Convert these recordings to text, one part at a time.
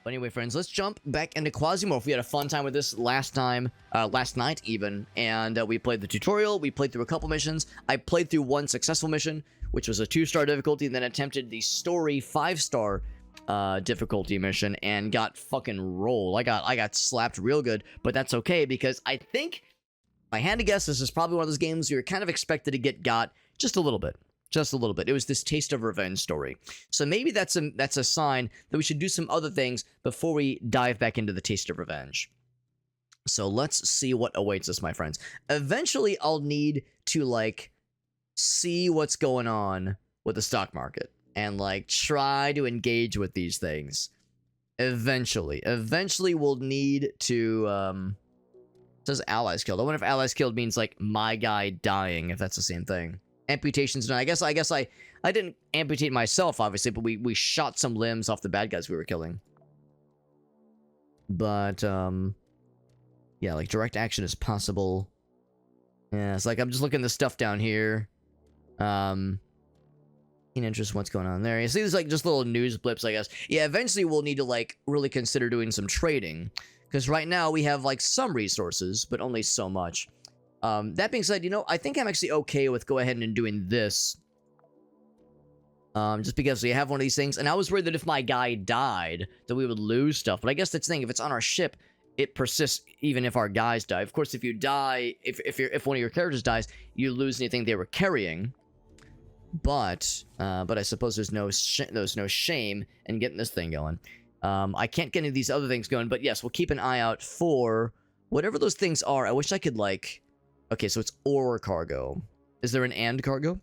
But anyway, friends, let's jump back into Quasimorph. We had a fun time with this last night even, and we played the tutorial, we played through a couple missions. I played through one successful mission, which was a 2-star difficulty, and then attempted the story 5-star difficulty mission, and got fucking rolled. I got slapped real good, but that's okay, because I think, if I had to guess, this is probably one of those games you're kind of expected to get got just a little bit. Just a little bit. It was this taste of revenge story. So maybe that's a sign that we should do some other things before we dive back into the taste of revenge. So let's see what awaits us, my friends. Eventually, I'll need to, like, see what's going on with the stock market and, like, try to engage with these things. Eventually we'll need to, it says allies killed. I wonder if allies killed means, like, my guy dying, if that's the same thing. Amputations done. I guess I didn't amputate myself, obviously, but we shot some limbs off the bad guys we were killing. But, yeah, like, direct action is possible. Yeah, it's like, I'm just looking at the stuff down here. In interest in what's going on there. You see, there's, like, just little news blips, I guess. Yeah, eventually we'll need to, like, really consider doing some trading. Because right now we have, like, some resources, but only so much. That being said, you know, I think I'm actually okay with go ahead and doing this. Just because we have one of these things. And I was worried that if my guy died, that we would lose stuff. But I guess that's the thing. If it's on our ship, it persists even if our guys die. Of course, if you die, if one of your characters dies, you lose anything they were carrying. But I suppose there's no shame in getting this thing going. I can't get any of these other things going. But yes, we'll keep an eye out for whatever those things are. I wish I could, like... Okay, so it's ore cargo. Is there an and cargo?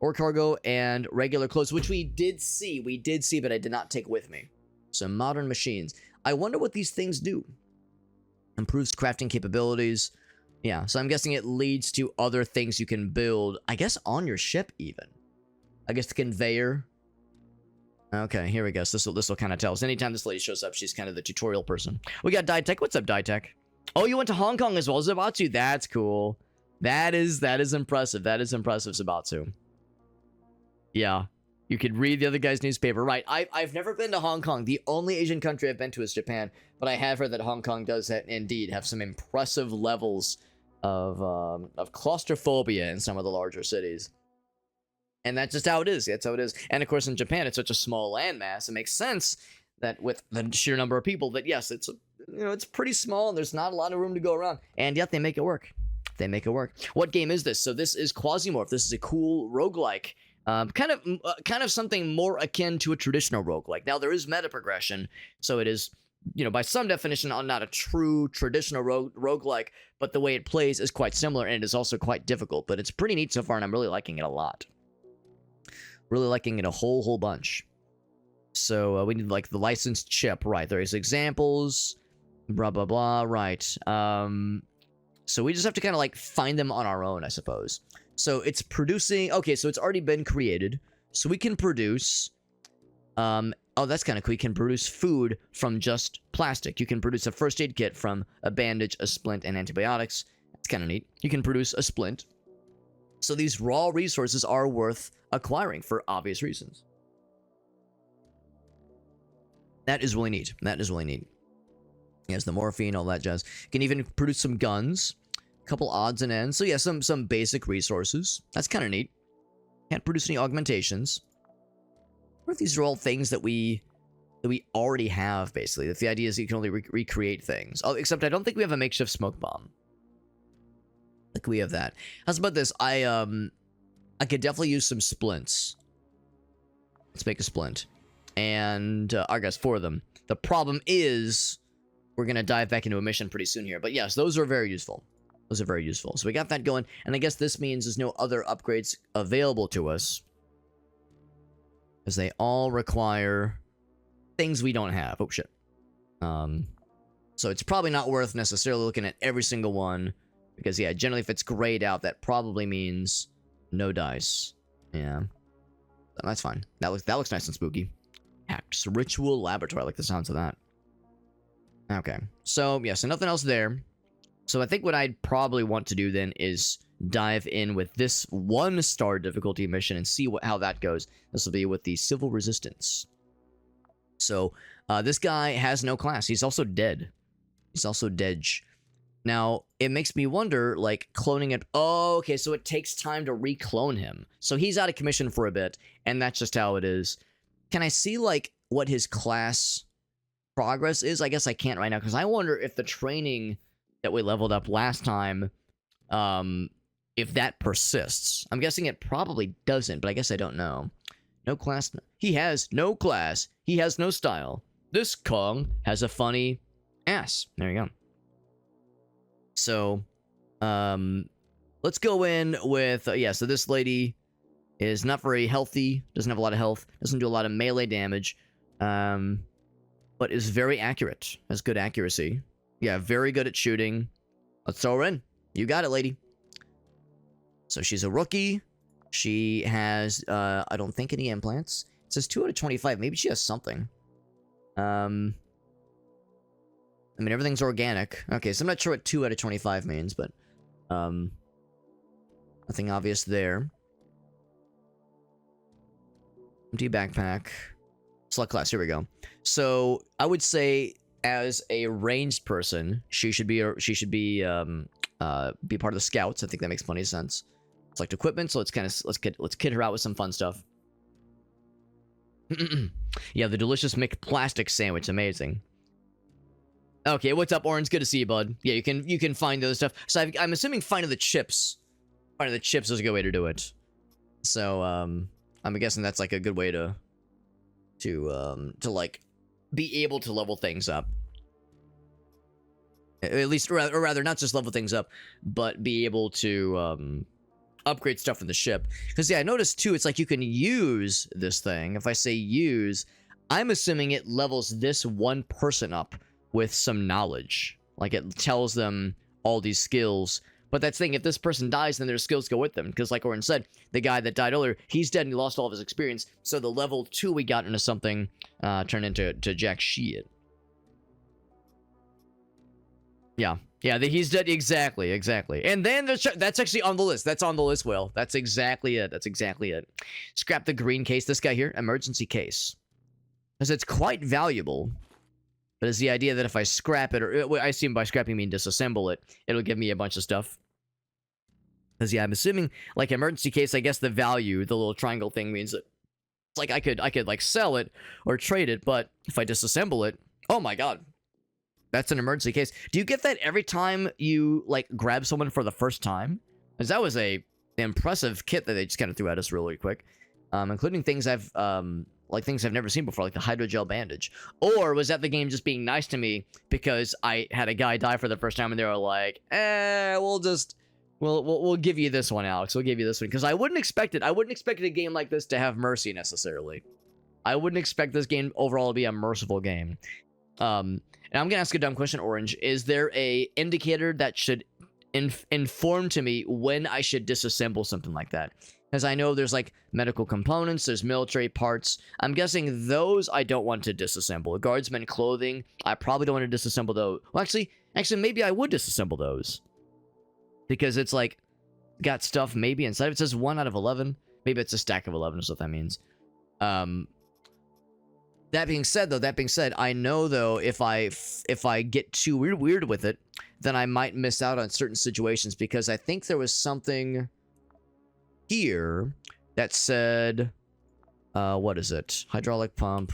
Ore cargo and regular clothes, which we did see, but I did not take with me. So modern machines. I wonder what these things do. Improves crafting capabilities. Yeah, so I'm guessing it leads to other things you can build, I guess on your ship even. I guess the conveyor. Okay, here we go. So this will kind of tell us. Anytime this lady shows up, she's kind of the tutorial person. We got Ditech. What's up, Ditech? Oh, you went to Hong Kong as well, Zabatsu. That's cool. That is impressive. That is impressive, Zabatsu. Yeah. You could read the other guy's newspaper. Right. I've never been to Hong Kong. The only Asian country I've been to is Japan. But I have heard that Hong Kong does indeed have some impressive levels of claustrophobia in some of the larger cities. And that's just how it is. That's how it is. And of course, in Japan, it's such a small landmass. It makes sense that with the sheer number of people that, yes, it's... You know, it's pretty small, and there's not a lot of room to go around. And yet, they make it work. They make it work. What game is this? So this is Quasimorph. This is a cool roguelike. Kind of something more akin to a traditional roguelike. Now, there is meta progression, so it is, you know, by some definition, not a true traditional roguelike, but the way it plays is quite similar, and it is also quite difficult. But it's pretty neat so far, and I'm really liking it a lot. Really liking it a whole bunch. So we need, like, the licensed chip. Right, there's examples... Blah, blah, blah, right. So we just have to kind of, like, find them on our own, I suppose. So it's producing... Okay, so it's already been created. So we can produce... Oh, that's kind of cool. You can produce food from just plastic. You can produce a first aid kit from a bandage, a splint, and antibiotics. That's kind of neat. You can produce a splint. So these raw resources are worth acquiring for obvious reasons. That is really neat. That is really neat. Yes, the morphine, all that jazz. You can even produce some guns. A couple odds and ends. So yeah, some basic resources. That's kind of neat. Can't produce any augmentations. I wonder if these are all things that we already have, basically. That the idea is you can only recreate things. Oh, except I don't think we have a makeshift smoke bomb. Like we have that. How's about this? I could definitely use some splints. Let's make a splint. And I guess 4 of them. The problem is... We're going to dive back into a mission pretty soon here. But yes, those are very useful. Those are very useful. So we got that going. And I guess this means there's no other upgrades available to us. Because they all require things we don't have. Oh, shit. So it's probably not worth necessarily looking at every single one. Because, yeah, generally if it's grayed out, that probably means no dice. Yeah. That's fine. That looks nice and spooky. Hacks. Ritual Laboratory. I like the sounds of that. Okay, so, yeah, so nothing else there. So I think what I'd probably want to do then is dive in with this 1-star difficulty mission and see how that goes. This will be with the Civil Resistance. So This guy has no class. He's also dead. He's also dead. Now, it makes me wonder, like, cloning it... Oh, okay, so it takes time to re-clone him. So he's out of commission for a bit, and that's just how it is. Can I see, like, what his class progress is? I guess I can't right now, because I wonder if the training that we leveled up last time, if that persists. I'm guessing it probably doesn't, but I guess I don't know. No class. He has no class. He has no style. This Kong has a funny ass. There you go. So, let's go in with, yeah, so this lady is not very healthy, doesn't have a lot of health, doesn't do a lot of melee damage, but is very accurate, has good accuracy. Yeah, very good at shooting. Let's throw her in. You got it, lady. So she's a rookie. She has, I don't think any implants. It says 2 out of 25. Maybe she has something. I mean, everything's organic. Okay, so I'm not sure what 2 out of 25 means, but, nothing obvious there. Empty backpack. Select class, here we go. So, I would say, as a ranged person, she should be part of the scouts. I think that makes plenty of sense. Select equipment, so let's kid her out with some fun stuff. Yeah, the delicious McPlastic sandwich, amazing. Okay, what's up, Orange? Good to see you, bud. Yeah, you can find those stuff. So I'm assuming finding the chips is a good way to do it. So I'm guessing that's like a good way to like be able to level things up. At least, or rather, not just level things up, but be able to upgrade stuff in the ship. Because yeah, I noticed too, it's like you can use this thing. If I say use, I'm assuming it levels this one person up with some knowledge. Like it tells them all these skills. But that's the thing, if this person dies, then their skills go with them. Because like Orin said, the guy that died earlier, he's dead and he lost all of his experience. So the level 2 we got into something turned into jack shit. Yeah. Yeah, he's dead. Exactly. And then that's actually on the list. That's on the list, Will. That's exactly it. Scrap the green case. This guy here, emergency case. Because it's quite valuable. But it's the idea that if I scrap it, or I assume by scrapping I mean disassemble it, it'll give me a bunch of stuff. Because yeah, I'm assuming, like, emergency case, I guess the value, the little triangle thing means that it's like I could like sell it or trade it, but if I disassemble it, oh my god. That's an emergency case. Do you get that every time you, like, grab someone for the first time? Because that was a impressive kit that they just kind of threw at us really quick. Including things things I've never seen before, like the hydrogel bandage. Or was that the game just being nice to me because I had a guy die for the first time and they were like, we'll give you this one, Alex. We'll give you this one. Because I wouldn't expect it. I wouldn't expect a game like this to have mercy necessarily. I wouldn't expect this game overall to be a merciful game. And I'm going to ask a dumb question, Orange. Is there a indicator that should inform to me when I should disassemble something like that? Because I know there's, like, medical components, there's military parts. I'm guessing those I don't want to disassemble. Guardsmen clothing, I probably don't want to disassemble those. Well, actually, maybe I would disassemble those. Because it's, like, got stuff maybe inside. It says 1 out of 11. Maybe it's a stack of 11 is what that means. That being said, I know though if I get too weird with it, then I might miss out on certain situations because I think there was something here that said, what is it? Hydraulic pump.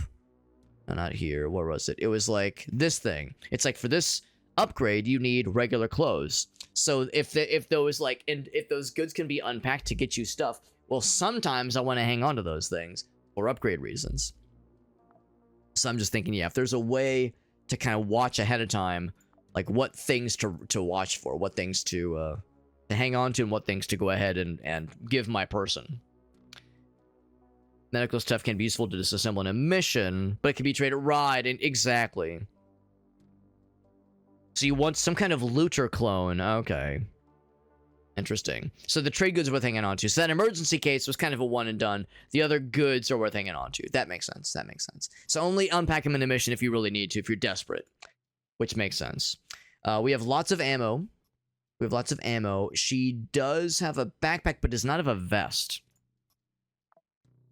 No, not here. Where was it? It was like this thing. It's like for this upgrade, you need regular clothes. So if those goods can be unpacked to get you stuff, well, sometimes I want to hang on to those things for upgrade reasons. So I'm just thinking, yeah, if there's a way to kind of watch ahead of time, like what things to watch for, what things to hang on to, and what things to go ahead and give my person. Medical stuff can be useful to disassemble in a mission, but it can be traded right, and exactly. So you want some kind of looter clone, okay. Interesting. So the trade goods are worth hanging on to. So that emergency case was kind of a one and done. The other goods are worth hanging on to. That makes sense. So only unpack them in a mission if you really need to, if you're desperate. Which makes sense. We have lots of ammo. She does have a backpack, but does not have a vest.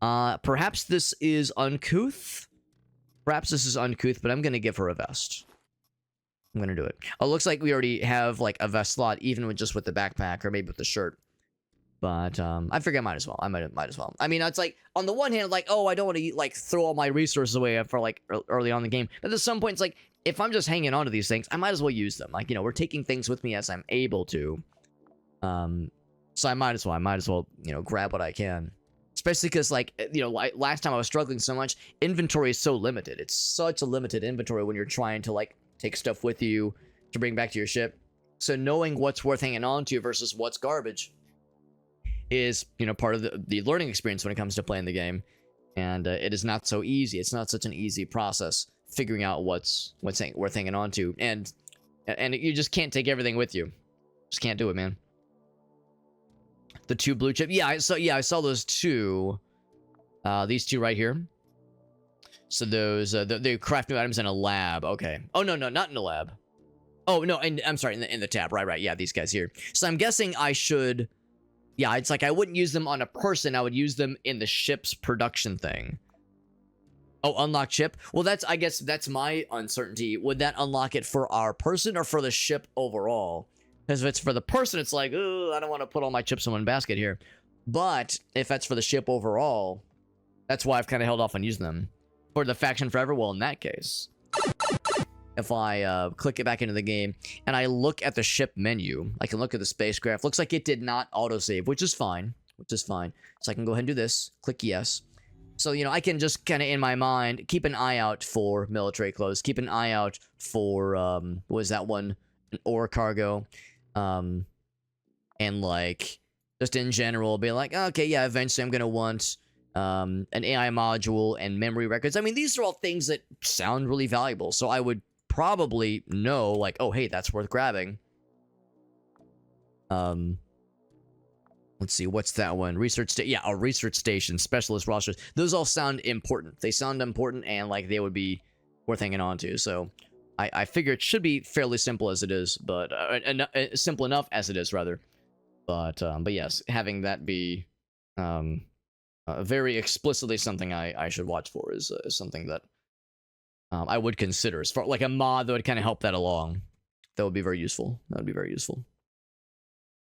Perhaps this is uncouth? Perhaps this is uncouth, but I'm gonna give her a vest. I'm gonna do it. Oh, looks like we already have like a vest slot, even with just with the backpack or maybe with the shirt. But I figure I might as well. I might as well. I mean, it's like on the one hand, like, oh, I don't want to like throw all my resources away for like early on in the game. But at some point, it's like if I'm just hanging on to these things, I might as well use them. Like, you know, we're taking things with me as I'm able to. So I might as well, you know, grab what I can. Especially because, like, you know, last time I was struggling so much, inventory is so limited. It's such a limited inventory when you're trying to like take stuff with you to bring back to your ship. So knowing what's worth hanging on to versus what's garbage is, you know, part of the learning experience when it comes to playing the game. And it is not so easy. It's not such an easy process figuring out what's worth hanging on to. And you just can't take everything with you. Just can't do it, man. The 2 blue chip. Yeah, I saw those 2. These 2 right here. So those they craft new items in a lab. Okay. Oh no, not in a lab. Oh no, and I'm sorry, in the tab. Right. Yeah, these guys here. So I'm guessing I should. Yeah, it's like I wouldn't use them on a person. I would use them in the ship's production thing. Oh, unlock ship? Well, I guess that's my uncertainty. Would that unlock it for our person or for the ship overall? Because if it's for the person, it's like, oh, I don't want to put all my chips in one basket here. But if that's for the ship overall, that's why I've kind of held off on using them. For the faction forever, well, in that case, if I click it back into the game and I look at the ship menu, I can look at the spacecraft. Looks like it did not autosave, which is fine. So I can go ahead and do this. Click yes. So, you know, I can just kind of in my mind keep an eye out for military clothes. Keep an eye out for, what was that one? An ore cargo. And like, just in general, be like, okay, yeah, eventually I'm going to want an AI module and memory records. I mean, these are all things that sound really valuable. So I would probably know, like, oh, hey, that's worth grabbing. Let's see, what's that one? Yeah, a research station, specialist rosters. Those all sound important. They sound important and like they would be worth hanging on to. So I figure it should be fairly simple as it is, but simple enough as it is, rather. But yes, having that be very explicitly something I should watch for is something that I would consider as far like a mod that would kind of help that along. That would be very useful.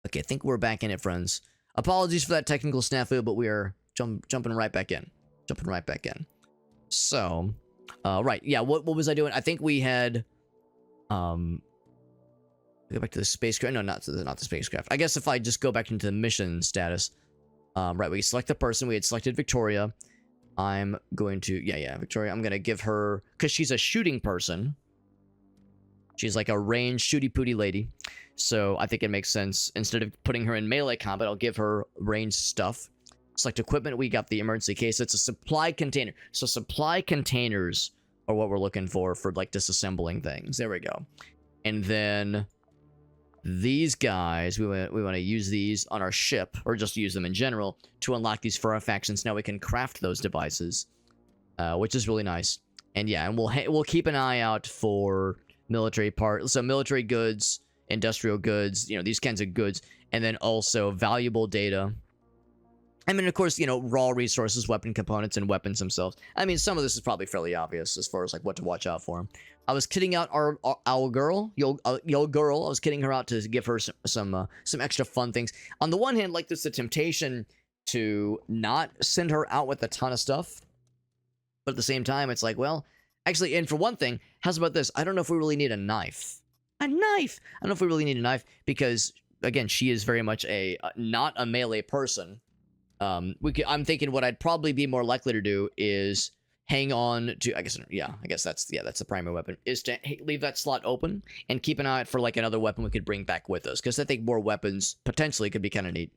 Okay, I think we're back in it, friends. Apologies for that technical snafu, but we are jumping right back in. So, right, yeah, what was I doing? I think we had, go back to the spacecraft. No, not the spacecraft. I guess if I just go back into the mission status, right, we select the person. We had selected Victoria. I'm going to, yeah, Victoria. I'm going to give her, because she's a shooting person. She's like a ranged shooty-pooty lady. So I think it makes sense. Instead of putting her in melee combat, I'll give her ranged stuff. Select equipment. We got the emergency case. It's a supply container. So supply containers are what we're looking for like disassembling things. There we go. And then these guys, we want to use these on our ship, or just use them in general, to unlock these for our factions. Now we can craft those devices, which is really nice. And yeah, and we'll keep an eye out for military parts, so military goods, industrial goods, you know, these kinds of goods, and then also valuable data. I mean, of course, you know, raw resources, weapon components, and weapons themselves. I mean, some of this is probably fairly obvious as far as like what to watch out for. I was kidding out our girl, yo girl. I was kidding her out to give her some extra fun things. On the one hand, like there's the temptation to not send her out with a ton of stuff, but at the same time, it's like, well, actually, and for one thing, how's about this? I don't know if we really need a knife. A knife! I don't know if we really need a knife because, again, she is very much not a melee person. I'm thinking what I'd probably be more likely to do is hang on to, I guess that's the primary weapon, is to leave that slot open and keep an eye out for like another weapon we could bring back with us, because I think more weapons potentially could be kind of neat.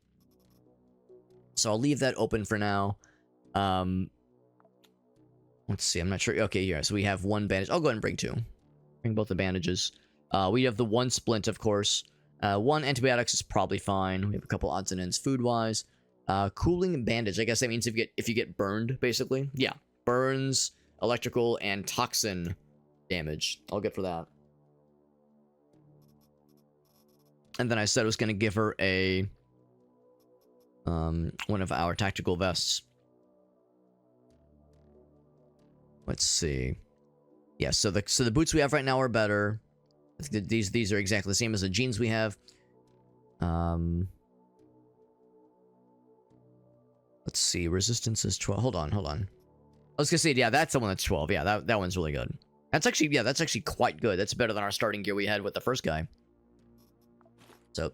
So I'll leave that open for now. Let's see, I'm not sure. Okay, here, so we have one bandage. I'll go ahead and bring 2. Bring both the bandages. We have the 1 splint, of course. 1 antibiotics is probably fine. We have a couple odds and ends food-wise. Cooling bandage. I guess that means if you get burned, basically. Yeah, burns, electrical, and toxin damage. All good for that. And then I said I was going to give her a one of our tactical vests. Let's see. Yeah, so the boots we have right now are better. I think that these are exactly the same as the jeans we have. Let's see. Resistance is 12. Hold on. I was gonna say, yeah, that's the one that's 12. Yeah, that one's really good. That's actually quite good. That's better than our starting gear we had with the first guy. So,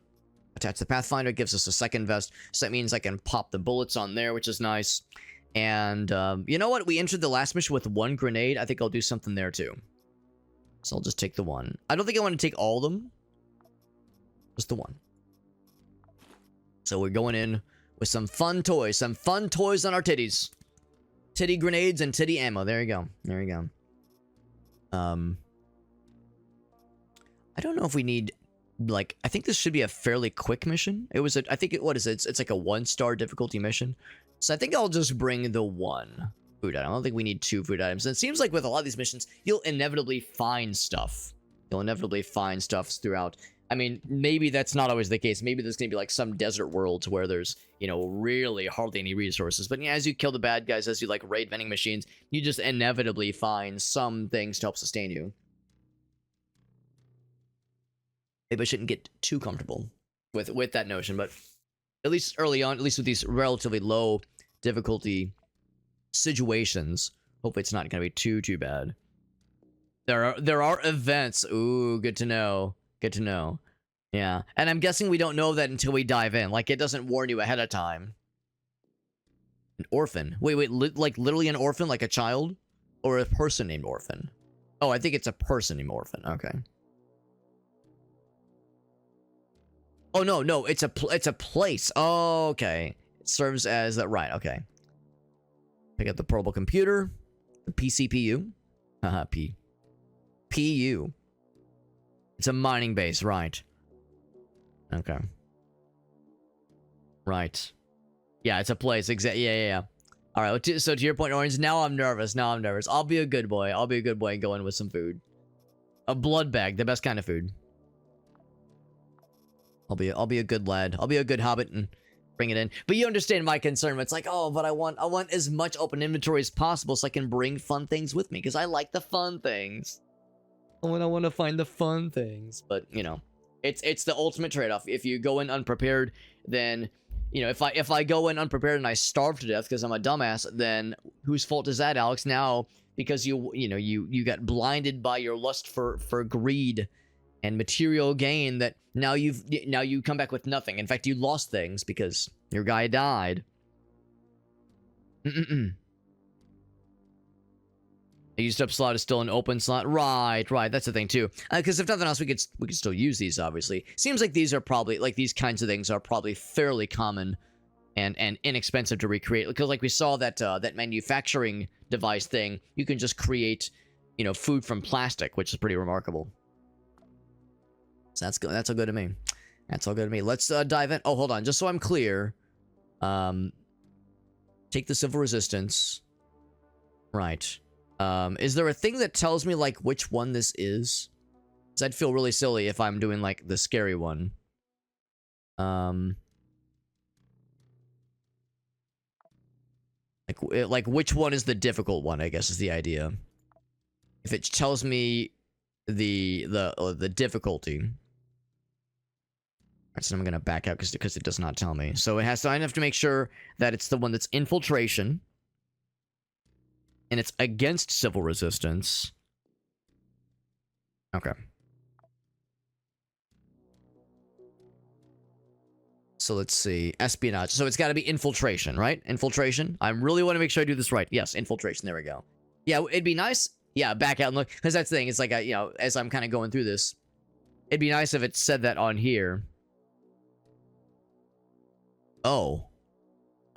attach the Pathfinder, gives us a second vest. So that means I can pop the bullets on there, which is nice. And, you know what? We entered the last mission with 1 grenade. I think I'll do something there, too. So I'll just take the 1. I don't think I want to take all of them. Just the 1. So we're going in with some fun toys. Some fun toys on our titties. Titty grenades and titty ammo. There you go. I don't know if we need, like, I think this should be a fairly quick mission. It was what is it? It's like a 1-star difficulty mission. So I think I'll just bring the 1 food item. I don't think we need 2 food items. And it seems like with a lot of these missions, you'll inevitably find stuff. You'll inevitably find stuff throughout. I mean, maybe that's not always the case. Maybe there's going to be like some desert worlds where there's, you know, really hardly any resources. But yeah, as you kill the bad guys, as you like raid vending machines, you just inevitably find some things to help sustain you. Maybe I shouldn't get too comfortable with that notion, but at least early on, at least with these relatively low difficulty situations, hopefully it's not going to be too bad. There are events. Ooh, good to know. Good to know. Yeah. And I'm guessing we don't know that until we dive in. Like, it doesn't warn you ahead of time. An orphan. Wait, like literally an orphan, like a child? Or a person named Orphan? Oh, I think it's a person named Orphan. Okay. Oh, no, it's a place. Oh, okay. It serves as that. Right, okay. Pick up the portable computer. The PCPU. Haha, PU. It's a mining base, right. Okay. Right. Yeah, it's a place. Yeah. Alright, so to your point, Orange, now I'm nervous. I'll be a good boy. And go in with some food. A blood bag, the best kind of food. I'll be a good lad. I'll be a good hobbit and bring it in. But you understand my concern. It's like, oh, but I want as much open inventory as possible so I can bring fun things with me, because I like the fun things. I want to find the fun things. But, you know, it's the ultimate trade-off. If you go in unprepared, then, you know, if I go in unprepared and I starve to death because I'm a dumbass, then whose fault is that, Alex? Now, because you got blinded by your lust for greed and material gain, that now you come back with nothing. In fact, you lost things because your guy died. A used up slot is still an open slot. Right. That's the thing too. Because if nothing else, we could still use these. Obviously, seems like these are probably, like, these kinds of things are probably fairly common and inexpensive to recreate. Because like we saw that that manufacturing device thing, you can just create, you know, food from plastic, which is pretty remarkable. So that's good. That's all good to me. Let's dive in. Oh, hold on, just so I'm clear. Take the civil resistance. Right. Is there a thing that tells me, like, which one this is? Because I'd feel really silly if I'm doing, like, the scary one. Like, which one is the difficult one, I guess, is the idea. If it tells me the difficulty. Alright, so I'm gonna back out because it does not tell me. So I have to make sure that it's the one that's infiltration. And it's against civil resistance. Okay. So let's see. Espionage. So it's got to be infiltration, right? Infiltration. I really want to make sure I do this right. Yes, infiltration. There we go. Yeah, it'd be nice. Yeah, back out and look. Because that's the thing. It's like, you know, as I'm kind of going through this, it'd be nice if it said that on here. Oh.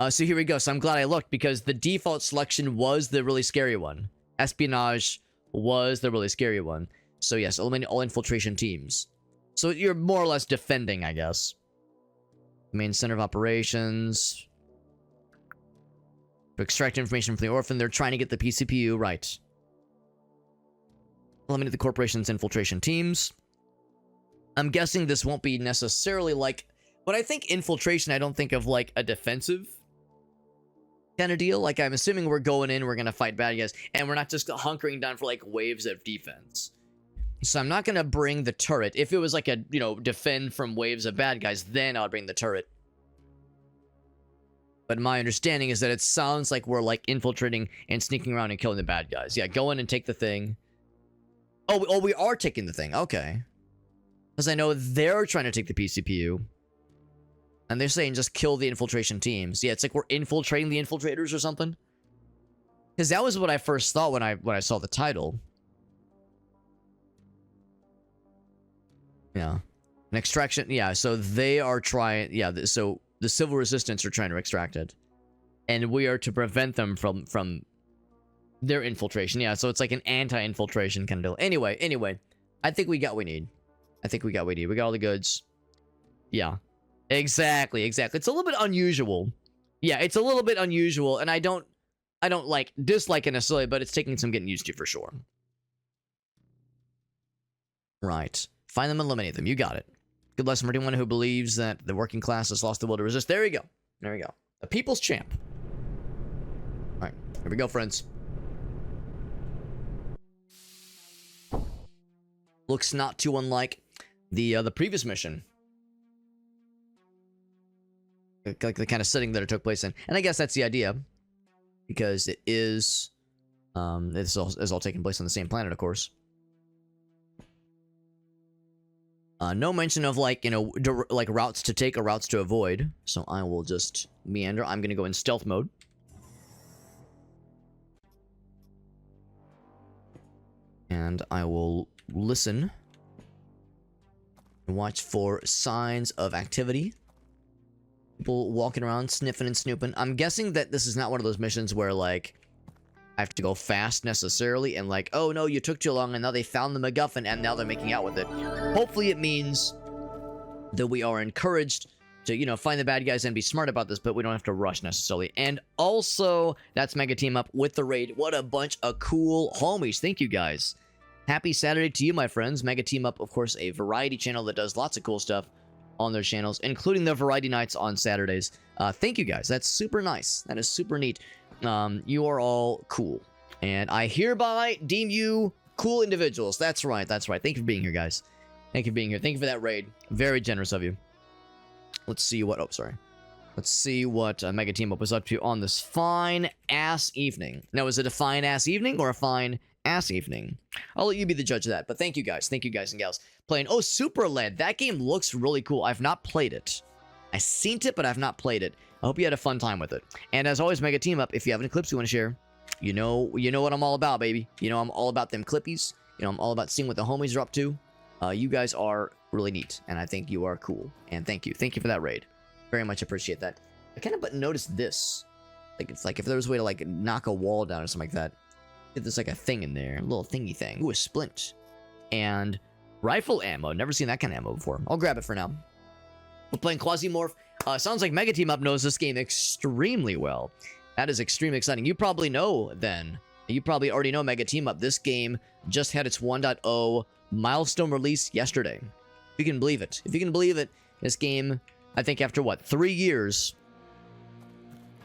So here we go. So I'm glad I looked, because the default selection was the really scary one. Espionage was the really scary one. So yes, eliminate all infiltration teams. So you're more or less defending, I guess. Main center of operations. To extract information from the orphan, they're trying to get the PCPU right. Eliminate the corporation's infiltration teams. I'm guessing this won't be necessarily like... When I think infiltration, I don't think of like a defensive kind of deal. Like, I'm assuming we're going in, we're gonna fight bad guys, and we're not just hunkering down for like waves of defense. So I'm not gonna bring the turret. If it was like a, you know, defend from waves of bad guys, then I'll bring the turret. But my understanding is that it sounds like we're like infiltrating and sneaking around and killing the bad guys. Yeah, go in and take the thing. Oh, we are taking the thing. Okay. Because I know they're trying to take the PCPU. And they're saying just kill the infiltration teams. Yeah, it's like we're infiltrating the infiltrators or something. Because that was what I first thought when I saw the title. Yeah. An extraction. Yeah, so they are trying. Yeah, so the civil resistance are trying to extract it. And we are to prevent them from their infiltration. Yeah, so it's like an anti-infiltration kind of deal. Anyway. I think we got what we need. We got all the goods. Yeah. Exactly. It's a little bit unusual. Yeah, it's a little bit unusual, and I don't like dislike it necessarily, but it's taking some getting used to for sure. Right. Find them and eliminate them. You got it. Good lesson for anyone who believes that the working class has lost the will to resist. There we go. The people's champ. Alright, here we go, friends. Looks not too unlike the previous mission. Like the kind of setting that it took place in. And I guess that's the idea. Because it is... this is all taking place on the same planet, of course. No mention of, like, you know, like routes to take or routes to avoid. So I will just meander. I'm going to go in stealth mode. And I will listen. And watch for signs of activity. People walking around, sniffing and snooping. I'm guessing that this is not one of those missions where, like, I have to go fast necessarily, and like, oh no, you took too long, and now they found the MacGuffin, and now they're making out with it. Hopefully it means that we are encouraged to, you know, find the bad guys and be smart about this, but we don't have to rush necessarily. And also, that's Mega Team Up with the raid. What a bunch of cool homies. Thank you, guys. Happy Saturday to you, my friends. Mega Team Up, of course, a variety channel that does lots of cool stuff on their channels, including the variety nights on Saturdays. Thank you, guys. That's super nice. That is super neat. You are all cool, and I hereby deem you cool individuals. That's right. Thank you for being here, guys. Thank you for being here. Thank you for that raid. Very generous of you. Let's see what... oh, sorry. Let's see what Mega Team Up was up to on this fine-ass evening. Now, is it a fine-ass evening or a fine-ass evening? I'll let you be the judge of that, but thank you, guys. Thank you, guys and gals. Playing... oh, Super Lead. That game looks really cool. I've not played it. I've seen it, but I've not played it. I hope you had a fun time with it. And as always, Mega Team Up, if you have any clips you want to share, you know what I'm all about, baby. You know I'm all about them clippies. You know I'm all about seeing what the homies are up to. You guys are really neat, and I think you are cool. And thank you. Thank you for that raid. Very much appreciate that. I kind of noticed this. Like, it's like if there was a way to, like, knock a wall down or something like that. There's, like, a thing in there. A little thingy thing. Ooh, a splint. And rifle ammo. Never seen that kind of ammo before. I'll grab it for now. We're playing Quasimorph. Sounds like Mega Team Up knows this game extremely well. That is extremely exciting. You probably know, then. You probably already know Mega Team Up. This game just had its 1.0 milestone release yesterday. If you can believe it. If you can believe it, this game, I think after, what, 3 years,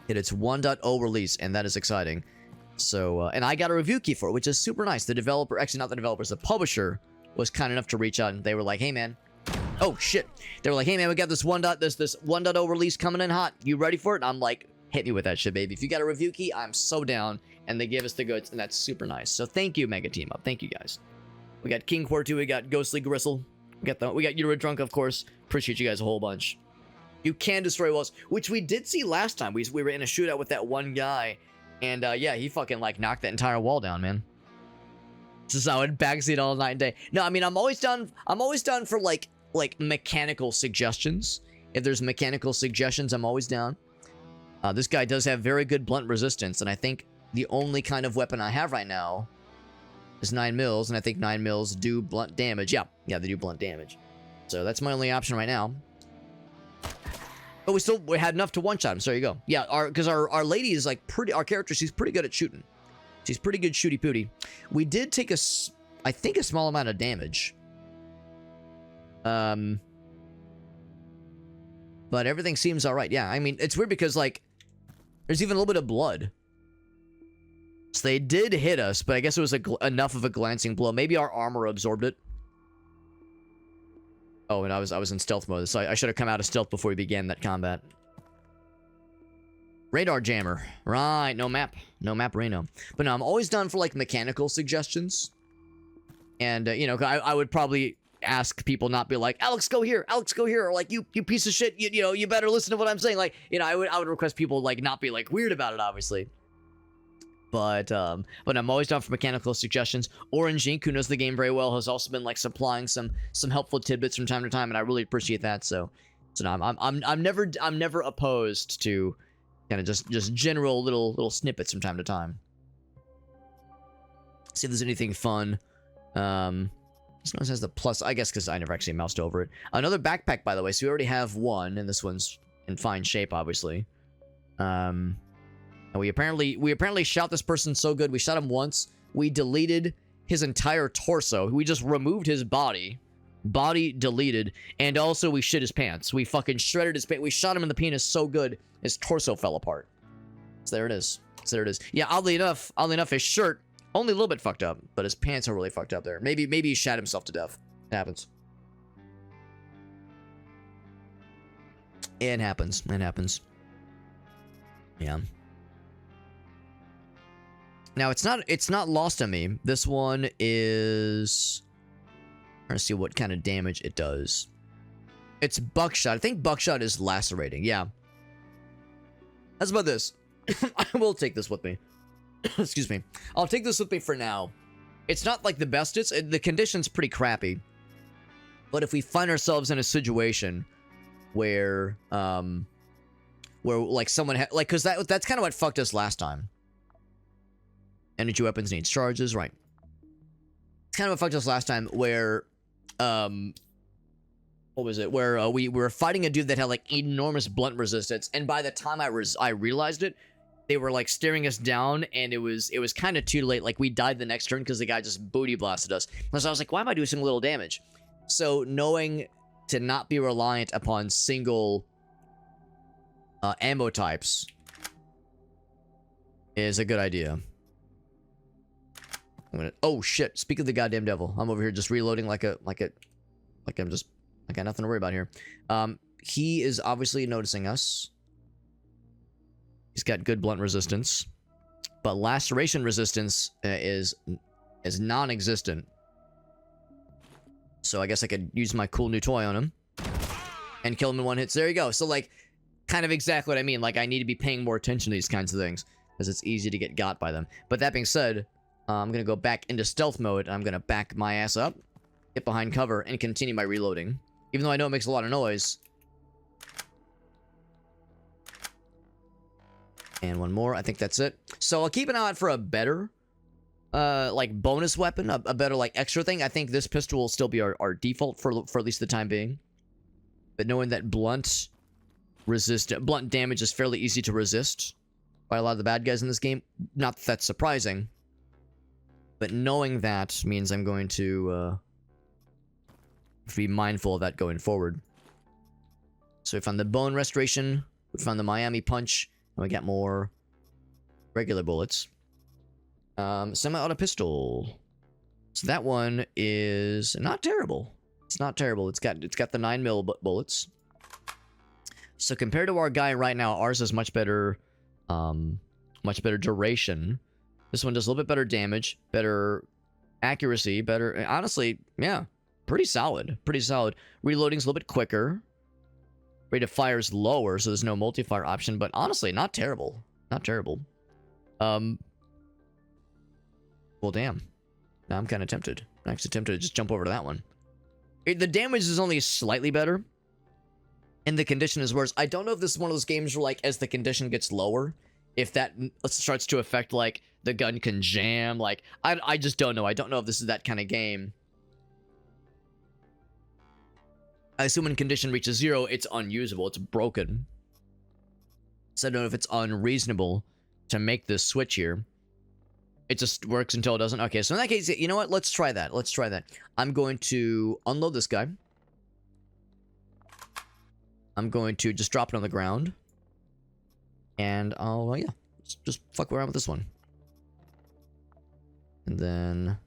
hit its 1.0 release, and that is exciting. So, and I got a review key for it, which is super nice. The developer, actually not the developers, the publisher was kind enough to reach out, and they were like, hey, man. Oh, shit. They were like, hey, man, we got this 1.0 release coming in hot. You ready for it? And I'm like, hit me with that shit, baby. If you got a review key, I'm so down. And they gave us the goods, and that's super nice. So thank you, Mega Team Up. Thank you, guys. We got King Quartu, we got Ghostly Gristle. We got Euro Drunk, of course. Appreciate you guys a whole bunch. You can destroy walls, which we did see last time. We were in a shootout with that one guy. And, yeah, he fucking, like, knocked that entire wall down, man. This is how it backseat all night and day. No, I mean, I'm always down for, like mechanical suggestions. If there's mechanical suggestions, I'm always down. This guy does have very good blunt resistance, and I think the only kind of weapon I have right now is 9mm, and I think 9mm do blunt damage. Yeah, they do blunt damage. So that's my only option right now. But we had enough to one-shot him, so there you go. Yeah, because our lady is, like, our character, she's pretty good at shooting. She's pretty good shooty-pooty. We did take I think a small amount of damage. But everything seems alright. Yeah, I mean, it's weird because, like, There's even a little bit of blood. So they did hit us, but I guess it was enough of a glancing blow. Maybe our armor absorbed it. Oh, and I was in stealth mode, so I should have come out of stealth before we began that combat. Radar jammer. Right, no map. No map, Reno. But no, I'm always down for, like, mechanical suggestions. And, you know, I would probably ask people, not be like, Alex, go here, or like, you piece of shit, you know, you better listen to what I'm saying. Like, you know, I would request people, like, not be, like, weird about it, obviously. But I'm always down for mechanical suggestions. Orange Ink, who knows the game very well, has also been, like, supplying some helpful tidbits from time to time, and I really appreciate that. So no, I'm never opposed to kind of just general little snippets from time to time. See if there's anything fun. This one has the plus, I guess, because I never actually moused over it. Another backpack, by the way. So we already have one, and this one's in fine shape, obviously. And we apparently shot this person so good. We shot him once. We deleted his entire torso. We just removed his body. Body deleted. And also we shit his pants. We fucking shredded his pants. We shot him in the penis so good, his torso fell apart. So there it is. Yeah, oddly enough, his shirt, only a little bit fucked up, but his pants are really fucked up there. Maybe he shat himself to death. It happens. It happens. Yeah. Now, it's not lost on me. This one is... I'm trying to see what kind of damage it does. It's buckshot. I think buckshot is lacerating. Yeah. That's about this. I will take this with me. Excuse me. I'll take this with me for now. It's not like the best. The condition's pretty crappy. But if we find ourselves in a situation where like someone like, because that's kind of what fucked us last time. Energy weapons needs charges, right? It's kind of what fucked us last time, where what was it? Where we were fighting a dude that had like enormous blunt resistance, and by the time I realized it, they were like staring us down, and it was kind of too late. Like, we died the next turn because the guy just booty blasted us. So I was like, why am I doing some little damage? So knowing to not be reliant upon single ammo types is a good idea. Oh shit! Speak of the goddamn devil. I'm over here just reloading like I'm just, I got nothing to worry about here. He is obviously noticing us. He's got good blunt resistance, but laceration resistance is non-existent. So I guess I could use my cool new toy on him and kill him in one hit. So there you go. So, like, kind of exactly what I mean. Like, I need to be paying more attention to these kinds of things because it's easy to get got by them. But that being said, I'm gonna go back into stealth mode. And I'm gonna back my ass up, get behind cover, and continue my reloading. Even though I know it makes a lot of noise. And one more. I think that's it. So I'll keep an eye out for a better, like, bonus weapon, a better, like, extra thing. I think this pistol will still be our default for at least the time being. But knowing that blunt damage is fairly easy to resist by a lot of the bad guys in this game, not that that's surprising. But knowing that means I'm going to be mindful of that going forward. So we found the bone restoration, we found the Miami punch, and we got more regular bullets. Semi-auto pistol. So that one is not terrible. It's not terrible. It's got the 9mm bullets. So compared to our guy right now, ours is much better duration. This one does a little bit better damage, better accuracy, better... Honestly, yeah, pretty solid. Pretty solid. Reloading's a little bit quicker. Rate of fire is lower, so there's no multi-fire option, but honestly, not terrible. Not terrible. Well, damn. Now I'm kind of tempted. I'm actually tempted to just jump over to that one. The damage is only slightly better, and the condition is worse. I don't know if this is one of those games where, like, as the condition gets lower, if that starts to affect, like, the gun can jam. Like, I just don't know. I don't know if this is that kind of game. I assume when condition reaches 0, it's unusable. It's broken. So I don't know if it's unreasonable to make this switch here. It just works until it doesn't. Okay, so in that case, you know what? Let's try that. Let's try that. I'm going to unload this guy. I'm going to just drop it on the ground. And I'll, yeah, just fuck around with this one. And then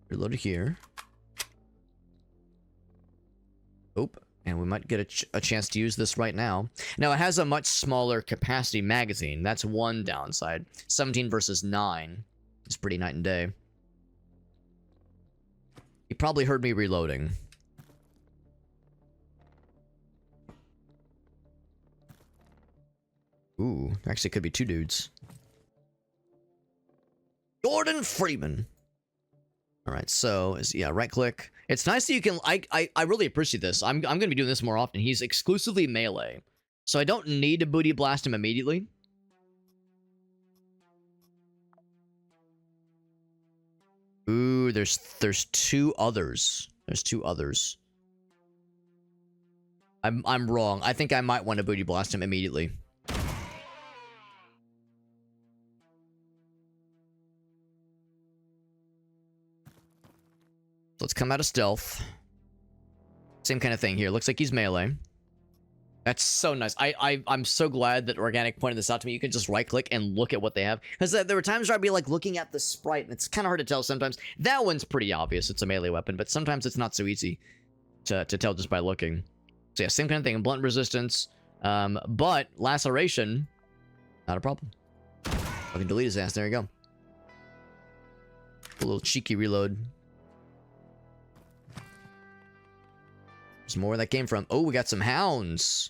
reload it here. Oop. And we might get a chance to use this right now. Now, it has a much smaller capacity magazine. That's one downside. 17 versus 9. It's pretty night and day. You probably heard me reloading. Ooh, actually, it could be 2 dudes. Gordon Freeman. All right, so yeah, right click. It's nice that you can. I really appreciate this. I'm gonna be doing this more often. He's exclusively melee, so I don't need to booty blast him immediately. Ooh, there's 2 others. There's 2 others. I'm wrong. I think I might want to booty blast him immediately. Let's come out of stealth. Same kind of thing here. Looks like he's melee. That's so nice. I'm so glad that Organic pointed this out to me. You can just right click and look at what they have. Because there were times where I'd be like looking at the sprite and it's kind of hard to tell sometimes. That one's pretty obvious. It's a melee weapon, but sometimes it's not so easy to tell just by looking. So yeah, same kind of thing. Blunt resistance. But laceration, not a problem. I can delete his ass. There you go. A little cheeky reload. There's more where that came from. Oh, we got some hounds.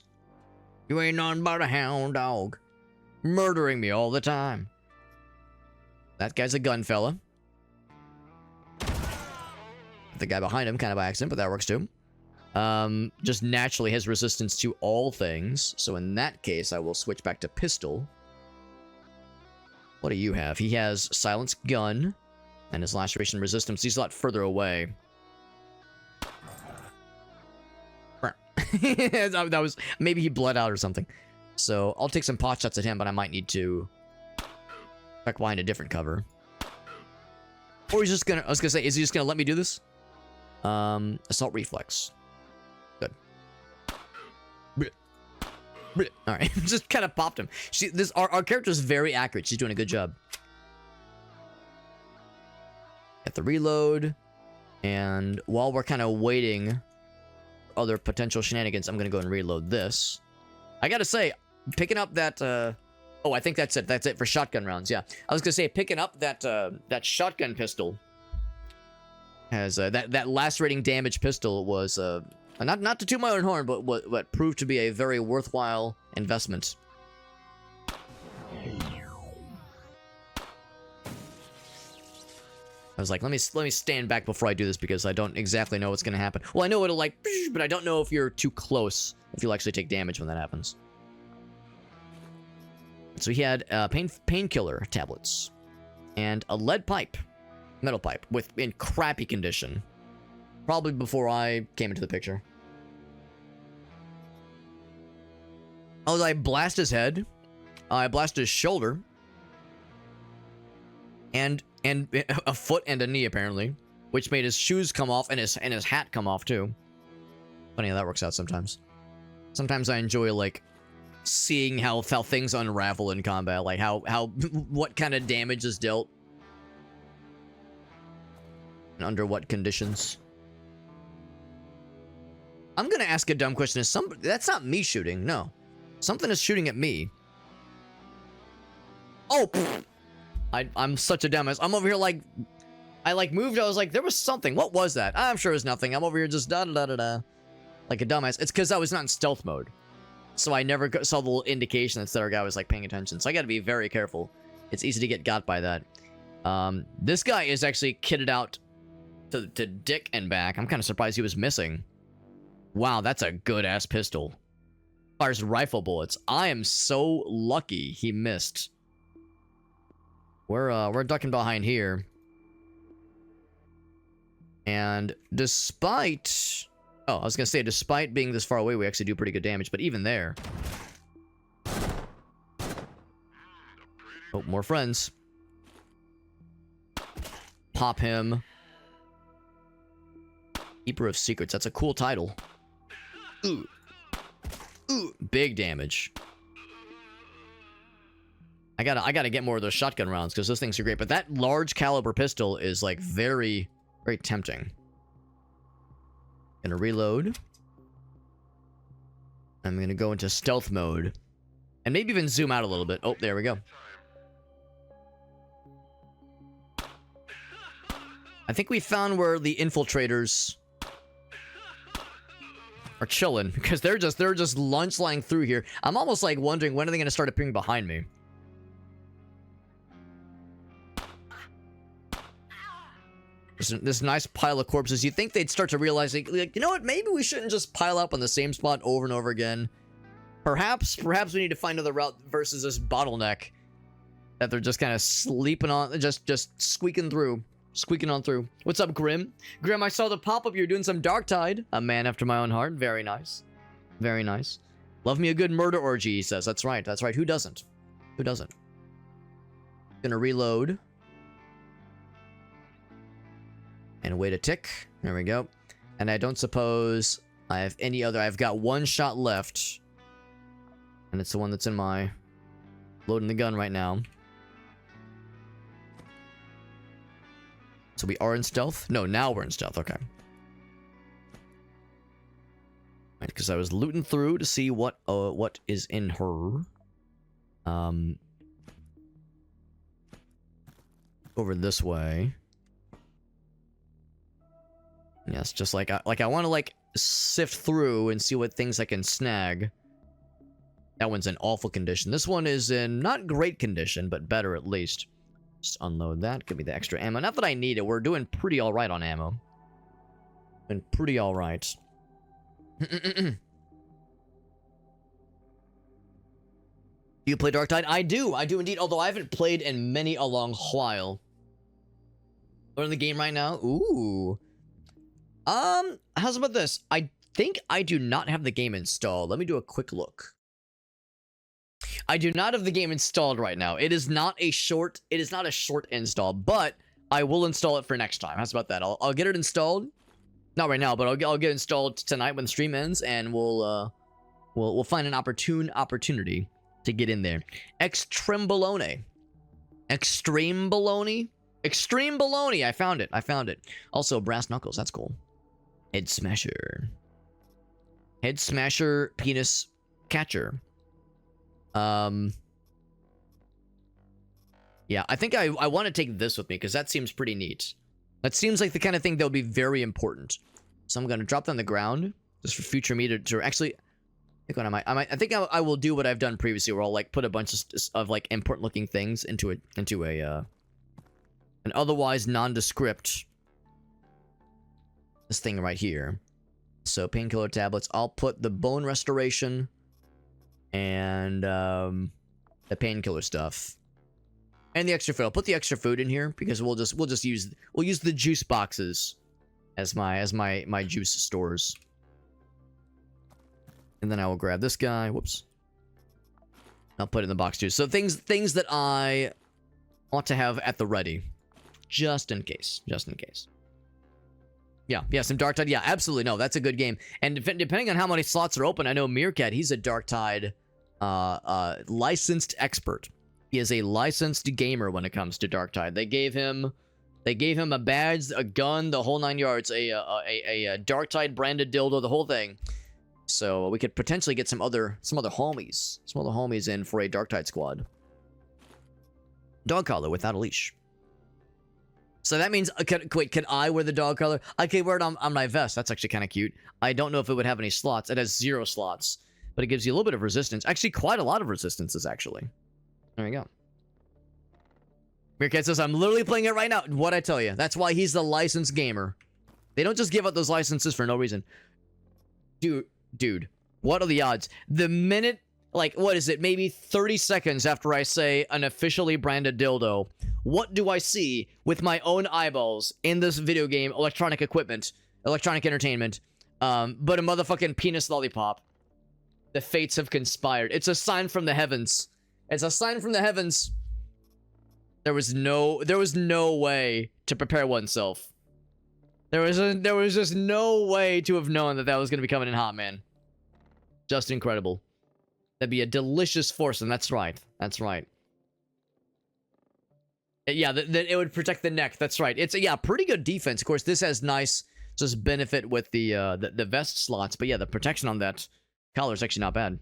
You ain't none but a hound dog. Murdering me all the time. That guy's a gun fella. The guy behind him kind of by accident, but that works too. Just naturally has resistance to all things. So in that case, I will switch back to pistol. What do you have? He has silenced gun. And his laceration resistance. He's a lot further away. That was, maybe he bled out or something. So I'll take some pot shots at him, but I might need to back behind a different cover. Or he's just gonna, I was gonna say, is he just gonna let me do this? Assault reflex. Good. Alright, just kind of popped him. Our character's very accurate. She's doing a good job. Get the reload. And while we're kind of waiting other potential shenanigans, I'm gonna go and reload this. I gotta say, picking up that oh, I think that's it for shotgun rounds. Yeah, I was gonna say picking up that shotgun pistol has that lacerating damage pistol was not to toot my own horn, but what proved to be a very worthwhile investment. I was like, let me stand back before I do this because I don't exactly know what's gonna happen. Well, I know it'll like, but I don't know if you're too close, if you'll actually take damage when that happens. So he had painkiller tablets and a lead pipe, metal pipe, in crappy condition. Probably before I came into the picture. Oh, I blast his head. I blast his shoulder. And a foot and a knee, apparently. Which made his shoes come off and his hat come off, too. Funny how that works out sometimes. Sometimes I enjoy, like, seeing how things unravel in combat. Like, what kind of damage is dealt. And under what conditions. I'm gonna ask a dumb question. That's not me shooting, no. Something is shooting at me. Oh, pfft. I'm such a dumbass. I'm over here like, I like moved. I was like, there was something. What was that? I'm sure it's nothing. I'm over here just da-da-da-da-da. Like a dumbass. It's because I was not in stealth mode. So I never saw the little indication that the other guy was like paying attention. So I got to be very careful. It's easy to get got by that. This guy is actually kitted out to dick and back. I'm kind of surprised he was missing. Wow, that's a good-ass pistol. Fires rifle bullets. I am so lucky he missed. We're ducking behind here. And despite... Oh, I was gonna say, despite being this far away, we actually do pretty good damage. But even there... Oh, more friends. Pop him. Keeper of Secrets. That's a cool title. Ooh. Ooh, big damage. I gotta get more of those shotgun rounds because those things are great. But that large caliber pistol is like very, very tempting. Gonna reload. I'm gonna go into stealth mode. And maybe even zoom out a little bit. Oh, there we go. I think we found where the infiltrators are chilling because they're just lunch lying through here. I'm almost like wondering when are they gonna start appearing behind me. This nice pile of corpses. You think they'd start to realize, like, you know what? Maybe we shouldn't just pile up on the same spot over and over again. Perhaps we need to find another route versus this bottleneck that they're just kind of sleeping on, just squeaking on through. What's up, Grim? Grim, I saw the pop-up. You're doing some Darktide. A man after my own heart. Very nice. Very nice. Love me a good murder orgy, he says. That's right. That's right. Who doesn't? Who doesn't? Gonna reload. And wait a tick. There we go. And I don't suppose I have any other. I've got one shot left. And it's the one that's in my... loading the gun right now. So we are in stealth? No, now we're in stealth. Okay. Right, because I was looting through to see what is in her. Over this way. Yes, just like I want to like sift through and see what things I can snag. That one's in awful condition. This one is in not great condition, but better at least. Just unload that. Give me the extra ammo. Not that I need it. We're doing pretty all right on ammo. Been pretty all right. Do you play Darktide? I do indeed. Although I haven't played in many a long while. We're in the game right now. Ooh. How's about this? I think I do not have the game installed. Let me do a quick look. I do not have the game installed right now. It is not a short install, but I will install it for next time. How's about that? I'll get it installed. Not right now, but I'll get it installed tonight when the stream ends, and we'll find an opportunity to get in there. Extreme Bologna. Extreme Bologna? Extreme Bologna! I found it. Also, brass knuckles. That's cool. Head Smasher. Head Smasher, penis catcher. Yeah, I think I want to take this with me because that seems pretty neat. That seems like the kind of thing that would be very important. So I'm going to drop that on the ground just for future me to actually... I think I will do what I've done previously, where I'll like put a bunch of like important looking things into an otherwise nondescript this thing right here. So painkiller tablets. I'll put the bone restoration and the painkiller stuff and the extra food. I'll put the extra food in here because we'll use the juice boxes as my juice stores. And then I will grab this guy. Whoops. I'll put it in the box too. So things that I want to have at the ready. Just in case. Yeah, some Darktide. Yeah, absolutely. No, that's a good game. And depending on how many slots are open, I know Meerkat, he's a Darktide licensed expert. He is a licensed gamer when it comes to Darktide. They gave him a badge, a gun, the whole 9 yards, a Darktide branded dildo, the whole thing. So we could potentially get some other homies in for a Darktide squad. Dog collar without a leash. So that means, can I wear the dog collar? I can wear it on my vest. That's actually kind of cute. I don't know if it would have any slots. It has 0 slots, but it gives you a little bit of resistance. Actually, quite a lot of resistances, actually. There we go. Meerkat says, I'm literally playing it right now. What'd I tell you? That's why he's the licensed gamer. They don't just give out those licenses for no reason. Dude, what are the odds? The minute, like, what is it? Maybe 30 seconds after I say an officially branded dildo, what do I see with my own eyeballs in this video game, electronic equipment, electronic entertainment, but a motherfucking penis lollipop? The fates have conspired. It's a sign from the heavens. It's a sign from the heavens. There was no way to prepare oneself. There was just no way to have known that was going to be coming in hot, man. Just incredible. That'd be a delicious foursome. That's right. That's right. Yeah, it would protect the neck. That's right. It's yeah, pretty good defense. Of course, this has nice just benefit with the vest slots, but yeah, the protection on that collar is actually not bad.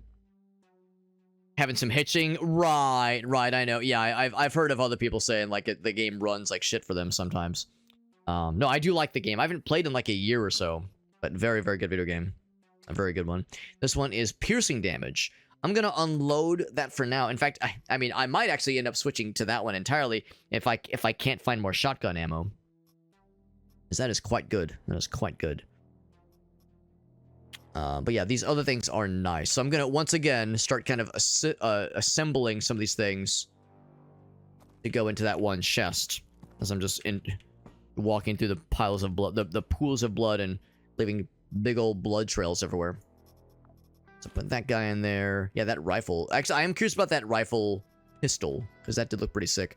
Having some hitching, right? I know. Yeah, I've heard of other people saying like the game runs like shit for them sometimes. No, I do like the game. I haven't played in like a year or so, but very good video game, a very good one. This one is piercing damage. I'm gonna unload that for now. In fact, I mean, I might actually end up switching to that one entirely if I can't find more shotgun ammo. Because that is quite good. That is quite good. But yeah, these other things are nice. So I'm gonna once again start kind of assembling some of these things to go into that one chest. As I'm just walking through the piles of blood, the pools of blood, and leaving big old blood trails everywhere. So put that guy in there. Yeah, that rifle. Actually, I am curious about that rifle pistol, because that did look pretty sick.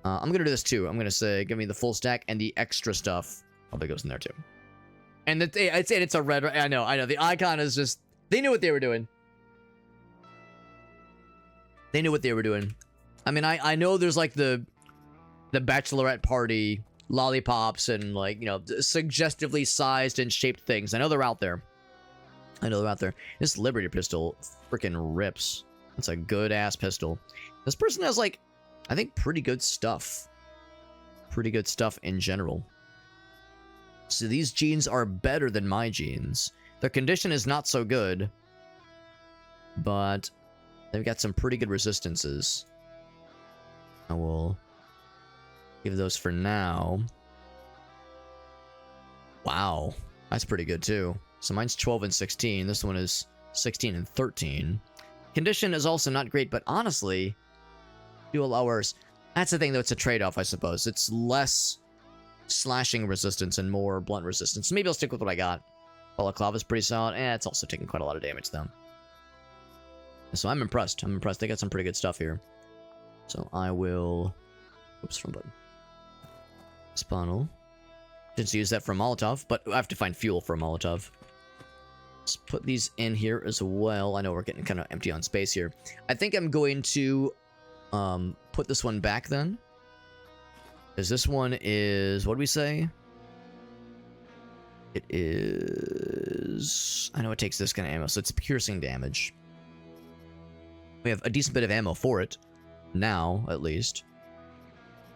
I'm going to do this too. I'm going to say, give me the full stack, and the extra stuff probably goes in there too. And I'd say it's a red. I know. The icon is just... They knew what they were doing. They knew what they were doing. I mean, I know there's like the bachelorette party lollipops and like, you know, suggestively sized and shaped things. I know they're out there. This Liberty pistol freaking rips. It's a good-ass pistol. This person has, like, I think pretty good stuff. Pretty good stuff in general. So these jeans are better than my jeans. Their condition is not so good, but they've got some pretty good resistances. I will give those for now. Wow. That's pretty good, too. So mine's 12 and 16. This one is 16 and 13. Condition is also not great, but honestly, dual hours. That's the thing, though. It's a trade-off, I suppose. It's less slashing resistance and more blunt resistance. Maybe I'll stick with what I got. Balaclava is pretty solid. It's also taking quite a lot of damage, though. So I'm impressed. They got some pretty good stuff here. So I will... Oops, wrong button. Spawnel. Didn't use that for a Molotov, but I have to find fuel for a Molotov. Let's put these in here as well. I know we're getting kind of empty on space here. I think I'm going to put this one back then. Because this one is... What do we say? It is... I know it takes this kind of ammo, so it's piercing damage. We have a decent bit of ammo for it. Now, at least.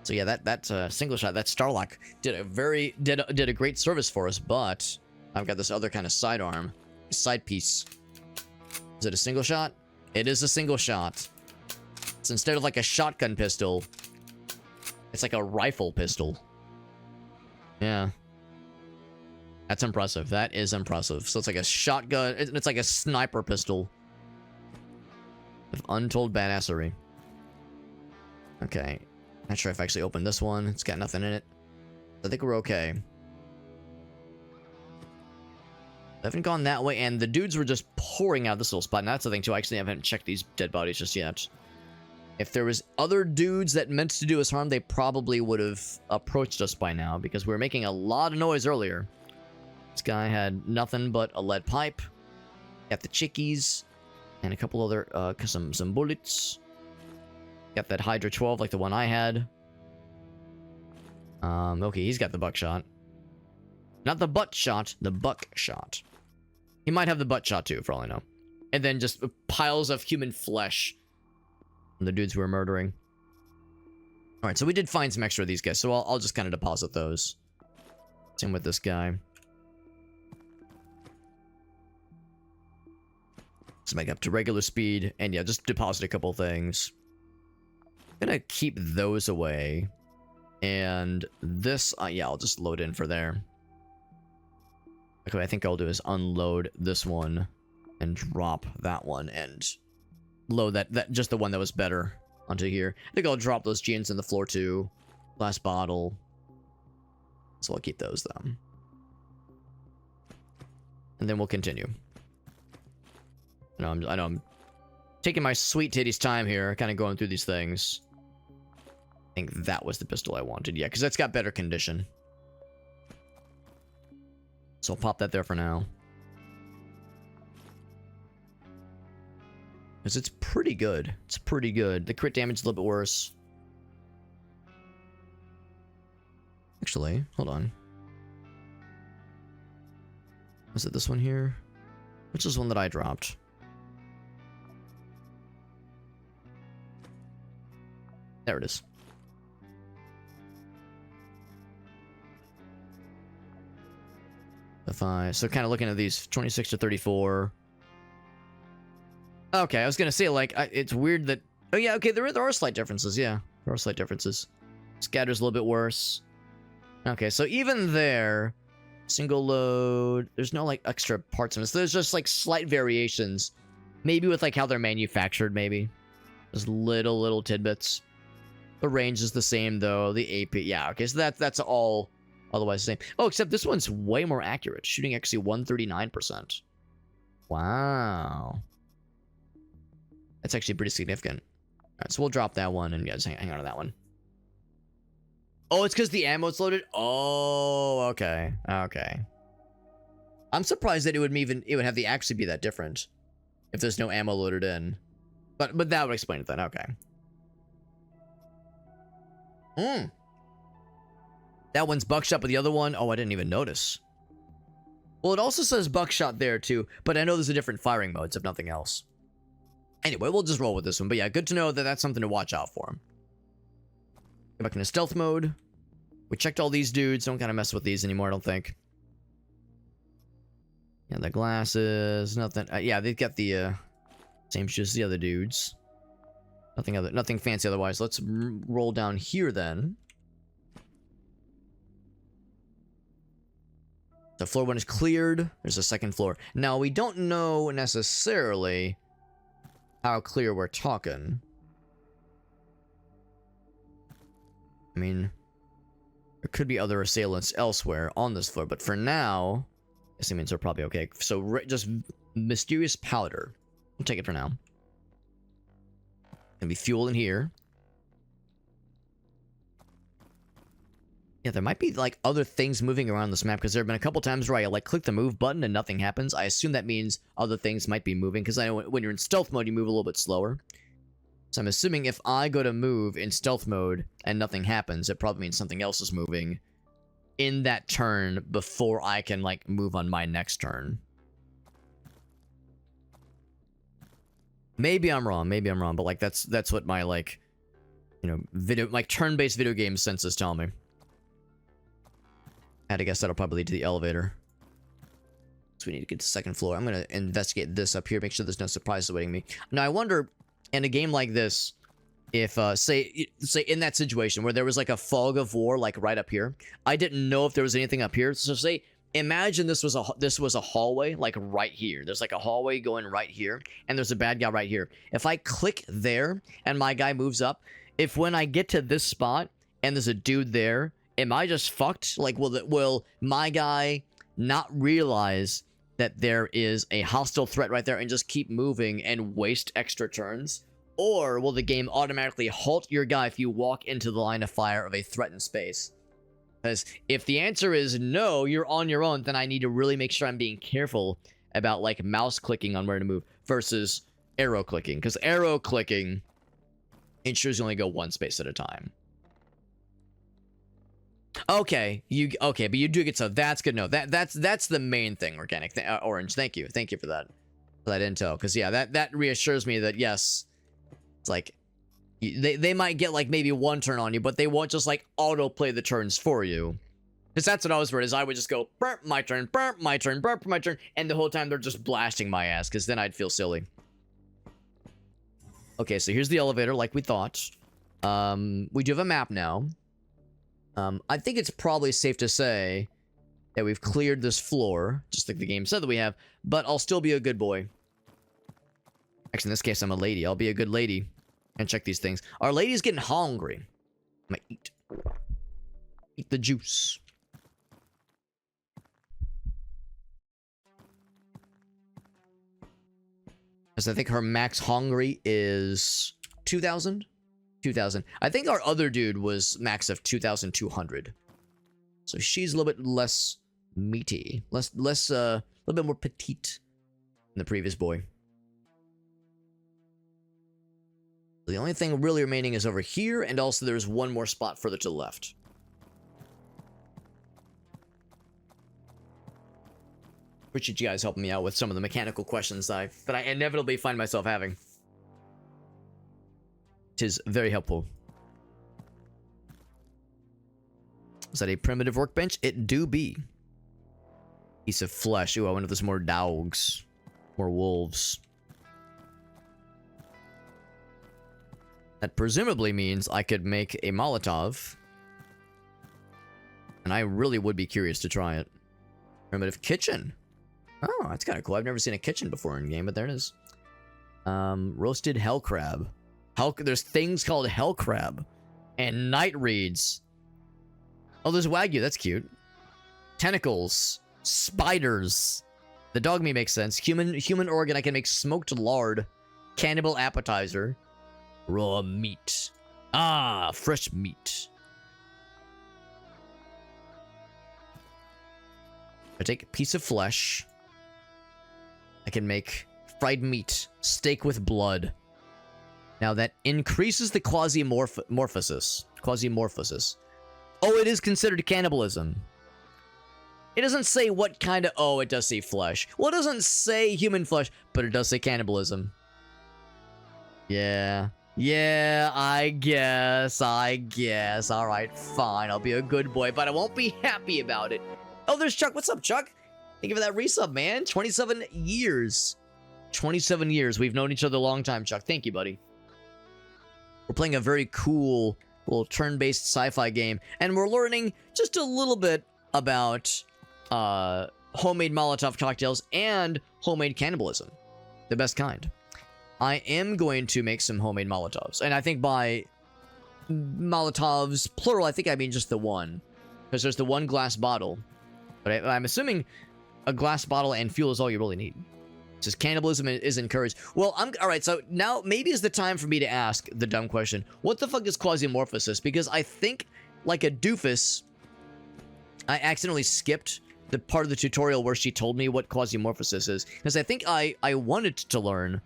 So yeah, that single shot, that Starlock did a great service for us, but I've got this other kind of sidearm, side piece. Is it a single shot? It is a single shot. So instead of like a shotgun pistol, it's like a rifle pistol. Yeah. That's impressive. That is impressive. So it's like a shotgun, it's like a sniper pistol with untold badassery. Okay. Not sure if I actually opened this one. It's got nothing in it. I think we're okay. I haven't gone that way, and the dudes were just pouring out this little spot. And that's the thing, too. I actually haven't checked these dead bodies just yet. If there was other dudes that meant to do us harm, they probably would have approached us by now, because we were making a lot of noise earlier. This guy had nothing but a lead pipe. Got the chickies, and a couple other, some bullets. Got that Hydra 12 like the one I had. Okay, he's got the buckshot. Not the butt shot, the buckshot. He might have the butt shot too, for all I know. And then just piles of human flesh from the dudes we were murdering. Alright, so we did find some extra of these guys, so I'll just kind of deposit those. Same with this guy. Let's make up to regular speed, and yeah, just deposit a couple things. Gonna keep those away, and this yeah, I'll just load in for there. Okay, what I think I'll do is unload this one and drop that one and load that just the one that was better onto here. I think I'll drop those jeans in the floor too. Last bottle, so I'll keep those though, and then we'll continue. I know I'm taking my sweet titties time here, kind of going through these things. I think that was the pistol I wanted. Yeah, because that's got better condition. So I'll pop that there for now. Because it's pretty good. It's pretty good. The crit damage is a little bit worse. Actually, hold on. Was it this one here? Which is one that I dropped? There it is. So kind of looking at these 26 to 34. Okay, I was gonna say, like, it's weird that... Oh yeah, okay, there are slight differences, yeah. There are slight differences. Scatter's a little bit worse. Okay, so even there, single load, there's no, like, extra parts in this. There's just, like, slight variations. Maybe with, like, how they're manufactured, maybe. Just little tidbits. The range is the same, though. The AP, yeah, okay, so that's all otherwise the same. Oh, except this one's way more accurate. Shooting actually 139%. Wow. That's actually pretty significant. Alright, so we'll drop that one and yeah, just hang on to that one. Oh, it's because the ammo's loaded? Oh, okay. Okay. I'm surprised that it would have the actually be that different if there's no ammo loaded in. But that would explain it then, okay. That one's buckshot, but the other one, oh, I didn't even notice. Well, it also says buckshot there too, but I know there's a different firing modes, if nothing else. Anyway, we'll just roll with this one. But yeah, good to know that that's something to watch out for. Get back into stealth mode. We checked all these dudes. Don't kind of mess with these anymore, I don't think. Yeah, the glasses. Nothing. Yeah, they've got the same shoes as the other dudes. Nothing fancy otherwise. Let's roll down here then. The floor one is cleared. There's a second floor. Now, we don't know necessarily how clear we're talking. I mean, there could be other assailants elsewhere on this floor, but for now, this means we're probably okay. So just mysterious powder. We'll take it for now. Gonna be fuel in here. Yeah, there might be like other things moving around this map because there have been a couple times where I like click the move button and nothing happens. I assume that means other things might be moving because I know when you're in stealth mode, you move a little bit slower. So I'm assuming if I go to move in stealth mode and nothing happens, it probably means something else is moving in that turn before I can like move on my next turn. Maybe I'm wrong, but like that's what my like, you know, like turn-based video game senses tell me. I had to guess that'll probably lead to the elevator. So we need to get to the second floor. I'm going to investigate this up here, make sure there's no surprises awaiting me. Now, I wonder, in a game like this, if, say in that situation where there was like a fog of war, like right up here, I didn't know if there was anything up here. So say, imagine this was a hallway, like right here. There's like a hallway going right here, and there's a bad guy right here. If I click there, and my guy moves up, if when I get to this spot, and there's a dude there, am I just fucked? Like, will my guy not realize that there is a hostile threat right there and just keep moving and waste extra turns? Or will the game automatically halt your guy if you walk into the line of fire of a threatened space? Because if the answer is no, you're on your own, then I need to really make sure I'm being careful about, like, mouse clicking on where to move versus arrow clicking. Because arrow clicking ensures you only go one space at a time. Okay, but you do get, so that's good. No, that's the main thing. Organic Orange, thank you for that intel. Because yeah, that reassures me that yes, it's like they might get like maybe one turn on you, but they won't just like auto play the turns for you. Because that's what I was worried is I would just go burp my turn, burp my turn, burp my turn, and the whole time they're just blasting my ass. Because then I'd feel silly. Okay, so here's the elevator, like we thought. We do have a map now. I think it's probably safe to say that we've cleared this floor, just like the game said that we have, but I'll still be a good boy. Actually, in this case, I'm a lady. I'll be a good lady and check these things. Our lady's getting hungry. I'm gonna eat the juice. Because I think her max hungry is 2,000. 2,000. I think our other dude was max of 2,200. So she's a little bit less meaty, a little bit more petite than the previous boy. The only thing really remaining is over here, and also there's one more spot further to the left. Appreciate you guys helping me out with some of the mechanical questions that I inevitably find myself having. It is very helpful. Is that a primitive workbench? It do be. Piece of flesh. Ooh, I wonder if there's more dogs. More wolves. That presumably means I could make a Molotov. And I really would be curious to try it. Primitive kitchen. Oh, that's kind of cool. I've never seen a kitchen before in game, but there it is. Roasted hell crab. There's things called hell crab. And night reeds. Oh, there's Wagyu. That's cute. Tentacles. Spiders. The dog meat makes sense. Human organ. I can make smoked lard. Cannibal appetizer. Raw meat. Ah, fresh meat. I take a piece of flesh. I can make fried meat. Steak with blood. Now that increases the quasimorphosis. Quasimorphosis. Oh, it is considered cannibalism. It doesn't say what kind of... Oh, it does say flesh. Well, it doesn't say human flesh, but it does say cannibalism. Yeah. Yeah, I guess. Alright, fine. I'll be a good boy, but I won't be happy about it. Oh, there's Chuck. What's up, Chuck? Thank you for that resub, man. 27 years. 27 years. We've known each other a long time, Chuck. Thank you, buddy. We're playing a very cool little turn-based sci-fi game, and we're learning just a little bit about homemade Molotov cocktails and homemade cannibalism. The best kind. I am going to make some homemade Molotovs, and I think by Molotovs, plural, I think I mean just the one. Because there's the one glass bottle. But I'm assuming a glass bottle and fuel is all you really need. It says cannibalism is encouraged. Well, alright, so now maybe is the time for me to ask the dumb question. What the fuck is quasimorphosis? Because I think, like a doofus, I accidentally skipped the part of the tutorial where she told me what quasimorphosis is. Because I think I wanted to learn,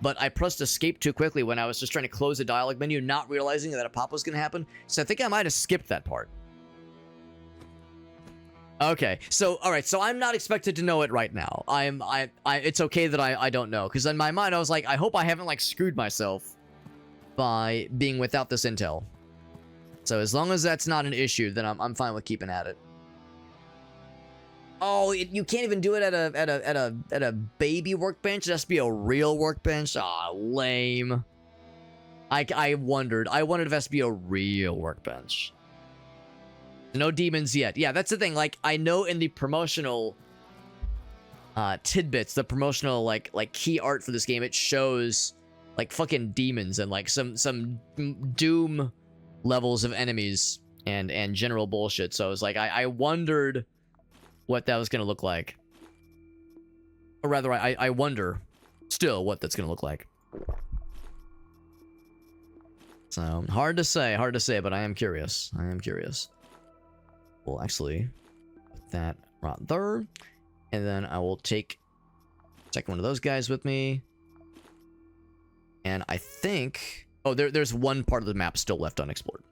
but I pressed escape too quickly when I was just trying to close the dialog menu, not realizing that a pop was going to happen. So I think I might have skipped that part. Okay, so, alright, so I'm not expected to know it right now. It's okay that I don't know, because in my mind I was like, I hope I haven't, like, screwed myself by being without this intel. So as long as that's not an issue, then I'm fine with keeping at it. Oh, you can't even do it at a baby workbench? It has to be a real workbench? Aw, lame. I wondered if it has to be a real workbench. No demons yet. Yeah, that's the thing. Like, I know in the promotional tidbits, the promotional like key art for this game, it shows like fucking demons and like some doom levels of enemies and general bullshit. So it's like I wondered what that was gonna look like. Or rather, I wonder still what that's gonna look like. So hard to say, but I am curious. We'll actually put that right there. And then I will take one of those guys with me. And I think... Oh, there's one part of the map still left unexplored.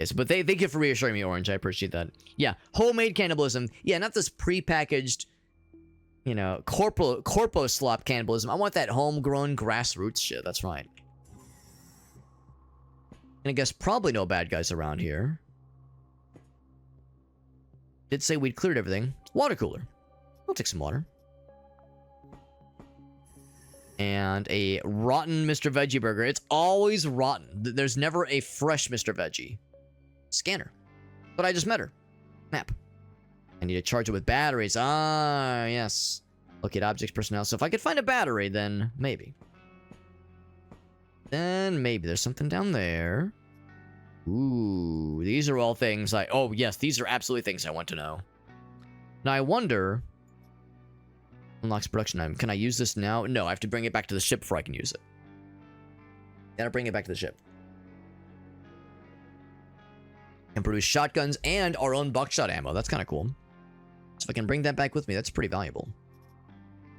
Yes, but thank you for reassuring me, Orange. I appreciate that. Yeah, homemade cannibalism. Yeah, not this prepackaged, you know, corpo slop cannibalism. I want that homegrown grassroots shit. That's right. And I guess probably no bad guys around here. Did say we'd cleared everything. Water cooler. I'll take some water. And a rotten Mr. Veggie burger. It's always rotten. There's never a fresh Mr. Veggie. Scanner. But I just met her. Map. I need to charge it with batteries. Ah, yes. Look at objects, personnel. So if I could find a battery, then maybe. Then maybe there's something down there. Ooh, these are all things oh, yes, these are absolutely things I want to know. Now, I wonder... Unlocks production item. Can I use this now? No, I have to bring it back to the ship before I can use it. Gotta bring it back to the ship. Can produce shotguns and our own buckshot ammo. That's kind of cool. So if I can bring that back with me, that's pretty valuable.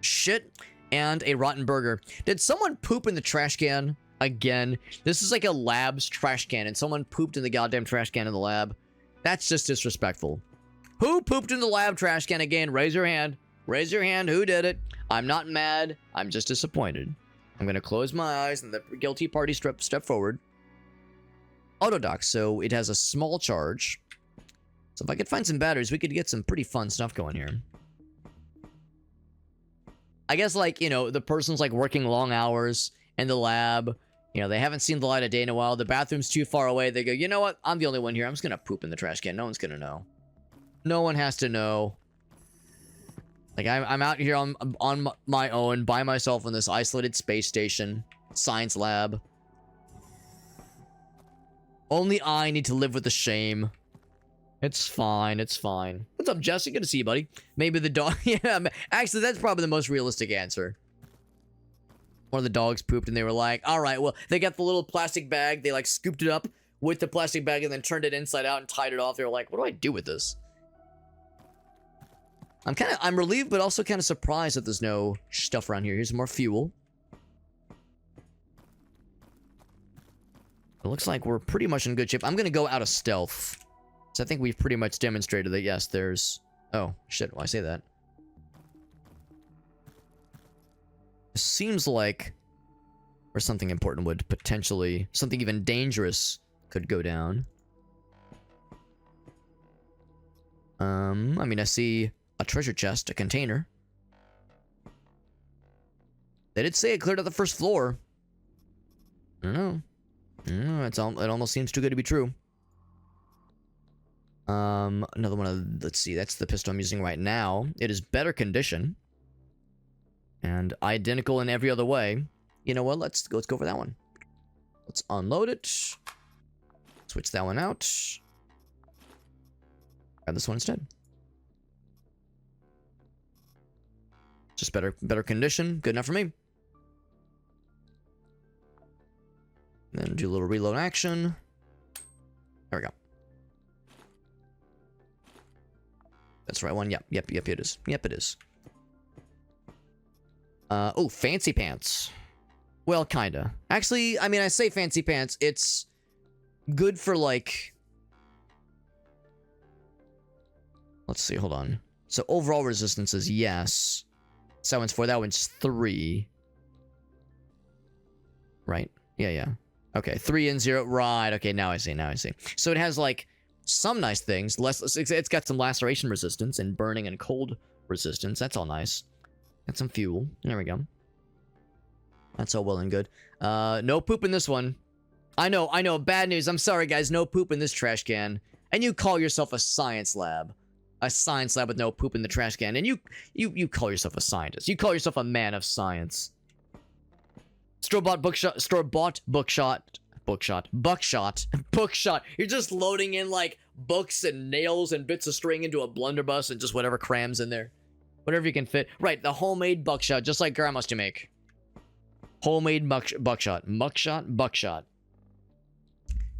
Shit. and a rotten burger. Did someone poop in the trash can? Again, this is like a lab's trash can, and someone pooped in the goddamn trash can in the lab. That's just disrespectful. Who pooped in the lab trash can again? Raise your hand. Raise your hand. Who did it? I'm not mad. I'm just disappointed. I'm gonna close my eyes and the guilty party step forward. Auto dock, so it has a small charge. So if I could find some batteries, we could get some pretty fun stuff going here. I guess, like, you know, the person's like working long hours in the lab. You know, they haven't seen the light of day in a while. The bathroom's too far away. They go, you know what? I'm the only one here. I'm just gonna poop in the trash can. No one's gonna know. No one has to know. Like, I'm out here on my own, by myself in this isolated space station. Science lab. Only I need to live with the shame. It's fine. It's fine. What's up, Jesse? Good to see you, buddy. Maybe the dog... Yeah, actually, that's probably the most realistic answer. One of the dogs pooped and they were like, all right, well, they got the little plastic bag. They, like, scooped it up with the plastic bag and then turned it inside out and tied it off. They were like, what do I do with this? I'm relieved, but also kind of surprised that there's no stuff around here. Here's more fuel. It looks like we're pretty much in good shape. I'm going to go out of stealth. So I think we've pretty much demonstrated that, yes, there's... Oh, shit, why say that? It seems like... Or something important would potentially... Something even dangerous could go down. I mean, I see a treasure chest, a container. They did say it cleared out the first floor. I don't know. It almost seems too good to be true. Another one of, let's see, that's the pistol I'm using right now. It is better condition. And identical in every other way. You know what, let's go for that one. Let's unload it. Switch that one out. Grab this one instead. Just better condition, good enough for me. Then do a little reload action. There we go. That's the right one. Yep, it is. Yep, it is. Oh, fancy pants. Well, kinda. Actually, I mean, I say fancy pants. It's good for, like... Let's see, hold on. So, overall resistance is yes. So that one's 4, that one's 3. Right? Yeah. Okay, 3 and 0. Right, okay, now I see. So it has, like, some nice things. It's got some laceration resistance and burning and cold resistance. That's all nice. Got some fuel. There we go. That's all well and good. No poop in this one. I know. Bad news. I'm sorry, guys. No poop in this trash can. And you call yourself a science lab. A science lab with no poop in the trash can. And you call yourself a scientist. You call yourself a man of science. Store-bought buckshot. You're just loading in, like, books and nails and bits of string into a blunderbuss and just whatever crams in there. Whatever you can fit. Right, the homemade buckshot, just like Grandma used to make. Homemade buckshot. Buckshot.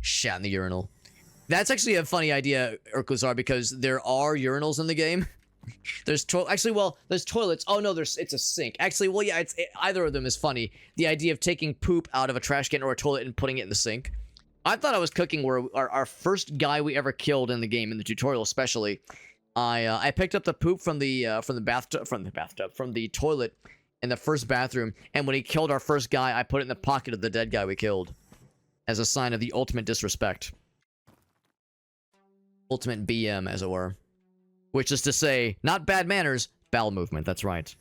Shat in the urinal. That's actually a funny idea, Urkuzar, because there are urinals in the game. There's there's toilets. Oh no, it's a sink. Actually, well, yeah, either of them is funny. The idea of taking poop out of a trash can or a toilet and putting it in the sink. I thought I was cooking where our first guy we ever killed in the game, in the tutorial especially. I picked up the poop from the toilet in the first bathroom, and when he killed our first guy, I put it in the pocket of the dead guy we killed, as a sign of the ultimate disrespect. Ultimate BM, as it were. Which is to say, not bad manners, bowel movement. That's right.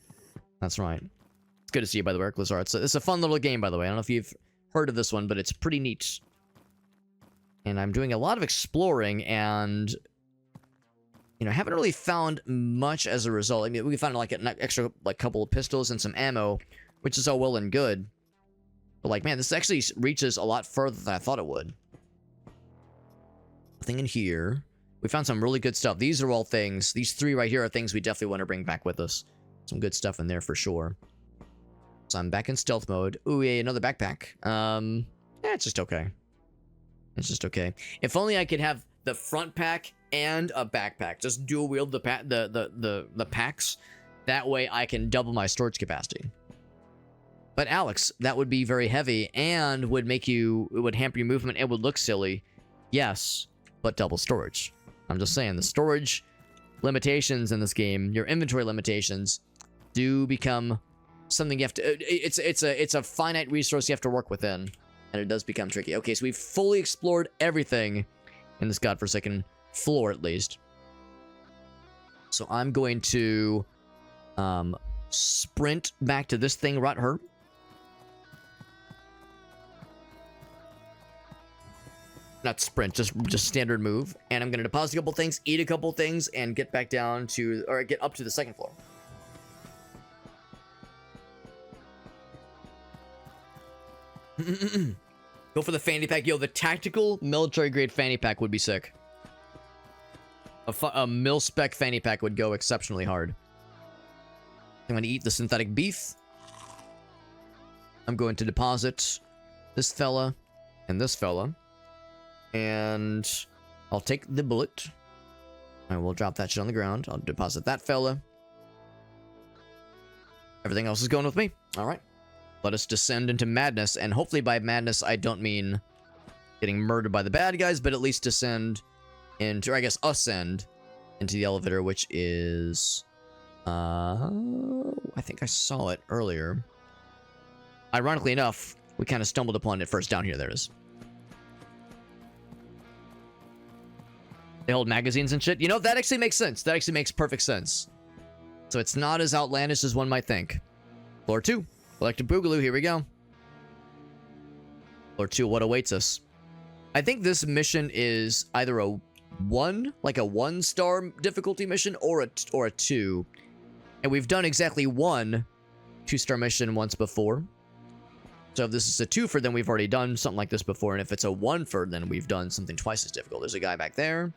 It's good to see you, by the way, Glazar. It's a fun little game, by the way. I don't know if you've heard of this one, but it's pretty neat. And I'm doing a lot of exploring, and... You know, haven't really found much as a result. I mean, we found, like, an extra, like, couple of pistols and some ammo, which is all well and good. But, like, man, this actually reaches a lot further than I thought it would. Nothing in here. We found some really good stuff. These are all things. These 3 right here are things we definitely want to bring back with us. Some good stuff in there for sure. So I'm back in stealth mode. Ooh, yeah, another backpack. Yeah, it's just okay. If only I could have the front pack and a backpack. Just dual wield the packs. That way I can double my storage capacity. But Alex, that would be very heavy and would make you, it would hamper your movement. It would look silly. Yes, but double storage. I'm just saying, the storage limitations in this game, your inventory limitations, do become something you have to, it's a finite resource you have to work within, and it does become tricky. Okay, so we've fully explored everything in this godforsaken floor, at least. So I'm going to sprint back to this thing right here. Not sprint, just standard move. And I'm going to deposit a couple things, eat a couple things, and get back down to, or get up to the second floor. Go for the fanny pack. Yo, the tactical military grade fanny pack would be sick. A mil-spec fanny pack would go exceptionally hard. I'm going to eat the synthetic beef. I'm going to deposit this fella and this fella. And I'll take the bullet. I will drop that shit on the ground. I'll deposit that fella. Everything else is going with me. All right. Let us descend into madness. And hopefully by madness, I don't mean getting murdered by the bad guys, but at least descend into, or I guess ascend into the elevator, which is... I think I saw it earlier. Ironically enough, we kind of stumbled upon it first down here. There it is. They hold magazines and shit. You know, that actually makes sense. That actually makes perfect sense. So it's not as outlandish as one might think. Floor 2. Electric Boogaloo. Here we go. Floor 2. What awaits us? I think this mission is either a 1, like a 1-star difficulty mission, or a 2. And we've done exactly one 2-star mission once before. So if this is a 2-fer, then we've already done something like this before. And if it's a 1-fer, then we've done something twice as difficult. There's a guy back there.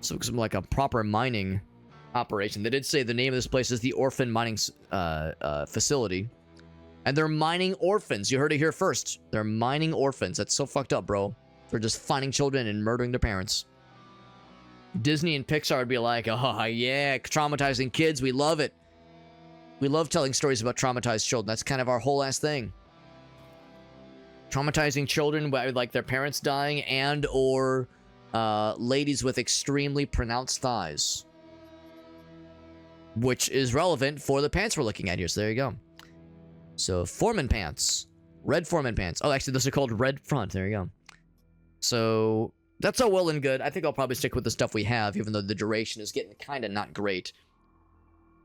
So it's like a proper mining operation. They did say the name of this place is the Orphan Mining Facility. And they're mining orphans. You heard it here first. They're mining orphans. That's so fucked up, bro. They're just finding children and murdering their parents. Disney and Pixar would be like, oh, yeah, traumatizing kids. We love it. We love telling stories about traumatized children. That's kind of our whole ass thing. Traumatizing children, like their parents dying, and or ladies with extremely pronounced thighs. Which is relevant for the pants we're looking at here. So there you go. So Foreman pants. Red Foreman pants. Oh, actually, those are called red front. There you go. So that's all well and good. I think I'll probably stick with the stuff we have, even though the duration is getting kind of not great.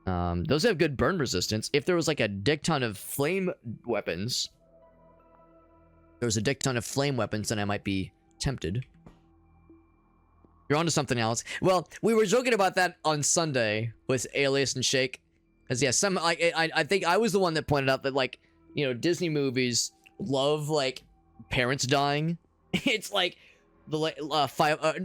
Those have good burn resistance. If there was like a dick ton of flame weapons, then I might be tempted. You're onto something else. Well, we were joking about that on Sunday with Alias and Shake. Because, yeah, I think I was the one that pointed out that, like, you know, Disney movies love, like, parents dying. It's like,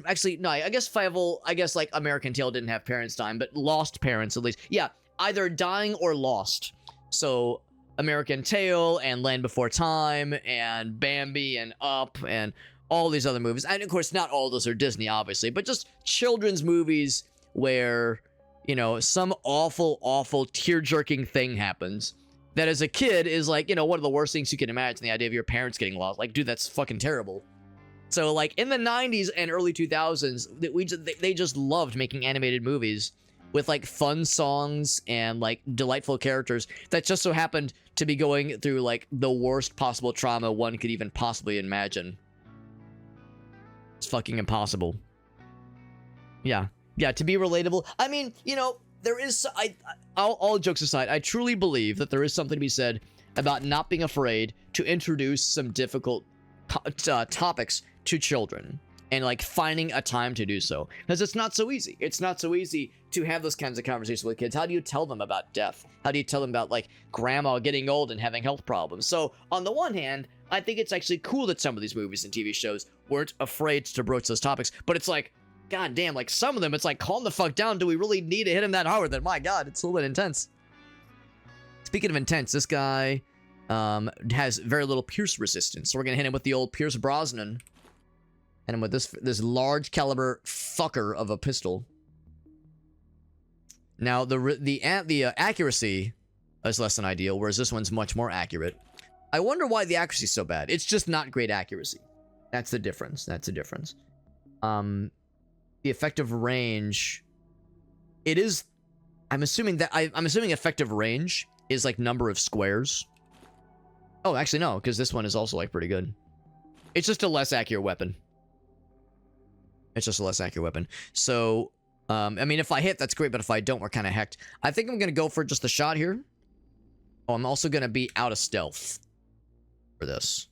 actually, no, I guess, like, American Tail didn't have parents dying, but lost parents, at least. Yeah, either dying or lost. So, American Tail and Land Before Time and Bambi and Up and all these other movies. And, of course, not all those are Disney, obviously, but just children's movies where, you know, some awful, awful tear-jerking thing happens that as a kid is, like, you know, one of the worst things you can imagine, the idea of your parents getting lost. Like, dude, that's fucking terrible. So, like, in the 90s and early 2000s, they just loved making animated movies with, like, fun songs and, like, delightful characters that just so happened to be going through, like, the worst possible trauma one could even possibly imagine. It's fucking impossible. Yeah. Yeah, to be relatable. I mean, you know, there is... all jokes aside, I truly believe that there is something to be said about not being afraid to introduce some difficult topics to children. And, like, finding a time to do so. Because it's not so easy. It's not so easy to have those kinds of conversations with kids. How do you tell them about death? How do you tell them about, like, grandma getting old and having health problems? So, on the one hand, I think it's actually cool that some of these movies and TV shows weren't afraid to broach those topics. But it's like, god damn, like, some of them, it's like, calm the fuck down. Do we really need to hit him that hard? Then, my god, it's a little bit intense. Speaking of intense, this guy has very little pierce resistance. So we're going to hit him with the old Pierce Brosnan. And with this large caliber fucker of a pistol. Now the accuracy is less than ideal, whereas this one's much more accurate. I wonder why the accuracy is so bad. It's just not great accuracy. That's the difference. That's the difference. The effective range, it is. I'm assuming that I'm assuming effective range is like number of squares. Oh, actually no, because this one is also like pretty good. It's just a less accurate weapon. It's just a less accurate weapon. So, I mean, if I hit, that's great, but if I don't, we're kind of hecked. I think I'm gonna go for just a shot here. Oh, I'm also gonna be out of stealth for this.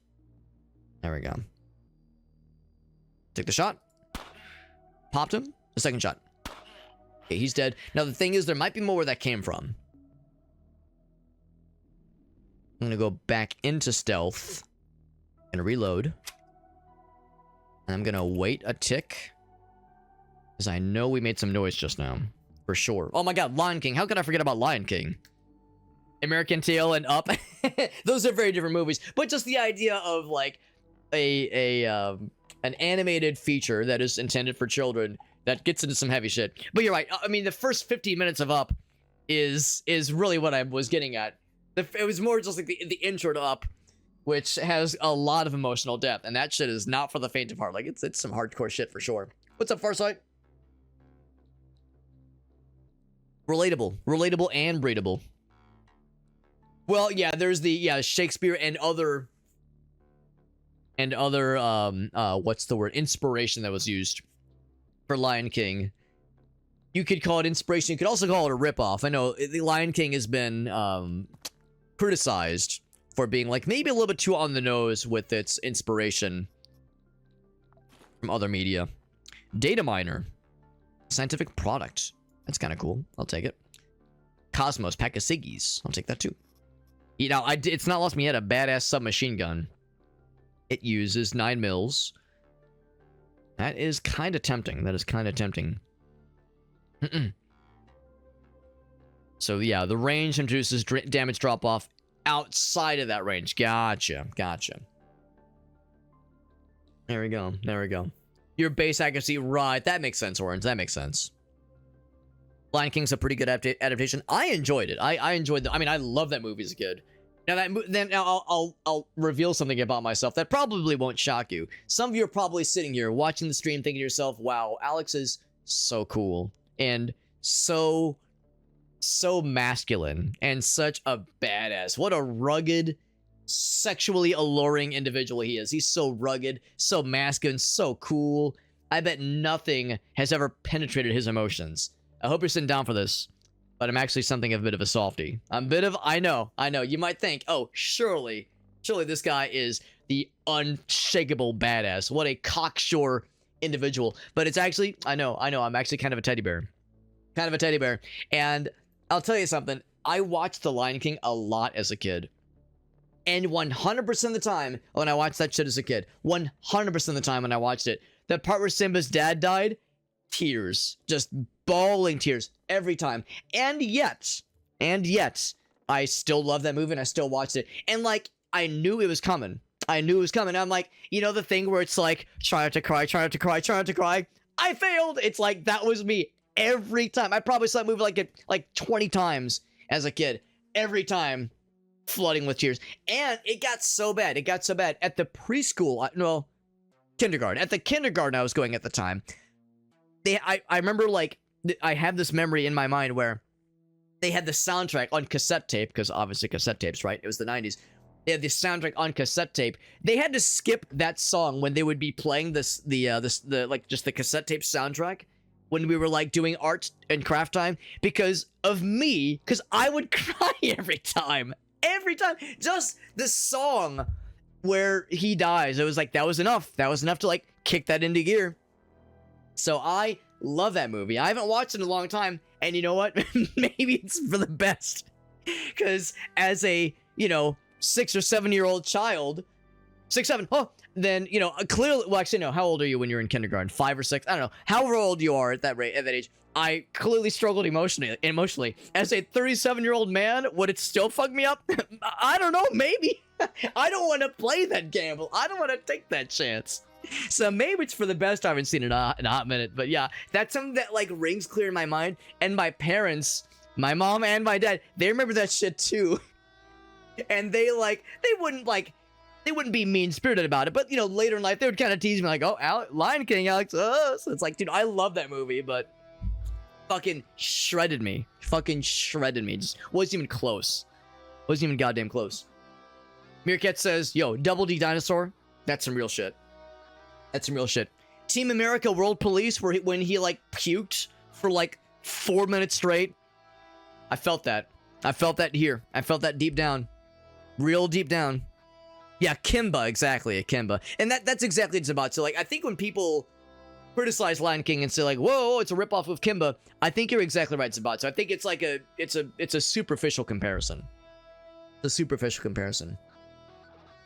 There we go. Take the shot. Popped him. The second shot. Okay, he's dead. Now, the thing is, there might be more where that came from. I'm going to go back into stealth. And reload. And I'm going to wait a tick. Because I know we made some noise just now. For sure. Oh my god, Lion King. How could I forget about Lion King? American Tail and Up. Those are very different movies. But just the idea of, like, an animated feature that is intended for children that gets into some heavy shit. But you're right. I mean, the first 15 minutes of Up is really what I was getting at. It was more just like the intro to Up, which has a lot of emotional depth, and that shit is not for the faint of heart. Like, it's some hardcore shit for sure. What's up, Farsight? Relatable and breedable. Well, yeah, there's the Shakespeare and other what's the word, inspiration that was used for Lion King. You could call it inspiration. You could also call it a ripoff. I know the Lion King has been criticized for being like maybe a little bit too on the nose with its inspiration from other media. Data miner, scientific product. That's kind of cool. I'll take it. Cosmos, pack of ciggies. I'll take that too. You know, it's not lost me yet. A badass submachine gun. It uses 9 mils. That is kind of tempting. That is kind of tempting. So yeah, the range introduces damage drop off outside of that range. Gotcha. There we go. Your base accuracy, right? That makes sense, Orange. That makes sense. Lion King's a pretty good adaptation. I enjoyed it. I enjoyed I mean, I loved that movie as a kid. Now I'll reveal something about myself that probably won't shock you. Some of you are probably sitting here watching the stream thinking to yourself, wow, Alex is so cool and so masculine and such a badass. What a rugged, sexually alluring individual he is. He's so rugged, so masculine, so cool. I bet nothing has ever penetrated his emotions. I hope you're sitting down for this. But I'm actually something of a bit of a softie. I know. You might think, oh, surely this guy is the unshakable badass. What a cocksure individual. But it's actually, I know, I'm actually kind of a teddy bear. And I'll tell you something. I watched The Lion King a lot as a kid. And 100% of the time when I watched that shit as a kid, 100% of the time when I watched it, the part where Simba's dad died, tears. Just bawling tears every time. And yet, I still love that movie and I still watched it. And like, I knew it was coming. I'm like, you know the thing where it's like, try not to cry. I failed. It's like, that was me every time. I probably saw that movie like 20 times as a kid. Every time, flooding with tears. And it got so bad. At the preschool, kindergarten. At the kindergarten I was going at the time, I remember, like, I have this memory in my mind where they had the soundtrack on cassette tape, because obviously cassette tapes, right? It was the 90s. They had the soundtrack on cassette tape. They had to skip that song when they would be playing just the cassette tape soundtrack when we were, like, doing art and craft time because of me, because I would cry every time. Just the song where he dies. It was like, that was enough. That was enough to, like, kick that into gear. So I love that movie. I haven't watched it in a long time, and you know what? Maybe it's for the best. Because as a, 6 or 7 year old child, 6, 7, then, clearly, well, actually, no, how old are you when you're in kindergarten? 5 or 6? I don't know. However old you are at that age, I clearly struggled emotionally. As a 37-year-old man, would it still fuck me up? I don't know, maybe. I don't want to play that gamble. I don't want to take that chance. So maybe it's for the best. I haven't seen it in a hot minute, but yeah, that's something that like rings clear in my mind. And my parents My mom and my dad, they remember that shit too. And they wouldn't be mean-spirited about it, but, you know, later in life, they would kind of tease me like, oh, Lion King, Alex, oh. So it's like, dude, I love that movie, but fucking shredded me. Fucking shredded me. Just wasn't even close. Wasn't even goddamn close. Meerkat says, yo, Double D Dinosaur, that's some real shit. That's some real shit. Team America World Police, when he, like, puked for, like, 4 minutes straight. I felt that. I felt that here. I felt that deep down. Real deep down. Yeah, Kimba, exactly, Kimba. And that's exactly what it's about. So, like, I think when people criticize Lion King and say, like, whoa, it's a ripoff of Kimba, I think you're exactly right, it's about. So I think it's like it's a superficial comparison. It's a superficial comparison.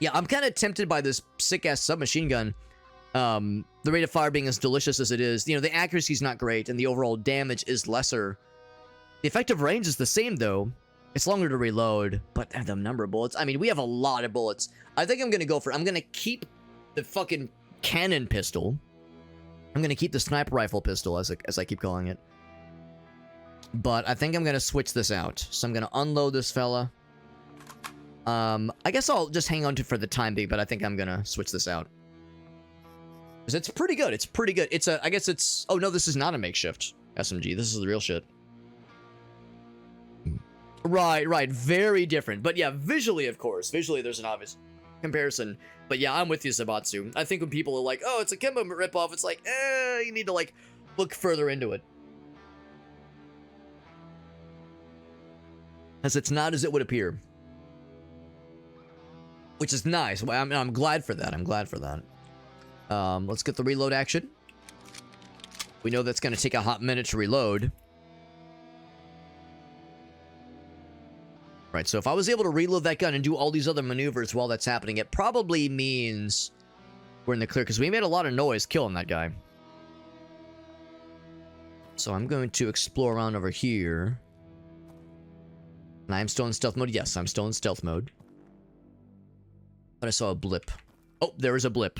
Yeah, I'm kind of tempted by this sick-ass submachine gun. The rate of fire being as delicious as it is. You know, the accuracy's not great, and the overall damage is lesser. The effective range is the same, though. It's longer to reload, but the number of bullets. I mean, we have a lot of bullets. I think I'm going to go for... I'm going to keep the fucking cannon pistol. I'm going to keep the sniper rifle pistol, as I keep calling it. But I think I'm going to switch this out. So I'm going to unload this fella. I guess I'll just hang on to it for the time being, but I think I'm going to switch this out. Because it's pretty good. It's pretty good. It's a... I guess it's... Oh, no, this is not a makeshift SMG. This is the real shit. Right. Very different. But yeah, visually, of course. Visually, there's an obvious comparison. But yeah, I'm with you, Sabatsu. I think when people are like, oh, it's a Kimba ripoff, it's like, you need to, like, look further into it. As it's not as it would appear. Which is nice. I'm glad for that. I'm glad for that. Let's get the reload action. We know that's going to take a hot minute to reload. Right, so if I was able to reload that gun and do all these other maneuvers while that's happening, it probably means we're in the clear, because we made a lot of noise killing that guy. So I'm going to explore around over here. And I'm still in stealth mode? Yes, I'm still in stealth mode. But I saw a blip. Oh, there is a blip.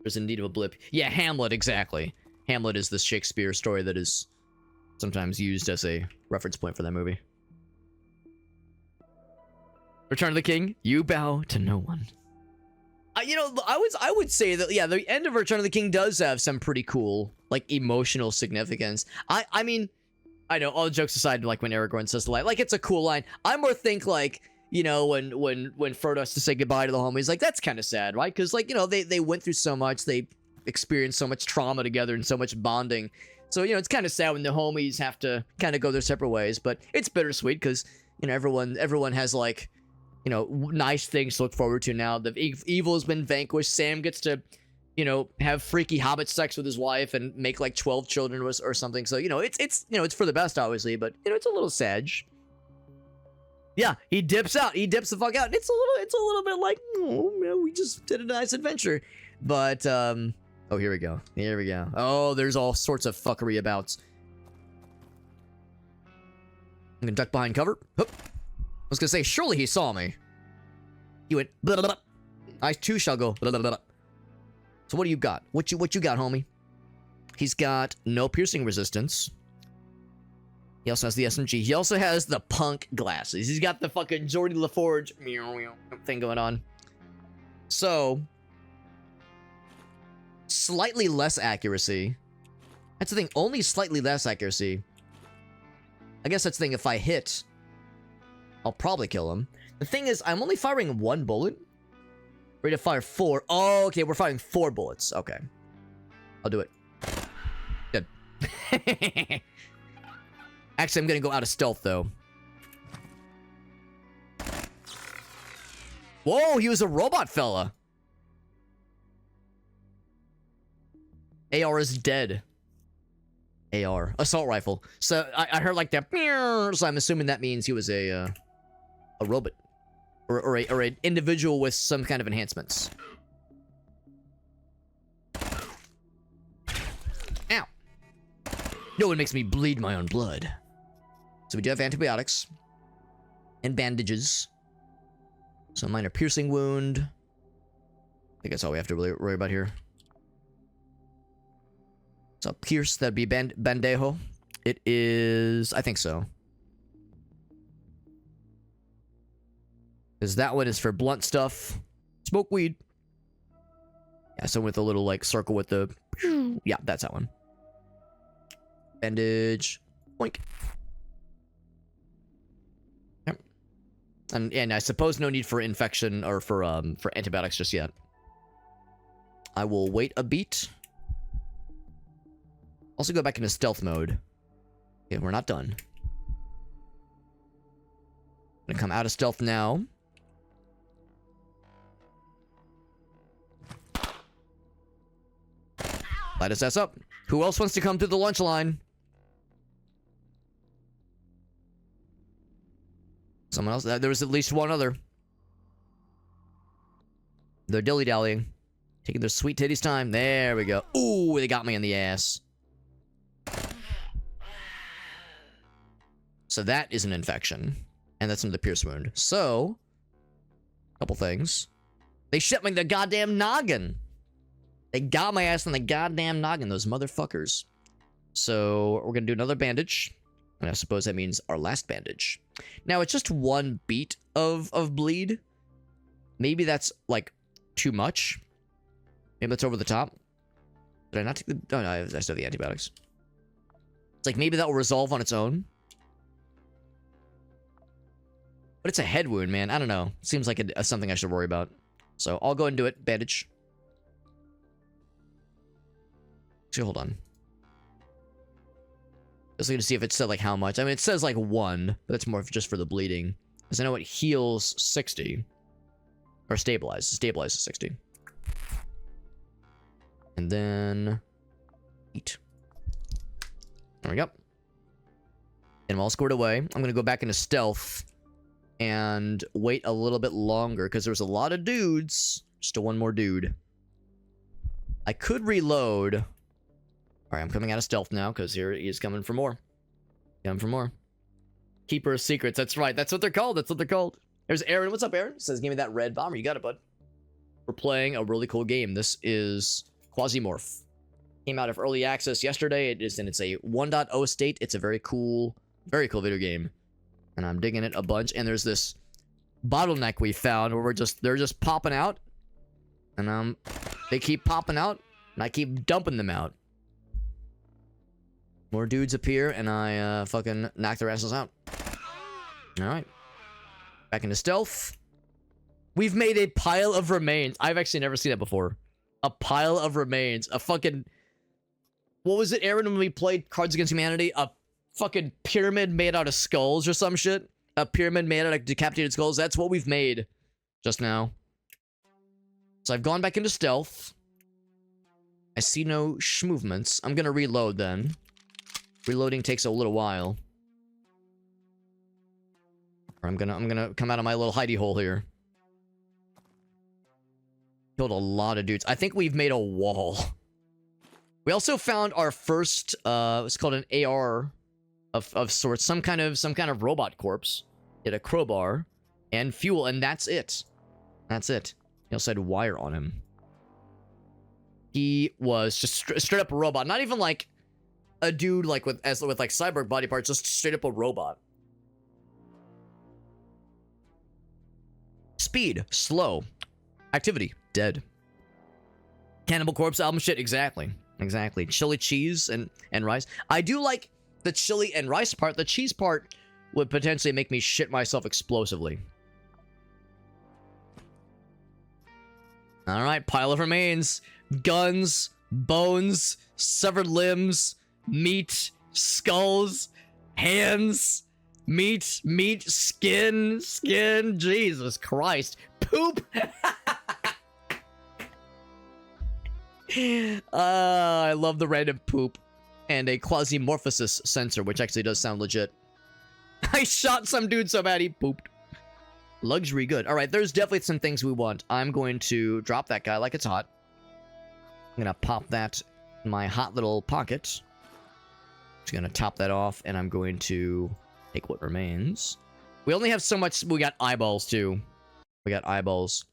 There's indeed a blip. Yeah, Hamlet, exactly. Hamlet is this Shakespeare story that is sometimes used as a reference point for that movie. Return of the King, you bow to no one. You know, I would say that, yeah, the end of Return of the King does have some pretty cool, like, emotional significance. I mean, I know, all jokes aside, like, when Aragorn says the line, like, it's a cool line. I more think, like, you know, when Frodo has to say goodbye to the homies, like, that's kind of sad, right? Because, like, you know, they went through so much, they experienced so much trauma together and so much bonding. So, you know, it's kind of sad when the homies have to kind of go their separate ways, but it's bittersweet because, you know, everyone has, like, you know, nice things to look forward to now. The evil has been vanquished. Sam gets to, you know, have freaky hobbit sex with his wife and make like 12 children or something. So, you know, it's you know, it's for the best, obviously, but, you know, it's a little sad. Yeah, he dips out. He dips the fuck out. It's a little bit like, oh, man, we just did a nice adventure. But, oh, here we go. Here we go. Oh, there's all sorts of fuckery abouts. I'm gonna duck behind cover. Hup. I was gonna say, surely he saw me. He went, blah, blah, blah. I too shall go, blah, blah, blah. So what do you got? What you got, homie? He's got no piercing resistance. He also has the SMG. He also has the punk glasses. He's got the fucking Geordie LaForge thing going on. So, slightly less accuracy. That's the thing, only slightly less accuracy. I guess that's the thing, if I hit, I'll probably kill him. The thing is, I'm only firing 1 bullet. Ready to fire 4. Oh, okay, we're firing 4 bullets. Okay. I'll do it. Good. Actually, I'm gonna go out of stealth, though. Whoa, he was a robot fella. AR is dead. AR. Assault rifle. So, I heard like that. So I'm assuming that means he was a robot. Or an individual with some kind of enhancements. Ow. No one makes me bleed my own blood. So we do have antibiotics. And bandages. So minor piercing wound. I think that's all we have to really worry about here. So pierce, that'd be bandejo. It is... I think so. Because that one is for blunt stuff. Smoke weed. Yeah, so with a little, like, circle with the... Yeah, that's that one. Bandage. Boink. Yep. And I suppose no need for infection or for antibiotics just yet. I will wait a beat. Also go back into stealth mode. Okay, we're not done. Gonna come out of stealth now. Light his ass up. Who else wants to come through the lunch line? Someone else? There was at least one other. They're dilly-dallying. Taking their sweet titties time. There we go. Ooh, they got me in the ass. So that is an infection. And that's another pierce wound. So, couple things. They shot me in the goddamn noggin. They got my ass in the goddamn noggin, those motherfuckers. So, we're gonna do another bandage. And I suppose that means our last bandage. Now, it's just one beat of bleed. Maybe that's, like, too much. Maybe that's over the top. Did I not take the... Oh, no, I still have the antibiotics. It's like, maybe that will resolve on its own. But it's a head wound, man. I don't know. Seems like something I should worry about. So, I'll go and do it. Bandage. Actually, hold on. Just looking to see if it said, like, how much. I mean, it says, like, 1. But that's more just for the bleeding. Because I know it heals 60. Or stabilizes. Stabilizes 60. And then... eat. There we go. And I'm all squared away. I'm going to go back into stealth. And wait a little bit longer. Because there's a lot of dudes. Still one more dude. I could reload... Alright, I'm coming out of stealth now, because here he is coming for more. Coming for more. Keeper of secrets, that's right. That's what they're called. That's what they're called. There's Aaron. What's up, Aaron? Says, give me that red bomber. You got it, bud. We're playing a really cool game. This is Quasimorph. Came out of early access yesterday. It's a 1.0 state. It's a very cool video game. And I'm digging it a bunch. And there's this bottleneck we found where they're just popping out. And they keep popping out. And I keep dumping them out. More dudes appear, and I fucking knock their asses out. Alright. Back into stealth. We've made a pile of remains. I've actually never seen that before. A pile of remains. A fucking... What was it, Aaron, when we played Cards Against Humanity? A fucking pyramid made out of skulls or some shit? A pyramid made out of decapitated skulls? That's what we've made just now. So I've gone back into stealth. I see no movements. I'm gonna reload then. Reloading takes a little while. I'm gonna come out of my little hidey hole here. Killed a lot of dudes. I think we've made a wall. We also found our first it's called an AR of sorts, some kind of robot corpse. Did a crowbar and fuel, and that's it. That's it. He also had wire on him. He was just straight up a robot, not even like a dude like with like cyborg body parts, just straight up a robot. Speed, slow. Activity, dead. Cannibal Corpse album shit, exactly. Exactly. Chili cheese and rice. I do like the chili and rice part. The cheese part would potentially make me shit myself explosively. Alright, pile of remains. Guns, bones, severed limbs, meat, skulls, hands, meat, skin, Jesus Christ, poop. I love the random poop. And a Quasimorphosis sensor, which actually does sound legit. I shot some dude so bad he pooped. Luxury good. Alright, there's definitely some things we want. I'm going to drop that guy like it's hot. I'm gonna pop that in my hot little pocket. Just gonna top that off, and I'm going to take what remains. We only have so much. We got eyeballs too. We got eyeballs.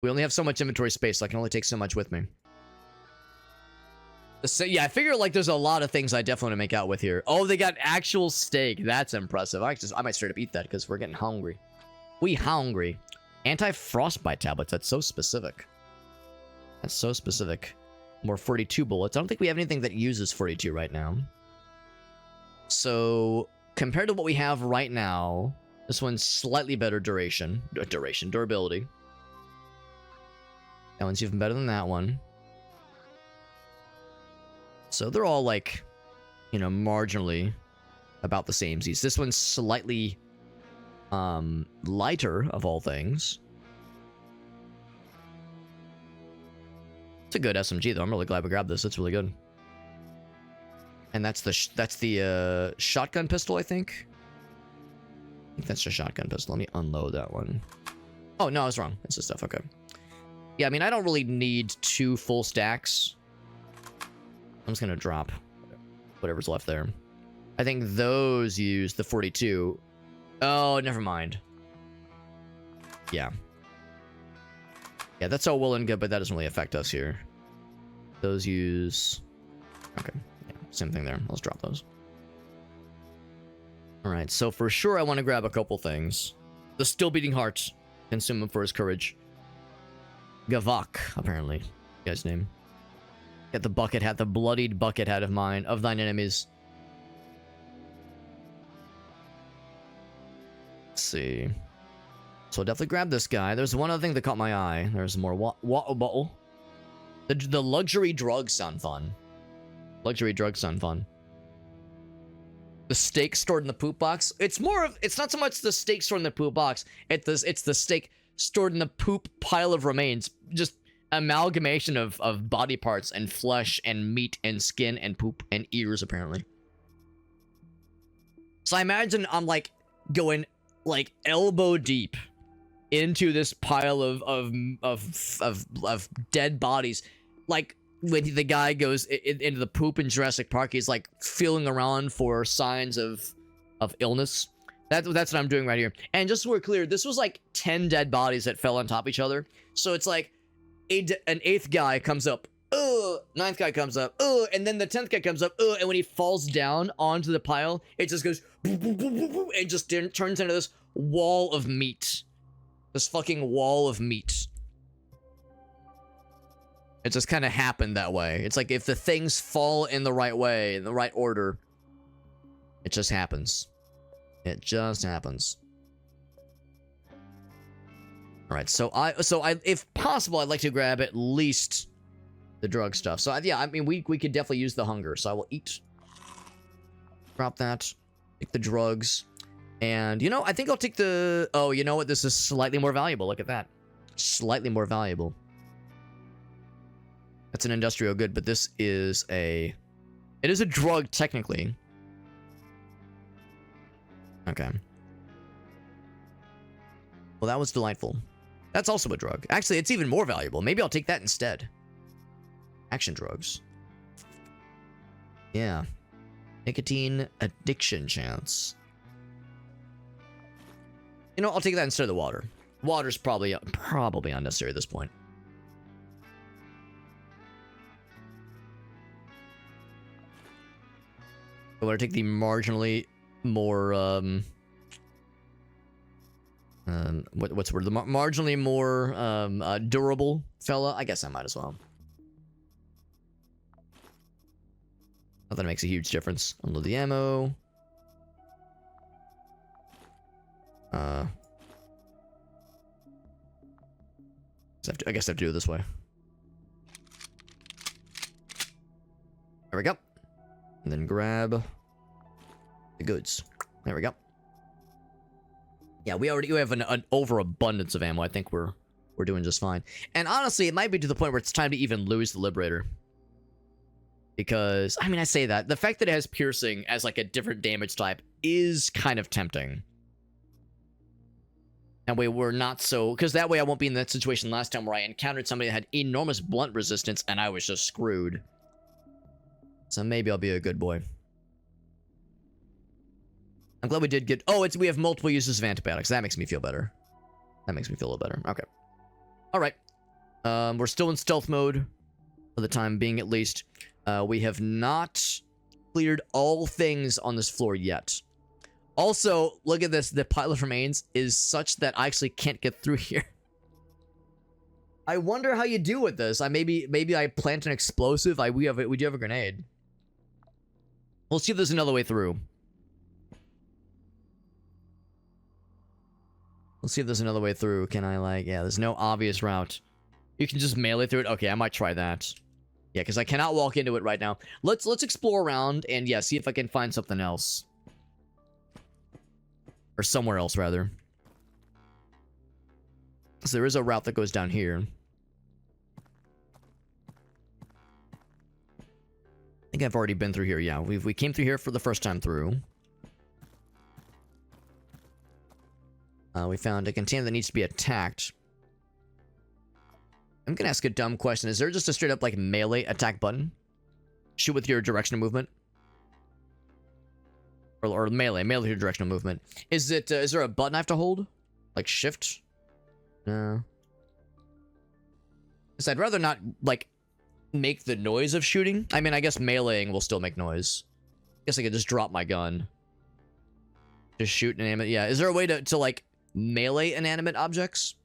We only have so much inventory space, so I can only take so much with me. So, yeah, I figure like there's a lot of things I definitely want to make out with here. Oh, they got actual steak. That's impressive. I might straight up eat that because we're getting hungry. We hungry. Anti-frostbite tablets. That's so specific. That's so specific. More 42 bullets. I don't think we have anything that uses 42 right now. So, compared to what we have right now, this one's slightly better durability. That one's even better than that one. So they're all like, you know, marginally about the same. This one's slightly lighter of all things. It's a good SMG though. I'm really glad we grabbed this. It's really good. And that's the shotgun pistol, I think. I think that's a shotgun pistol. Let me unload that one. Oh no, I was wrong. It's the stuff. Okay. Yeah, I mean, I don't really need 2 full stacks. I'm just gonna drop whatever's left there. I think those use the 42. Oh, never mind. Yeah. Yeah, that's all well and good, but that doesn't really affect us here. Those use... Okay. Yeah, same thing there. Let's drop those. Alright, so for sure I want to grab a couple things. The Still Beating Heart. Consume him for his courage. Gavak, apparently. Guy's name. Get the bucket hat, the bloodied bucket hat of mine, of thine enemies. Let's see. So I'll definitely grab this guy. There's one other thing that caught my eye. There's more water bottle. The luxury drugs sound fun. Luxury drugs sound fun. The steak stored in the poop box. It's more of, it's not so much the steak stored in the poop box. It's the steak stored in the poop pile of remains. Just amalgamation of body parts and flesh and meat and skin and poop and ears, apparently. So I imagine I'm like going like elbow deep into this pile of dead bodies. Like when the guy goes into the poop in Jurassic Park, he's like feeling around for signs of illness. That's what I'm doing right here. And just so we're clear, this was like 10 dead bodies that fell on top of each other. So it's like an 8th guy comes up, 9th guy comes up, and then the 10th guy comes up, and when he falls down onto the pile, it just goes, and just turns into this wall of meat. This fucking wall of meat. It just kind of happened that way. It's like if the things fall in the right way, in the right order, it just happens. It just happens. All right, so I, if possible, I'd like to grab at least the drug stuff. So yeah, I mean, we could definitely use the hunger. So I will eat. Drop that. Take the drugs. And, you know, I think I'll take the... Oh, you know what? This is slightly more valuable. Look at that. Slightly more valuable. That's an industrial good, but this is a... It is a drug, technically. Okay. Well, that was delightful. That's also a drug. Actually, it's even more valuable. Maybe I'll take that instead. Action drugs. Yeah. Nicotine addiction chance. You know, I'll take that instead of the water. Water's probably unnecessary at this point. I want to take the marginally more, what's the word? The marginally more, durable fella. I guess I might as well. Not that it makes a huge difference. Unload the ammo. I guess I have to do it this way. There we go. And then grab the goods. There we go. Yeah, we have an overabundance of ammo. I think we're doing just fine. And honestly, it might be to the point where it's time to even lose the Liberator. Because, I mean, I say that. The fact that it has piercing as like a different damage type is kind of tempting. That way we're not so... Because that way I won't be in that situation last time where I encountered somebody that had enormous blunt resistance and I was just screwed. So maybe I'll be a good boy. I'm glad we did get... Oh, we have multiple uses of antibiotics. That makes me feel better. That makes me feel a little better. Okay. Alright. We're still in stealth mode. For the time being, at least. We have not cleared all things on this floor yet. Also, look at this. The pile of remains is such that I actually can't get through here. I wonder how you do with this. Maybe I plant an explosive. We do have a grenade. We'll see if there's another way through. Let's see if there's another way through. Can I, like, yeah, there's no obvious route. You can just melee through it. Okay, I might try that. Yeah, because I cannot walk into it right now. Let's explore around and, yeah, see if I can find something else. Or somewhere else, rather. So there is a route that goes down here. I think I've already been through here. Yeah, we came through here for the first time through. We found a container that needs to be attacked. I'm gonna ask a dumb question. Is there just a straight up like melee attack button? Shoot with your directional movement? Or melee with your directional movement. Is there a button I have to hold? Like shift? No. Because I'd rather not, like, make the noise of shooting. I mean, I guess meleeing will still make noise. I guess I could just drop my gun. Just shoot inanimate. Yeah, is there a way to like, melee inanimate objects?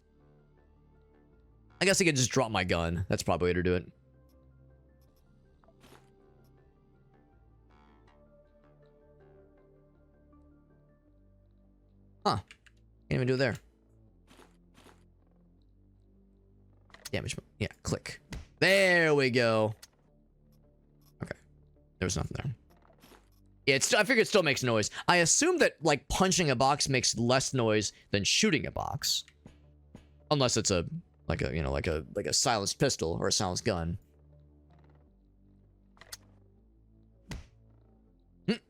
I guess I could just drop my gun. That's probably the way to do it. Huh. Can't even do it there. Damage. Yeah, click. There we go. Okay. There was nothing there. Yeah, I figure it still makes noise. I assume that, like, punching a box makes less noise than shooting a box. Unless it's a silenced pistol or a silenced gun. Sounds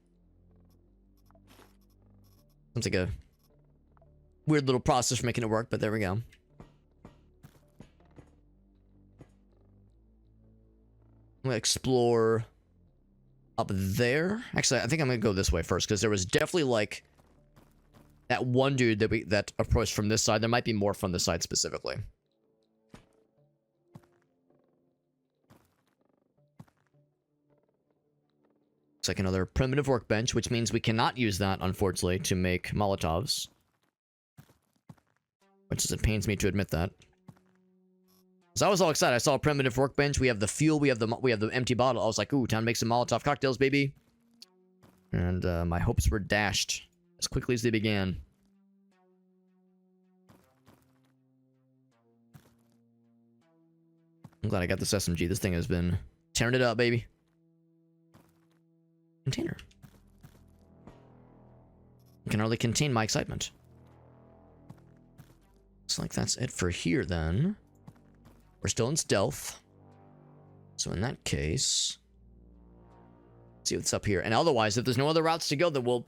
like a weird little process for making it work, but there we go. I'm gonna explore up there. Actually, I think I'm gonna go this way first, because there was definitely, like, that one dude that approached from this side. There might be more from this side specifically. Looks like another primitive workbench, which means we cannot use that, unfortunately, to make Molotovs. Which is, it pains me to admit that. So I was all excited. I saw a primitive workbench. We have the fuel. We have the empty bottle. I was like, ooh, time to make some Molotov cocktails, baby. And my hopes were dashed as quickly as they began. I'm glad I got this SMG. This thing has been tearing it up, baby. Container. I can hardly contain my excitement. Looks like that's it for here, then. We're still in stealth. So in that case, let's see what's up here. And otherwise, if there's no other routes to go, then we'll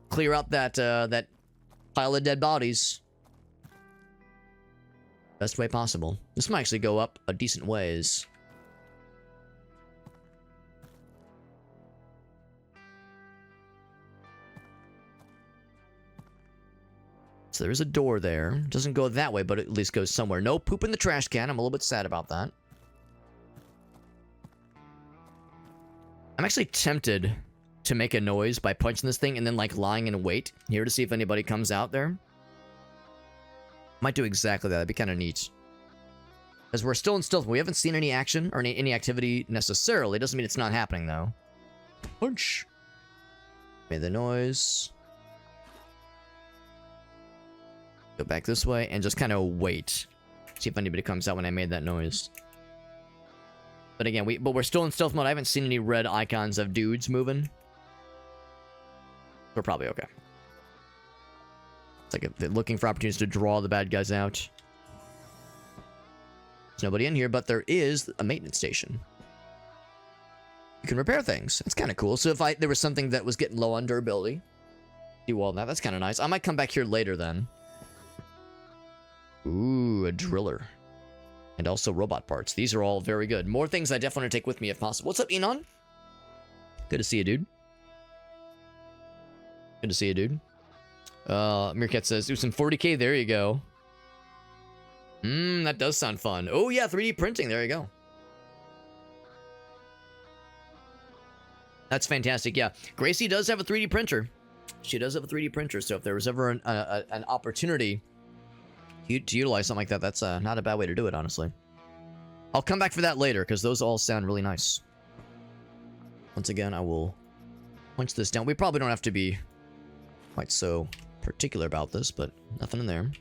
clear out that that pile of dead bodies. Best way possible. This might actually go up a decent ways. So there's a door there. Doesn't go that way, but it at least goes somewhere. No poop in the trash can. I'm a little bit sad about that. I'm actually tempted to make a noise by punching this thing and then, like, lying in wait here to see if anybody comes out there. Might do exactly that. That'd be kind of neat. Because we're still in stealth. We haven't seen any action or any activity necessarily. Doesn't mean it's not happening, though. Punch. Made the noise. Go back this way and just kind of wait. See if anybody comes out when I made that noise. But again, we're still in stealth mode. I haven't seen any red icons of dudes moving. We're probably okay. It's like they're looking for opportunities to draw the bad guys out. There's nobody in here, but there is a maintenance station. You can repair things. That's kind of cool. So if there was something that was getting low on durability, do all that. That's kind of nice. I might come back here later then. Ooh, a driller. And also robot parts. These are all very good. More things I definitely want to take with me if possible. What's up, Enon? Good to see you, dude. Good to see you, dude. Meerkat says, ooh, some 40k. There you go. That does sound fun. Oh, yeah, 3D printing. There you go. That's fantastic. Yeah, Gracie does have a 3D printer. She does have a 3D printer. So if there was ever an opportunity To utilize something like that, that's not a bad way to do it, honestly. I'll come back for that later, because those all sound really nice. Once again, I will punch this down. We probably don't have to be quite so particular about this, but nothing in there.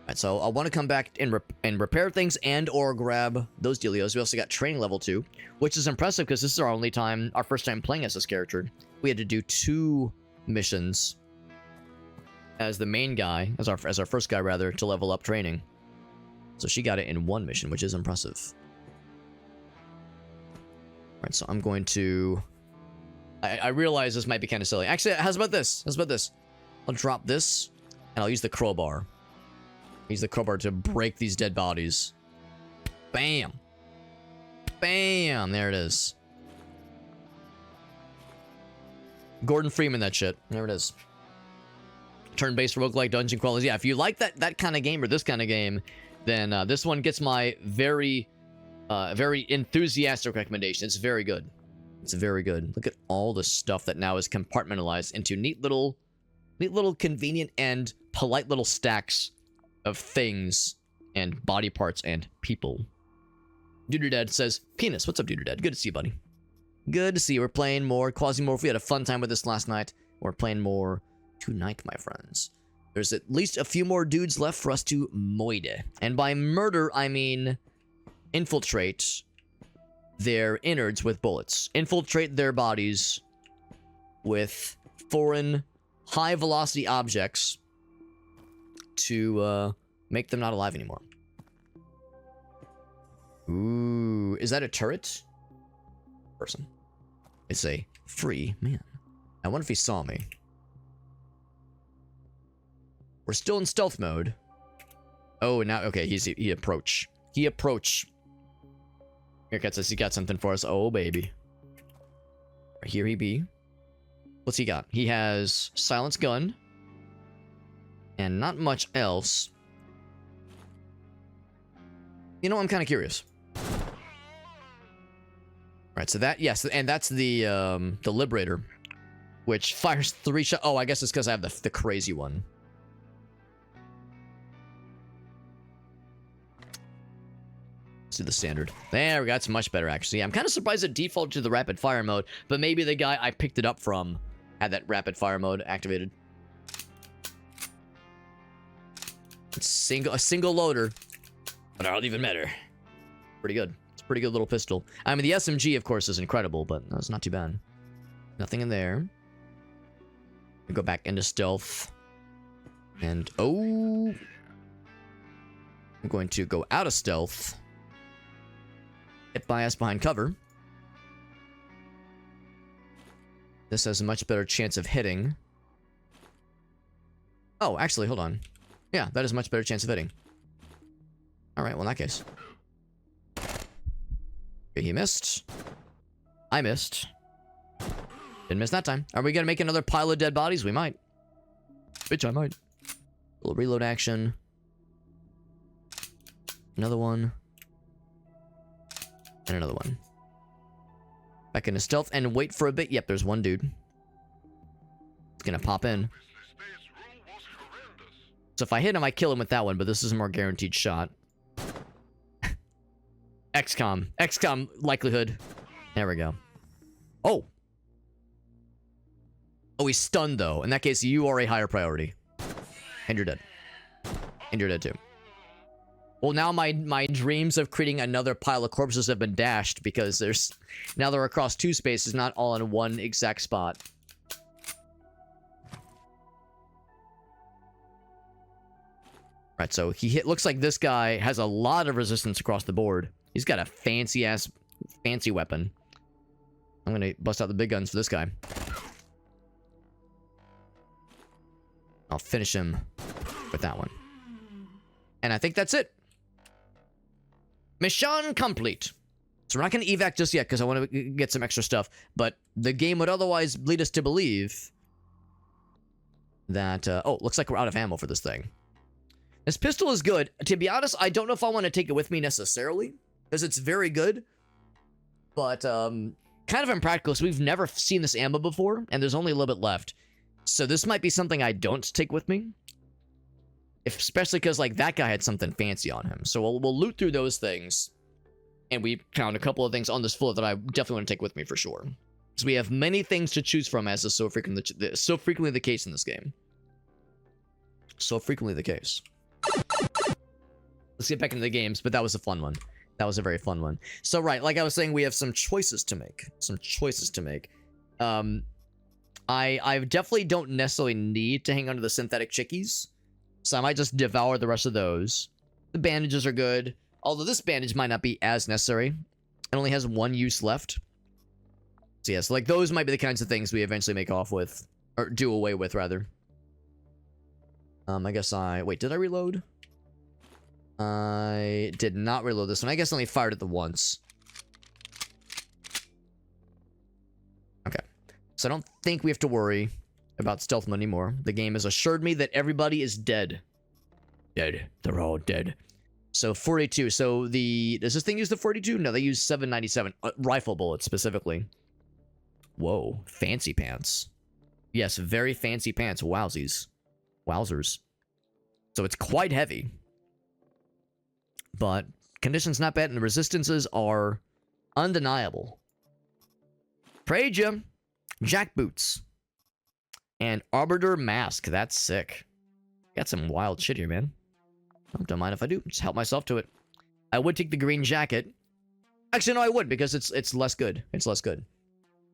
Alright, so I want to come back and repair things and or grab those dealios. We also got training level 2, which is impressive because this is our first time playing as this character. We had to do 2 missions as the main guy, as our first guy rather, to level up training. So she got it in 1 mission, which is impressive. Alright, so I'm going to... I realize this might be kind of silly. Actually, how's about this? I'll drop this, and I'll use the crowbar. Use the crowbar to break these dead bodies. Bam! Bam! There it is. Gordon Freeman, that shit. There it is. Turn-based roguelike dungeon crawlers. Yeah, if you like that kind of game or this kind of game, then this one gets my very enthusiastic recommendation. It's very good. It's very good. Look at all the stuff that now is compartmentalized into neat little convenient and polite little stacks of things and body parts and people. Duderdad says, penis, what's up, Duderdad? Good to see you, buddy. Good to see you. We're playing more Quasimorph. We had a fun time with this last night. We're playing more tonight, my friends. There's at least a few more dudes left for us to moide. And by murder, I mean infiltrate their innards with bullets. Infiltrate their bodies with foreign high-velocity objects to make them not alive anymore. Ooh, is that a turret? Person. It's a free man. I wonder if he saw me. We're still in stealth mode. Oh, now, okay, he approach. He approach. Haircut says he got something for us. Oh, baby. Here he be. What's he got? He has silence gun. And not much else. You know, I'm kind of curious. Right, so that, yes, and that's the Liberator, which fires 3 shots. Oh, I guess it's because I have the crazy one. Let's do the standard. There we go, that's much better, actually. I'm kind of surprised it defaulted to the rapid fire mode, but maybe the guy I picked it up from had that rapid fire mode activated. It's a single loader, but it'll even better. Pretty good. It's a pretty good little pistol. I mean, the SMG, of course, is incredible, but that's not too bad. Nothing in there. Go back into stealth. And, oh. I'm going to go out of stealth. Get by us behind cover. This has a much better chance of hitting. Oh, actually, hold on. Yeah, that is a much better chance of hitting. Alright, well, in that case. Okay, he missed. I missed. Didn't miss that time. Are we gonna make another pile of dead bodies? We might. Bitch, I might. A little reload action. Another one. And another one. Back into stealth and wait for a bit. Yep, there's one dude. It's gonna pop in. So if I hit him, I kill him with that one, but this is a more guaranteed shot. XCOM. XCOM likelihood. There we go. Oh. Oh, he's stunned, though. In that case, you are a higher priority. And you're dead. And you're dead, too. Well, now my dreams of creating another pile of corpses have been dashed because now they're across 2 spaces, not all in one exact spot. Right, so looks like this guy has a lot of resistance across the board. He's got a fancy weapon. I'm gonna bust out the big guns for this guy. I'll finish him with that one. And I think that's it. Mission complete. So we're not gonna evac just yet because I want to get some extra stuff. But the game would otherwise lead us to believe that... oh, looks like we're out of ammo for this thing. This pistol is good. To be honest, I don't know if I want to take it with me necessarily, because it's very good, but kind of impractical, so we've never seen this ammo before, and there's only a little bit left. So this might be something I don't take with me. Especially because, like, that guy had something fancy on him. So we'll loot through those things. And we found a couple of things on this floor that I definitely want to take with me for sure. So we have many things to choose from, as is so frequently the case in this game. So frequently the case. Let's get back into the games, but that was a fun one. That was a very fun one. So, right, like I was saying, we have some choices to make. I definitely don't necessarily need to hang on to the synthetic chickies. So I might just devour the rest of those. The bandages are good. Although this bandage might not be as necessary. It only has one use left. So yes, like those might be the kinds of things we eventually make off with. Or do away with, rather. I guess wait, did I reload? I did not reload this one. I guess I only fired it the once. Okay. So I don't think we have to worry about stealth mode anymore. The game has assured me that everybody is dead. Dead. They're all dead. So 42. So does this thing use the 42? No, they use 797 rifle bullets specifically. Whoa, fancy pants. Yes, very fancy pants. Wowsies. Wowzers. So it's quite heavy. But conditions not bad, and the resistances are undeniable. Praise ya. Jack boots. And arbiter mask. That's sick. Got some wild shit here, man. I don't mind if I do. Just help myself to it. I would take the green jacket. Actually, no, I would, because it's less good. It's less good.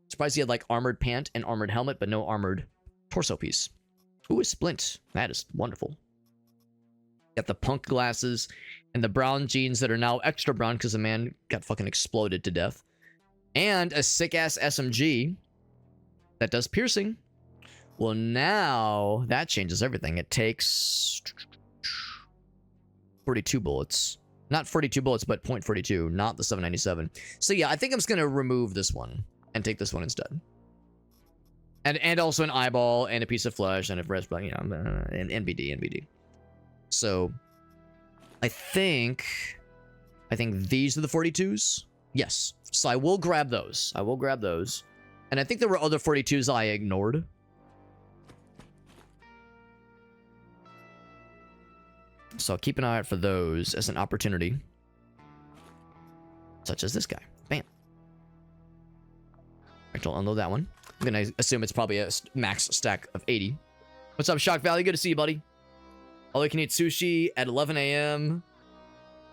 Surprised he had, like, armored pant and armored helmet, but no armored torso piece. Ooh, a splint. That is wonderful. Got the punk glasses and the brown jeans that are now extra brown because the man got fucking exploded to death. And a sick-ass SMG that does piercing. Well, now that changes everything. It takes 42 bullets. Not 42 bullets, but .42, not the 797. So yeah, I think I'm just going to remove this one and take this one instead. And also an eyeball and a piece of flesh and a breastplate, you know, and NBD. So I think these are the 42s. Yes. So I will grab those. And I think there were other 42s I ignored. So I'll keep an eye out for those as an opportunity. Such as this guy. Bam. Alright, I'll unload that one. I'm gonna assume it's probably a max stack of 80. What's up, Shock Valley? Good to see you, buddy. All you can eat sushi at 11 a.m.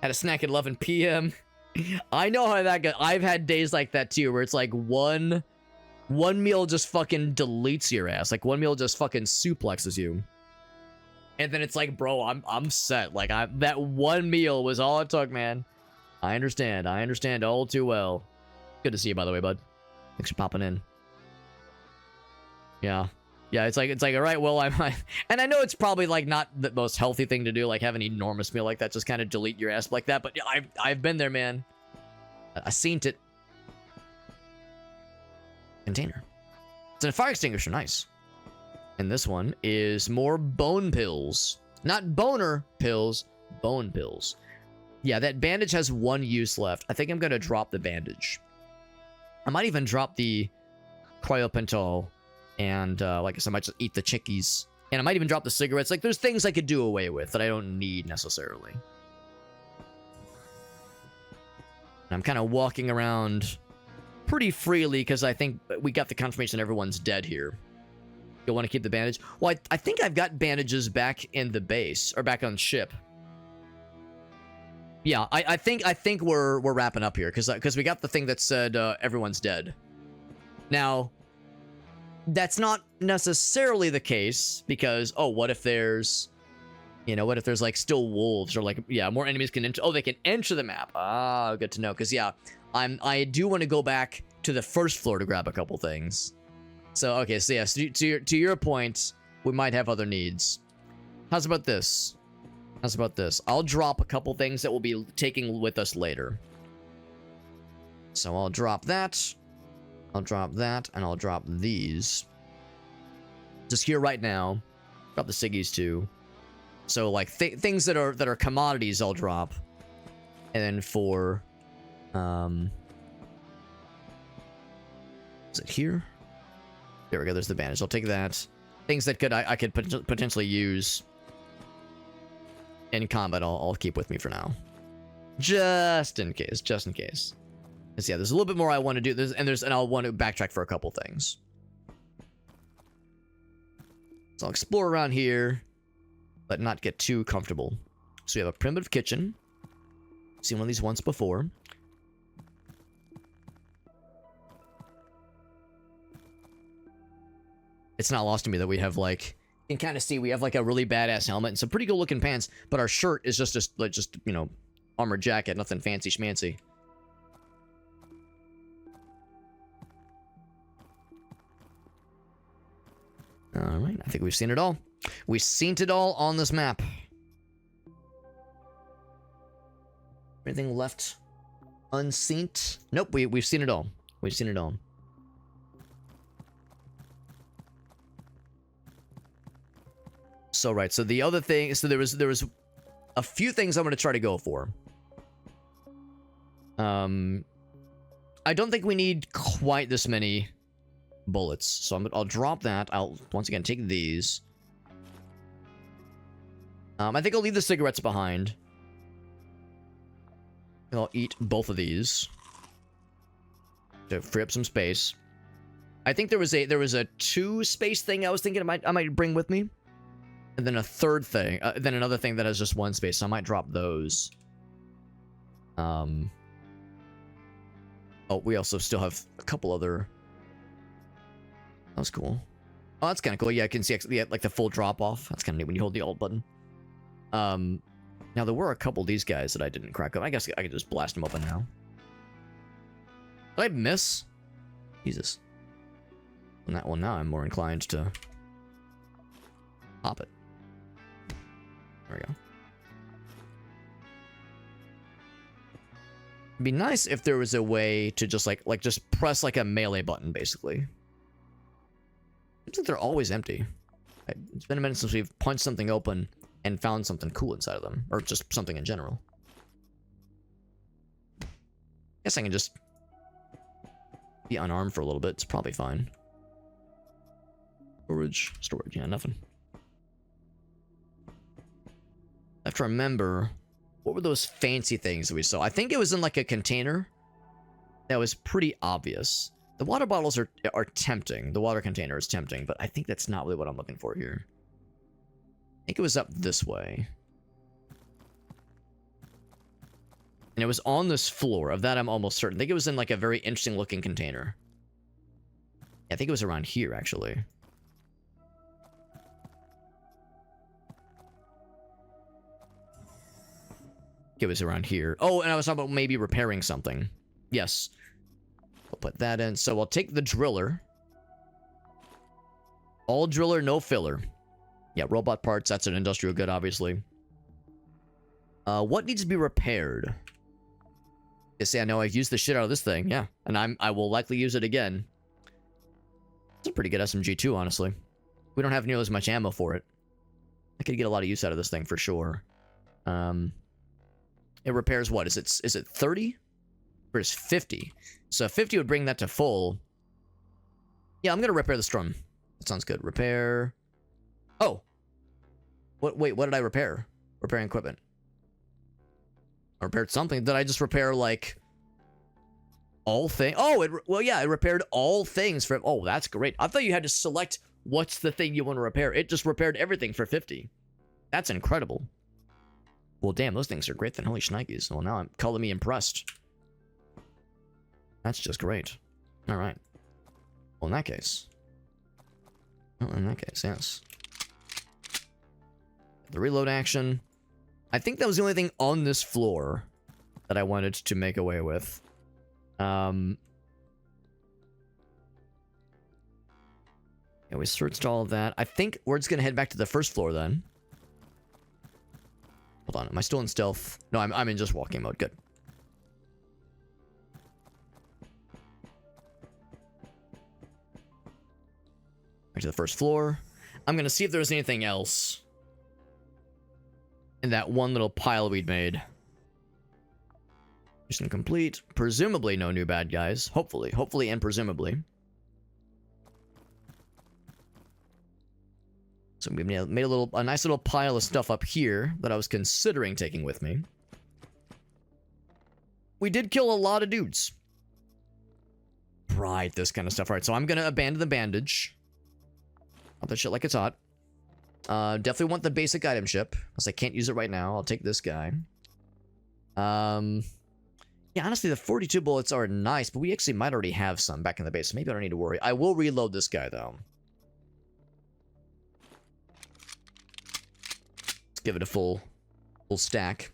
Had a snack at 11 p.m. I know how that goes. I've had days like that too, where it's like one meal just fucking deletes your ass. Like one meal just fucking suplexes you. And then it's like, bro, I'm set. Like that one meal was all it took, man. I understand all too well. Good to see you, by the way, bud. Thanks for popping in. Yeah, it's like, all right, well, and I know it's probably like not the most healthy thing to do, like have an enormous meal like that, just kind of delete your ass like that. But yeah, I've been there, man. I seen it. Container. It's a fire extinguisher, nice. And this one is more bone pills. Not boner pills, bone pills. Yeah, that bandage has one use left. I think I'm going to drop the bandage. I might even drop the cryopental. And, like I said, I might just eat the chickies. And I might even drop the cigarettes. Like, there's things I could do away with that I don't need necessarily. And I'm kind of walking around pretty freely because I think we got the confirmation everyone's dead here. You'll want to keep the bandage? Well, I think I've got bandages back in the base, or back on ship. Yeah, I think we're wrapping up here because we got the thing that said everyone's dead. Now, that's not necessarily the case because what if there's, like still wolves or like more enemies can enter? Oh, they can enter the map. Ah, good to know. Because I do want to go back to the first floor to grab a couple things. So okay, so yes, to your point, we might have other needs. How's about this? I'll drop a couple things that we'll be taking with us later. So I'll drop that. I'll drop that, and I'll drop these. Just here right now. Drop the ciggies too. So like things that are commodities, I'll drop. And then for is it here? There we go. There's the bandage. I'll take that. Things that I could potentially use. in combat, I'll keep with me for now. Just in case. Just in case. Because, yeah, there's a little bit more I want to do. And I'll want to backtrack for a couple things. So I'll explore around here, but not get too comfortable. So we have a primitive kitchen. Seen one of these once before. It's not lost to me that we have, like, you can kind of see we have, like, a really badass helmet and some pretty good looking pants, but our shirt is just you know, armored jacket, nothing fancy schmancy. Alright, I think we've seen it all. We've seen it all on this map. Anything left unseen? Nope, we've seen it all. We've seen it all. So, right, so the other thing, so there was a few things I'm going to try to go for. I don't think we need quite this many bullets, so I'll drop that. I'll once again take these. I think I'll leave the cigarettes behind. I'll eat both of these to free up some space. I think there was a 2 space thing I was thinking I might bring with me, and then a third thing, then another thing that has just 1 space. So I might drop those. Oh, we also still have a couple other. That's cool. Oh, that's kind of cool. Yeah, I can see like the full drop off. That's kind of neat when you hold the alt button. Now there were a couple of these guys that I didn't crack up. I guess I could just blast them open now. Did I miss? Jesus. On that one now, I'm more inclined to pop it. There we go. It'd be nice if there was a way to just just press like a melee button, basically. Seems like they're always empty. It's been a minute since we've punched something open and found something cool inside of them. Or just something in general. Guess I can just be unarmed for a little bit. It's probably fine. Storage. Yeah, nothing. I have to remember, what were those fancy things that we saw? I think it was in like a container. That was pretty obvious. The water bottles are tempting. The water container is tempting, but I think that's not really what I'm looking for here. I think it was up this way. And it was on this floor. Of that, I'm almost certain. I think it was in like a very interesting looking container. I think it was around here, actually. It was around here. Oh, and I was talking about maybe repairing something. Yes. I'll put that in. So I'll take the driller. All driller, no filler. Yeah, robot parts. That's an industrial good, obviously. What needs to be repaired? You see, I know I've used the shit out of this thing. Yeah, and I will likely use it again. It's a pretty good SMG too, honestly. We don't have nearly as much ammo for it. I could get a lot of use out of this thing for sure. It repairs what? Is it 30? Or is 50? So 50 would bring that to full. Yeah, I'm gonna repair the strum. That sounds good. Repair. Oh. Wait, what did I repair? Repairing equipment. I repaired something. Did I just repair, like, all things? Oh, well, yeah, it repaired all things for... Oh, that's great. I thought you had to select what's the thing you want to repair. It just repaired everything for 50. That's incredible. Well, damn, those things are great then. Holy shnikes. Well, now I'm calling me impressed. That's just great. Alright. Well, in that case... Well, in that case, yes. The reload action. I think that was the only thing on this floor that I wanted to make away with. Yeah, we searched all of that. I think we're just gonna head back to the first floor then. Hold on, am I still in stealth? No, I'm in just walking mode. Good. Back to the first floor. I'm gonna see if there's anything else in that one little pile we'd made. Mission complete. Presumably no new bad guys. Hopefully and presumably. So we made a nice little pile of stuff up here that I was considering taking with me. We did kill a lot of dudes. Right, this kind of stuff. All right, so I'm gonna abandon the bandage. Pop that shit like it's hot. Definitely want the basic item ship, unless I can't use it right now. I'll take this guy. Yeah, honestly, the 42 bullets are nice, but we actually might already have some back in the base, so maybe I don't need to worry. I will reload this guy, though. Let's give it a full stack.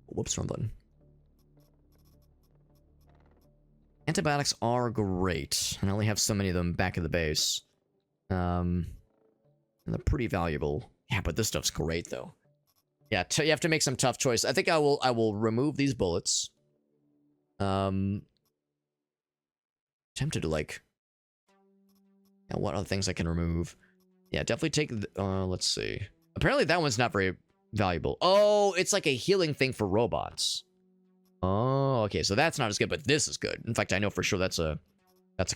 Whoops, wrong button. Antibiotics are great, and I only have so many of them back in the base. And they're pretty valuable. Yeah, but this stuff's great, though. Yeah, you have to make some tough choice. I think I will remove these bullets. Tempted to, like... Yeah, what other things I can remove? Yeah, definitely take... let's see. Apparently that one's not very valuable. Oh, it's like a healing thing for robots. Oh, okay, so that's not as good, but this is good. In fact, I know for sure that's a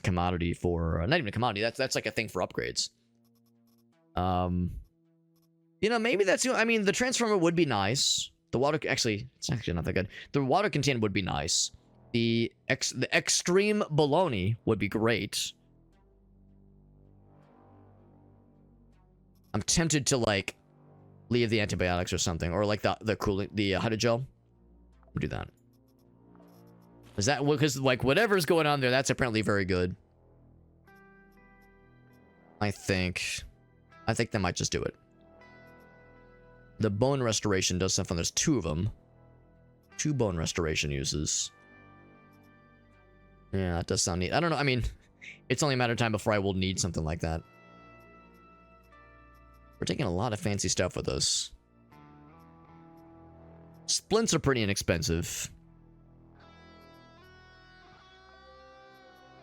commodity for... not even a commodity, that's like a thing for upgrades. You know, maybe that's... I mean, the transformer would be nice. The water... Actually, it's actually not that good. The water container would be nice. The extreme baloney would be great. I'm tempted to, like, leave the antibiotics or something. Or, like, the cooling... The hydrogel. We'll do that. Is that... Because, like, whatever's going on there, that's apparently very good. I think that might just do it. The bone restoration does something. There's 2 of them. 2 bone restoration uses. Yeah, that does sound neat. I don't know. I mean, it's only a matter of time before I will need something like that. We're taking a lot of fancy stuff with us. Splints are pretty inexpensive.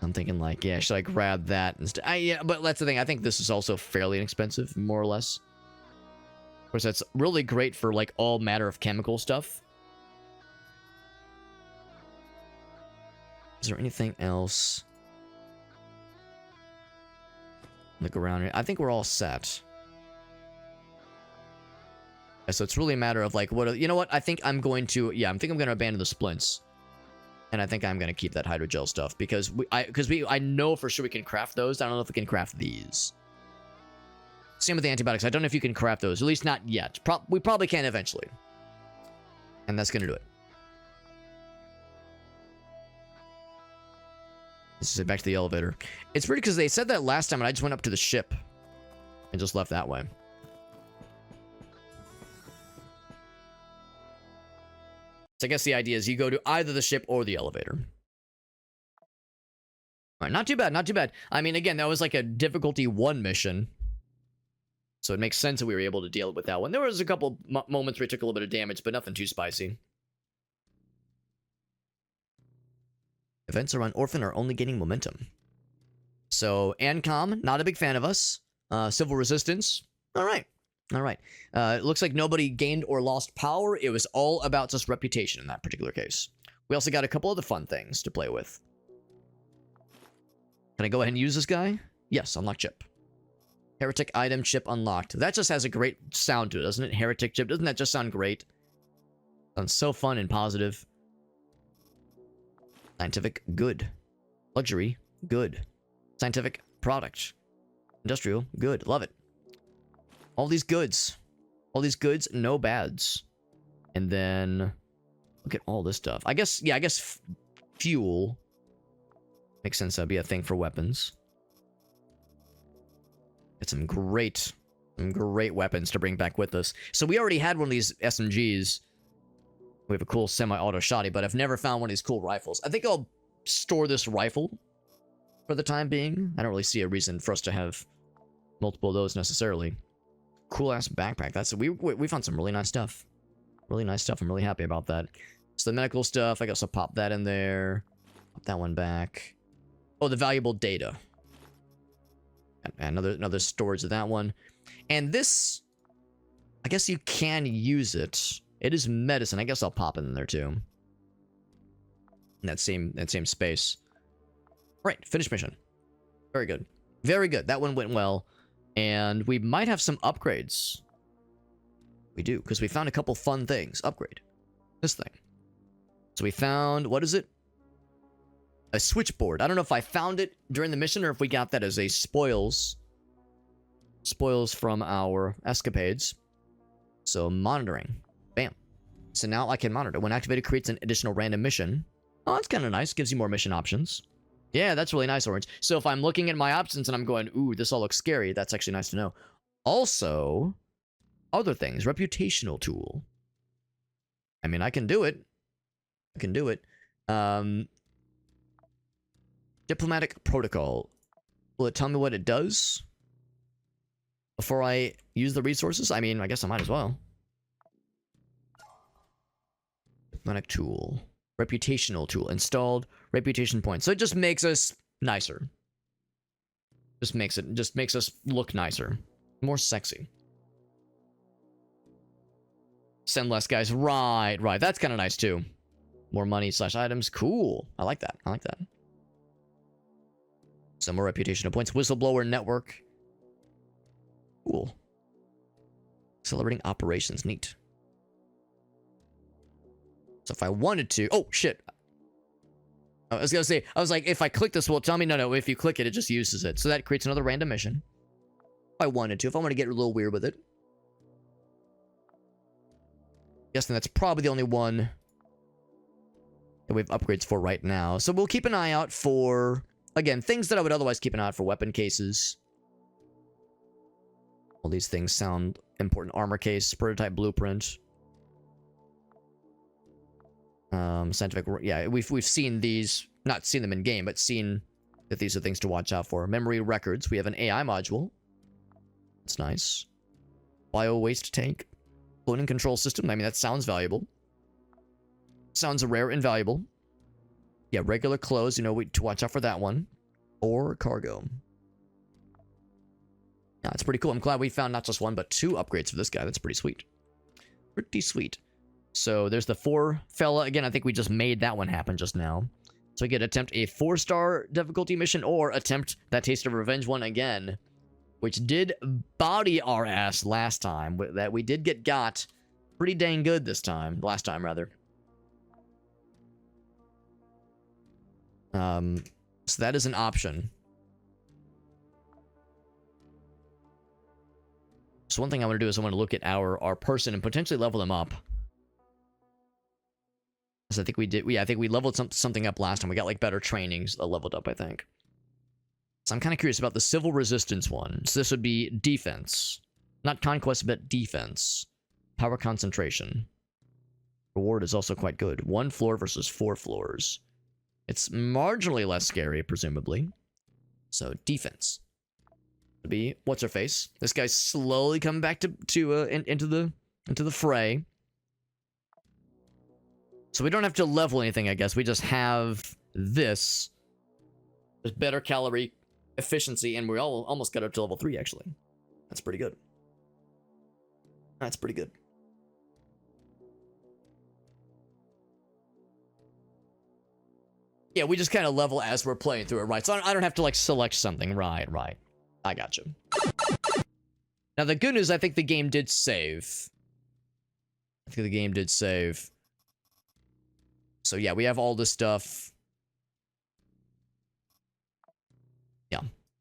I'm thinking like, yeah, should I grab that instead? Yeah, but that's the thing. I think this is also fairly inexpensive, more or less. Of course, that's really great for, like, all matter of chemical stuff. Is there anything else? Look around here. I think we're all set. Yeah, so it's really a matter of, like, what... You know what? I think I'm going to... Yeah, I think I'm going to abandon the splints. And I think I'm going to keep that hydrogel stuff. Because I know for sure we can craft those. I don't know if we can craft these. Same with the antibiotics. I don't know if you can craft those. At least not yet. We probably can eventually. And that's going to do it. This is it. Back to the elevator. It's weird because they said that last time and I just went up to the ship. And just left that way. So I guess the idea is you go to either the ship or the elevator. Alright, not too bad, not too bad. I mean, again, that was like a difficulty 1 mission. So it makes sense that we were able to deal with that one. There was a couple moments where we took a little bit of damage, but nothing too spicy. Events around Orphan are only gaining momentum. So, Ancom, not a big fan of us. Civil Resistance, alright. Alright. It looks like nobody gained or lost power. It was all about just reputation in that particular case. We also got a couple other fun things to play with. Can I go ahead and use this guy? Yes, unlock chip. Heretic item chip unlocked. That just has a great sound to it, doesn't it? Heretic chip. Doesn't that just sound great? Sounds so fun and positive. Scientific, good. Luxury, good. Scientific, product. Industrial, good. Love it. All these goods. All these goods, no bads. And then... Look at all this stuff. I guess, yeah, I guess fuel. Makes sense that'd be a thing for weapons. Get some great weapons to bring back with us. So we already had one of these SMGs. We have a cool semi-auto shotty, but I've never found one of these cool rifles. I think I'll store this rifle for the time being. I don't really see a reason for us to have multiple of those necessarily. Cool-ass backpack. That's we found some really nice stuff. Really nice stuff. I'm really happy about that. So the medical stuff, I guess I'll pop that in there. Pop that one back. Oh, the valuable data. Another storage of that one. And this, I guess you can use it. It is medicine. I guess I'll pop it in there too. In that same space. Right, finish mission. Very good. Very good. That one went well. And we might have some upgrades. We do, because we found a couple fun things. Upgrade. This thing. So we found, what is it? A switchboard. I don't know if I found it during the mission or if we got that as a spoils. Spoils from our escapades. So monitoring. Bam. So now I can monitor. When activated, creates an additional random mission. Oh, that's kind of nice. Gives you more mission options. Yeah, that's really nice, Orange. So if I'm looking at my options and I'm going, ooh, this all looks scary, that's actually nice to know. Also, other things. Reputational tool. I mean, I can do it. I can do it. Diplomatic protocol. Will it tell me what it does before I use the resources? I mean, I guess I might as well. Diplomatic tool. Reputational tool. Installed reputation points. So it just makes us nicer. Just makes us look nicer. More sexy. Send less guys. Right. That's kind of nice too. More money / items. Cool. I like that. Some more reputational points. Whistleblower network. Cool. Accelerating operations. Neat. So if I wanted to... Oh, shit. I was going to say, I was like, if I click this, will it tell me? No, if you click it, it just uses it. So that creates another random mission. If I wanted to. If I want to get a little weird with it. Guessing that's probably the only one that we have upgrades for right now. So we'll keep an eye out for, again, things that I would otherwise keep an eye out for. Weapon cases. All these things sound important. Armor case, prototype blueprint. Scientific, yeah, we've seen these, not seen them in game, but seen that these are things to watch out for. Memory records. We have an AI module. That's nice. Bio waste tank. Cloning control system. I mean, that sounds valuable. Sounds rare and valuable. Yeah, regular clothes, you know, to watch out for that one. Or cargo. Yeah, it's pretty cool. I'm glad we found not just one, but 2 upgrades for this guy. That's pretty sweet. Pretty sweet. So there's the 4 fella. Again, I think we just made that one happen just now. So we get attempt a 4-star difficulty mission or attempt that Taste of Revenge one again. Which did body our ass last time. That we did get got pretty dang good this time. Last time, rather. So that is an option. So one thing I want to do is I want to look at our person and potentially level them up. So I think we did. I think we leveled something up last time. We got like better trainings leveled up, I think. So I'm kind of curious about the civil resistance one. So this would be defense. Not conquest, but defense. Power concentration. Reward is also quite good. 1 floor versus 4 floors. It's marginally less scary, presumably. So defense. Would be what's her face? This guy's slowly coming back into the fray. So we don't have to level anything, I guess. We just have this. There's better calorie efficiency, and we almost got up to level 3, actually. That's pretty good. That's pretty good. Yeah, we just kind of level as we're playing through it, right? So I don't have to, like, select something. Right. I gotcha. Now, the good news, I think the game did save. So, yeah, we have all this stuff.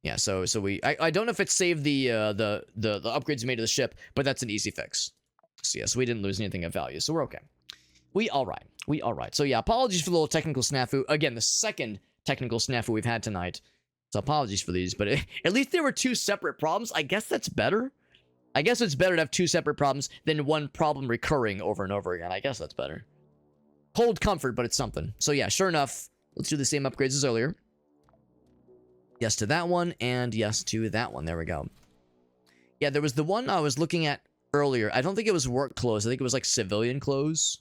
Yeah, so I don't know if it saved the upgrades we made to the ship, but that's an easy fix. So, yeah, so we didn't lose anything of value, so we're okay. We all right. So, yeah, apologies for the little technical snafu. Again, the second technical snafu we've had tonight. So, apologies for these, but at least there were 2 separate problems. I guess that's better. I guess it's better to have 2 separate problems than one problem recurring over and over again. I guess that's better. Cold comfort, but it's something. So, yeah, sure enough, let's do the same upgrades as earlier. Yes to that one, and yes to that one. There we go. Yeah, there was the one I was looking at earlier. I don't think it was work clothes. I think it was like civilian clothes.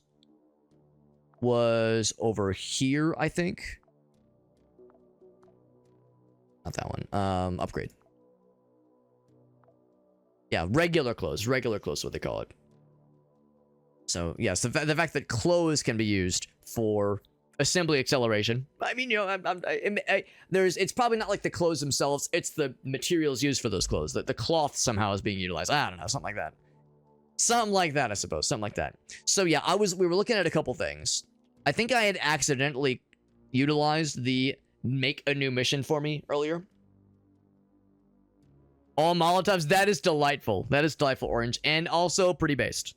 Was over here, I think. Not that one. Upgrade. Yeah, regular clothes. Regular clothes is what they call it. So, yes, the fact that clothes can be used for assembly acceleration. I mean, you know, it's probably not like the clothes themselves. It's the materials used for those clothes. The cloth somehow is being utilized. I don't know, something like that. Something like that, I suppose. Something like that. So yeah, we were looking at a couple things. I think I had accidentally utilized the make a new mission for me earlier. All Molotovs. That is delightful. That is delightful, Orange. And also pretty based.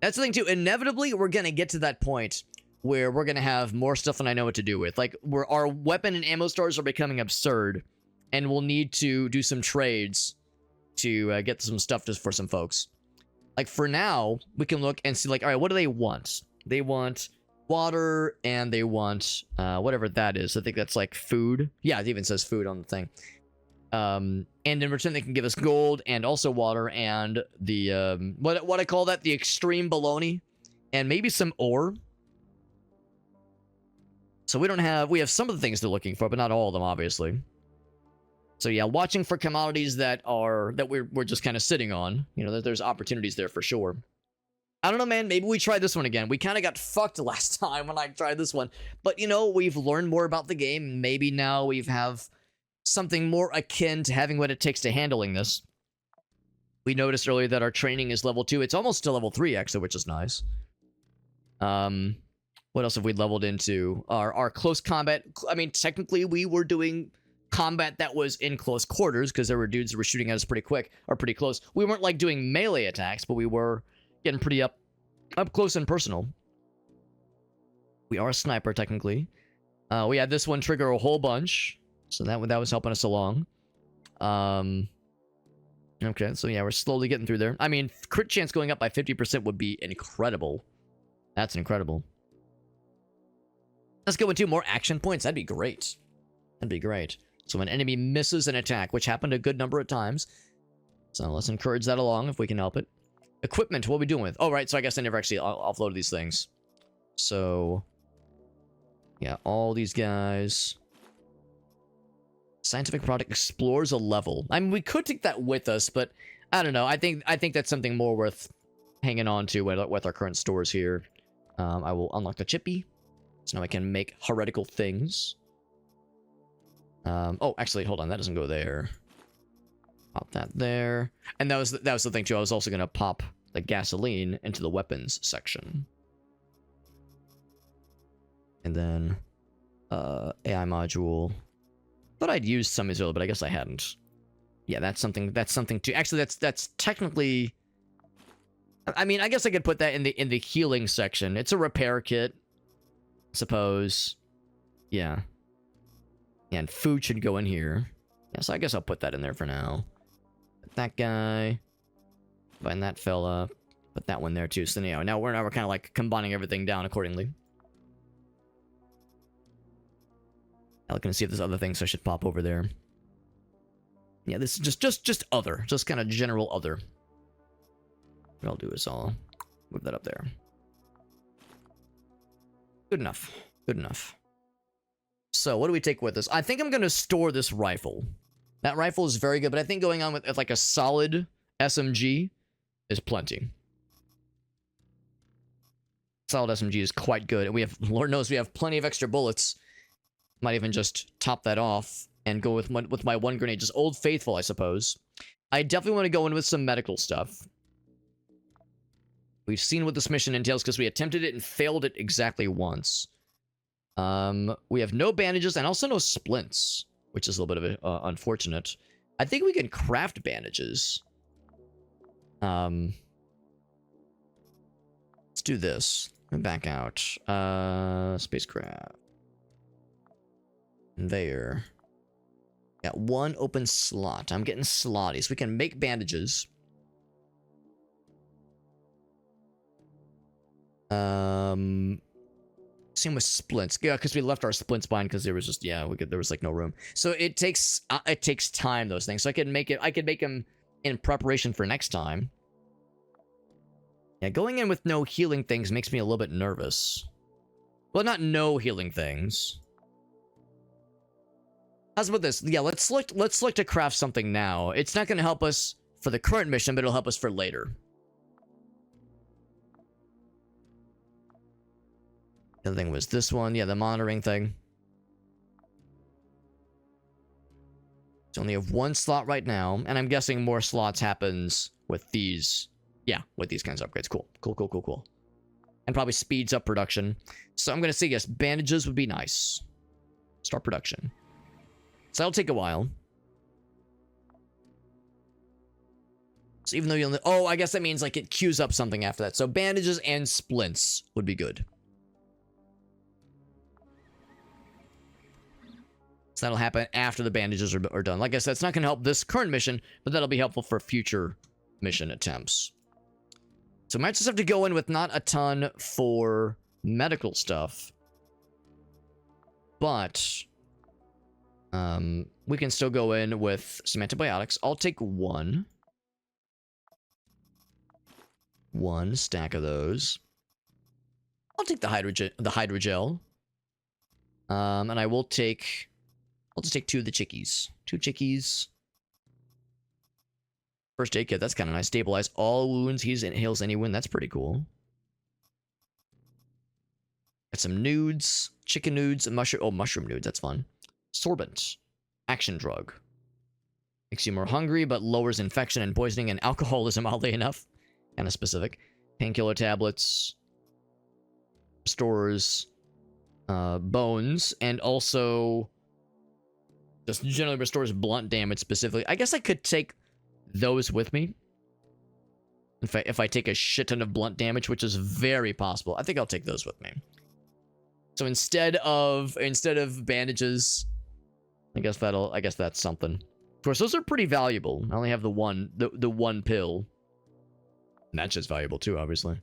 That's the thing, too. Inevitably, we're going to get to that point where we're going to have more stuff than I know what to do with. Like, our weapon and ammo stores are becoming absurd. And we'll need to do some trades to get some stuff just for some folks. Like, for now, we can look and see, like, all right, what do they want? They want water, and they want whatever that is. I think that's, like, food. Yeah, it even says food on the thing. And in return, they can give us gold and also water and the, what I call that? The extreme baloney. And maybe some ore. So we have some of the things they're looking for, but not all of them, obviously. So yeah, watching for commodities that we're just kind of sitting on. You know, there's opportunities there for sure. I don't know, man. Maybe we try this one again. We kind of got fucked last time when I tried this one. But, you know, we've learned more about the game. Maybe now we have something more akin to having what it takes to handling this. We noticed earlier that our training is level 2. It's almost to level 3, actually, which is nice. What else have we leveled into? Our close combat. I mean, technically, we were doing combat that was in close quarters because there were dudes that were shooting at us pretty quick or pretty close. We weren't like doing melee attacks, but we were getting pretty up close and personal. We are a sniper technically. We had this one trigger a whole bunch, so that was helping us along. Okay, so yeah, we're slowly getting through there. I mean, crit chance going up by 50% would be incredible. That's incredible. Let's go into more action points. That'd be great. That'd be great. So an enemy misses an attack, which happened a good number of times. So let's encourage that along if we can help it. Equipment, what are we doing with? Oh, right, so I guess I never actually offloaded these things. So, yeah, all these guys. Scientific product explores a level. I mean, we could take that with us, but I don't know. I think that's something more worth hanging on to with our current stores here. I will unlock the chippy. So now I can make heretical things. Oh, actually, hold on. That doesn't go there. Pop that there. And that was the thing, too. I was also going to pop the gasoline into the weapons section. And then, AI module. Thought I'd used some as well, but I guess I hadn't. Yeah, that's something too. Actually, that's technically... I mean, I guess I could put that in the healing section. It's a repair kit, I suppose. Yeah. And food should go in here. Yeah, so I guess I'll put that in there for now. Put that guy. Find that fella. Put that one there too. So now we're kind of like combining everything down accordingly. I'm looking to see if there's other things I should pop over there. Yeah, this is just other. Just kind of general other. What I'll do is I'll move that up there. Good enough. Good enough. So, what do we take with us? I think I'm going to store this rifle. That rifle is very good, but I think going on with like a solid SMG is plenty. Solid SMG is quite good, and we have, Lord knows, we have plenty of extra bullets. Might even just top that off and go with my one grenade. Just Old Faithful, I suppose. I definitely want to go in with some medical stuff. We've seen what this mission entails because we attempted it and failed it exactly once. We have no bandages and also no splints, which is a little bit of unfortunate. I think we can craft bandages. Let's do this. Back out. Spacecraft. There. Got one open slot. I'm getting slotty, so we can make bandages. Same with splints. Yeah, because we left our splints behind because there was just there was like no room. So it takes time, those things. So I can make them in preparation for next time. Yeah, going in with no healing things makes me a little bit nervous. Well, not no healing things. How's about this? Yeah, let's look to craft something now. It's not going to help us for the current mission, but it'll help us for later. The thing was this one. Yeah, the monitoring thing. So only have one slot right now, and I'm guessing more slots happens with these. Yeah, with these kinds of upgrades. Cool. Cool, cool, cool, cool. And probably speeds up production. So I'm going to say, yes, bandages would be nice. Start production. So that'll take a while. So even though you'll... Oh, I guess that means, like, it queues up something after that. So bandages and splints would be good. So that'll happen after the bandages are done. Like I said, it's not going to help this current mission, but that'll be helpful for future mission attempts. So we might just have to go in with not a ton for medical stuff. But we can still go in with some antibiotics. I'll take one stack of those. I'll take the hydrogel. And I'll just take 2 of the chickies. 2 chickies. First aid kit, that's kind of nice. Stabilize all wounds, heals any wound. That's pretty cool. Got some nudes, chicken nudes, and mushroom nudes. That's fun. Sorbent, action drug. Makes you more hungry, but lowers infection and poisoning and alcoholism, oddly enough. Kind of specific. Painkiller tablets. Restores bones, and also just generally restores blunt damage specifically. I guess I could take those with me. If I take a shit ton of blunt damage, which is very possible, I think I'll take those with me. So instead of bandages, I guess that's something. Of course, those are pretty valuable. I only have the one pill. And that's just valuable too, obviously.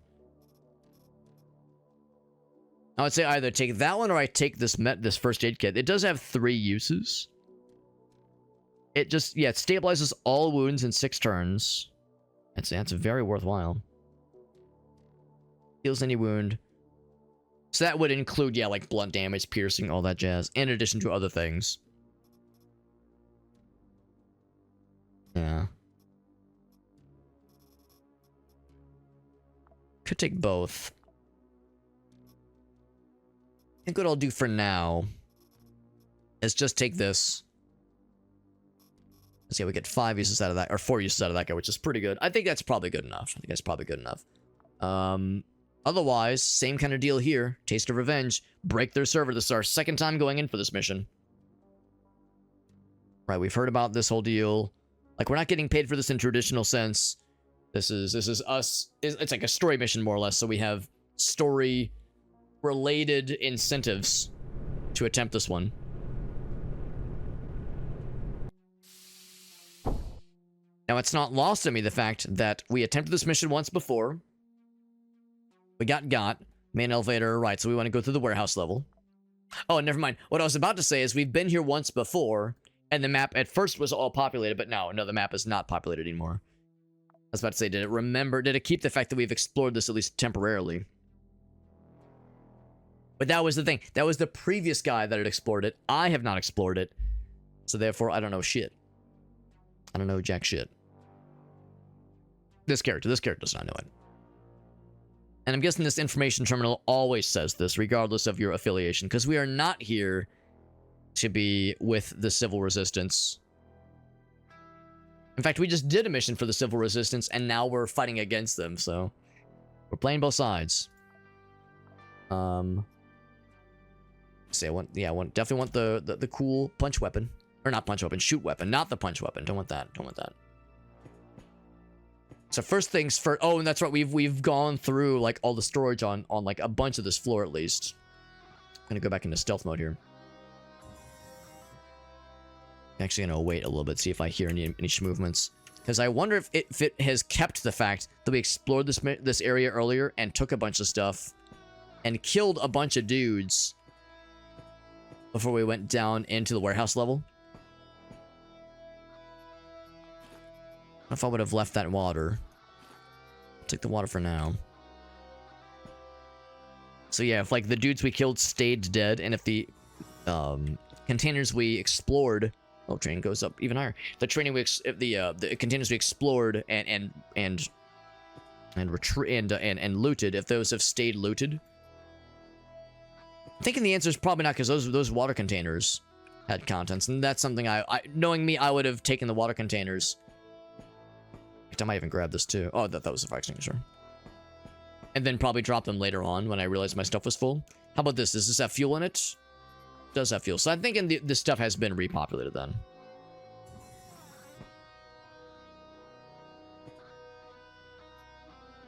I would say either take that one or I take this first aid kit. It does have 3 uses. It just, yeah, it stabilizes all wounds in 6 turns. That's very worthwhile. Heals any wound. So that would include, yeah, like blunt damage, piercing, all that jazz, in addition to other things. Yeah. Could take both. I think what I'll do for now is just take this. Let's see, we get 5 uses out of that, or 4 uses out of that guy, which is pretty good. I think that's probably good enough. Otherwise, same kind of deal here. Taste of revenge. Break their server. This is our 2nd time going in for this mission. Right, we've heard about this whole deal. Like, we're not getting paid for this in traditional sense. This is us. It's like a story mission, more or less. So we have story-related incentives to attempt this one. Now, it's not lost on me the fact that we attempted this mission once before. We got. Main elevator, right, so we want to go through the warehouse level. Oh, never mind. What I was about to say is we've been here once before, and the map at first was all populated, but no, the map is not populated anymore. I was about to say, did it keep the fact that we've explored this at least temporarily? But that was the thing. That was the previous guy that had explored it. I have not explored it. So therefore, I don't know shit. I don't know jack shit. This character does not know it. And I'm guessing this information terminal always says this, regardless of your affiliation, because we are not here to be with the Civil Resistance. In fact, we just did a mission for the Civil Resistance, and now we're fighting against them, so we're playing both sides. Say definitely want the cool punch weapon. Or not punch weapon, shoot weapon, not the punch weapon. Don't want that. So first things first. Oh, and that's right. We've gone through like all the storage on like a bunch of this floor at least. I'm gonna go back into stealth mode here. I'm actually gonna wait a little bit, see if I hear any movements, because I wonder if it has kept the fact that we explored this area earlier and took a bunch of stuff and killed a bunch of dudes before we went down into the warehouse level. I don't know if I would have left that water. I'll take the water for now. So yeah, if like the dudes we killed stayed dead, and if the containers we explored, oh, train goes up even higher. The containers we explored and looted, if those have stayed looted, I'm thinking the answer is probably not, because those water containers had contents, and that's something knowing me, I would have taken the water containers. I might even grab this too. Oh, that was a fire extinguisher. And then probably drop them later on when I realized my stuff was full. How about this? Does this have fuel in it? It does have fuel. So I'm thinking this stuff has been repopulated then.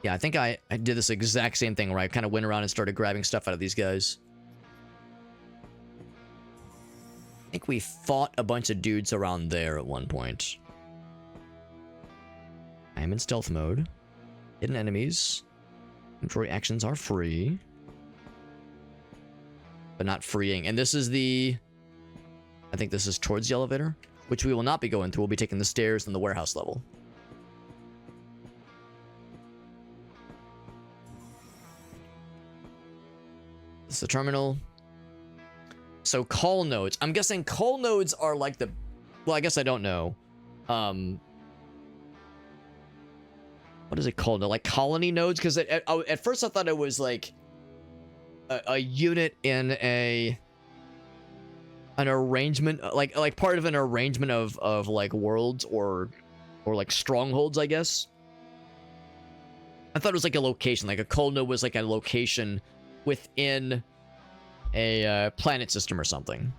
Yeah, I think I did this exact same thing where I kind of went around and started grabbing stuff out of these guys. I think we fought a bunch of dudes around there at one point. I am in stealth mode. Hidden enemies. Inventory actions are free. But not freeing. And this is the... I think this is towards the elevator, which we will not be going through. We'll be taking the stairs and the warehouse level. This is the terminal. So call nodes. I'm guessing call nodes are like the... Well, I guess I don't know. What is it called? Like colony nodes? Because at first I thought it was like a unit in an arrangement, like part of an arrangement of like worlds or like strongholds, I guess. I thought it was like a location, like a coal node was like a location within a planet system or something.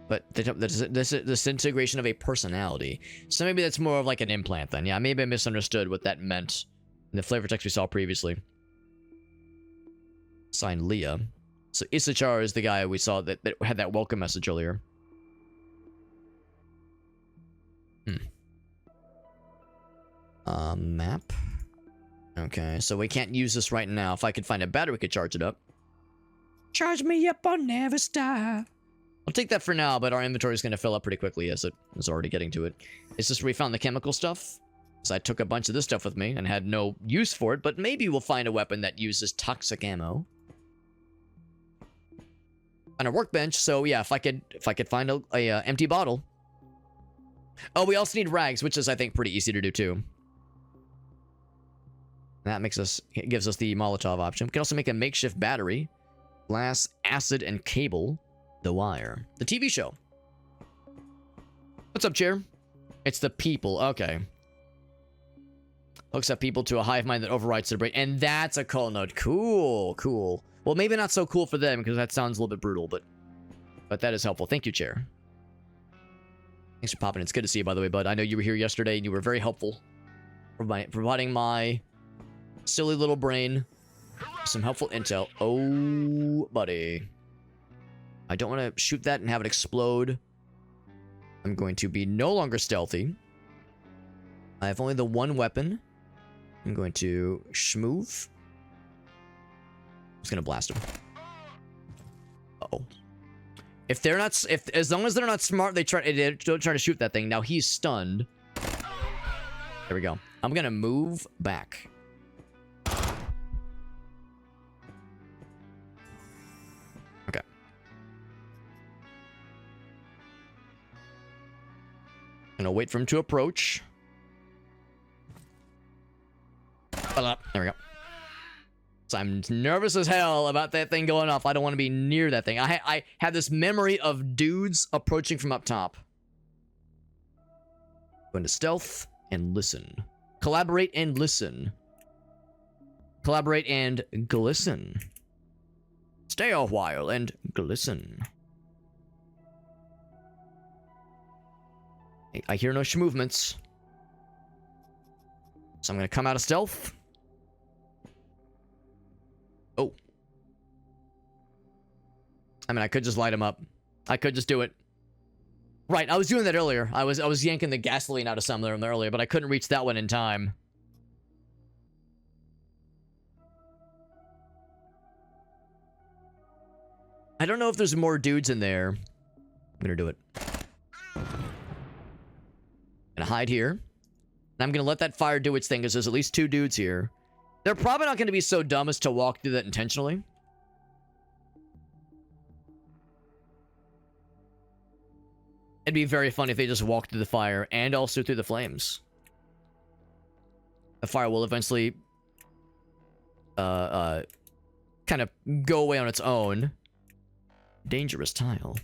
But this integration of a personality. So maybe that's more of like an implant then. Yeah, maybe I misunderstood what that meant in the flavor text we saw previously. Signed Leah. So Issachar is the guy we saw that had that welcome message earlier. Map. Okay, so we can't use this right now. If I could find a battery, we could charge it up. Charge me up on Neverstar. I'll take that for now, but our inventory is going to fill up pretty quickly as it is already getting to it. It's just we found the chemical stuff. So I took a bunch of this stuff with me and had no use for it, but maybe we'll find a weapon that uses toxic ammo. On a workbench, so yeah, if I could find a empty bottle. Oh, we also need rags, which is, I think, pretty easy to do too. That gives us the Molotov option. We can also make a makeshift battery, glass, acid, and cable. The Wire. The TV show. What's up, Chair? It's the people. Okay. Hooks up people to a hive mind that overrides their brain. And that's a call node. Cool. Cool. Well, maybe not so cool for them because that sounds a little bit brutal, but that is helpful. Thank you, Chair. Thanks for popping in. It's good to see you, by the way, bud. I know you were here yesterday and you were very helpful. Providing my silly little brain some helpful intel. Oh, buddy. I don't want to shoot that and have it explode. I'm going to be no longer stealthy. I have only the one weapon. I'm going to schmoove. I'm just going to blast him. Uh-oh. As long as they're not smart, they don't try to shoot that thing. Now he's stunned. There we go. I'm going to move back. Gonna wait for him to approach. There we go. So I'm nervous as hell about that thing going off. I don't want to be near that thing. I have this memory of dudes approaching from up top. Go into stealth and listen. Collaborate and listen. Collaborate and glisten. Stay a while and glisten. I hear no movements. So I'm going to come out of stealth. Oh. I mean, I could just light him up. I could just do it. Right, I was doing that earlier. I was yanking the gasoline out of some of them earlier, but I couldn't reach that one in time. I don't know if there's more dudes in there. I'm going to do it. Gonna hide here. And I'm gonna let that fire do its thing because there's at least two dudes here. They're probably not gonna be so dumb as to walk through that intentionally. It'd be very funny if they just walked through the fire and also through the flames. The fire will eventually kind of go away on its own. Dangerous tile.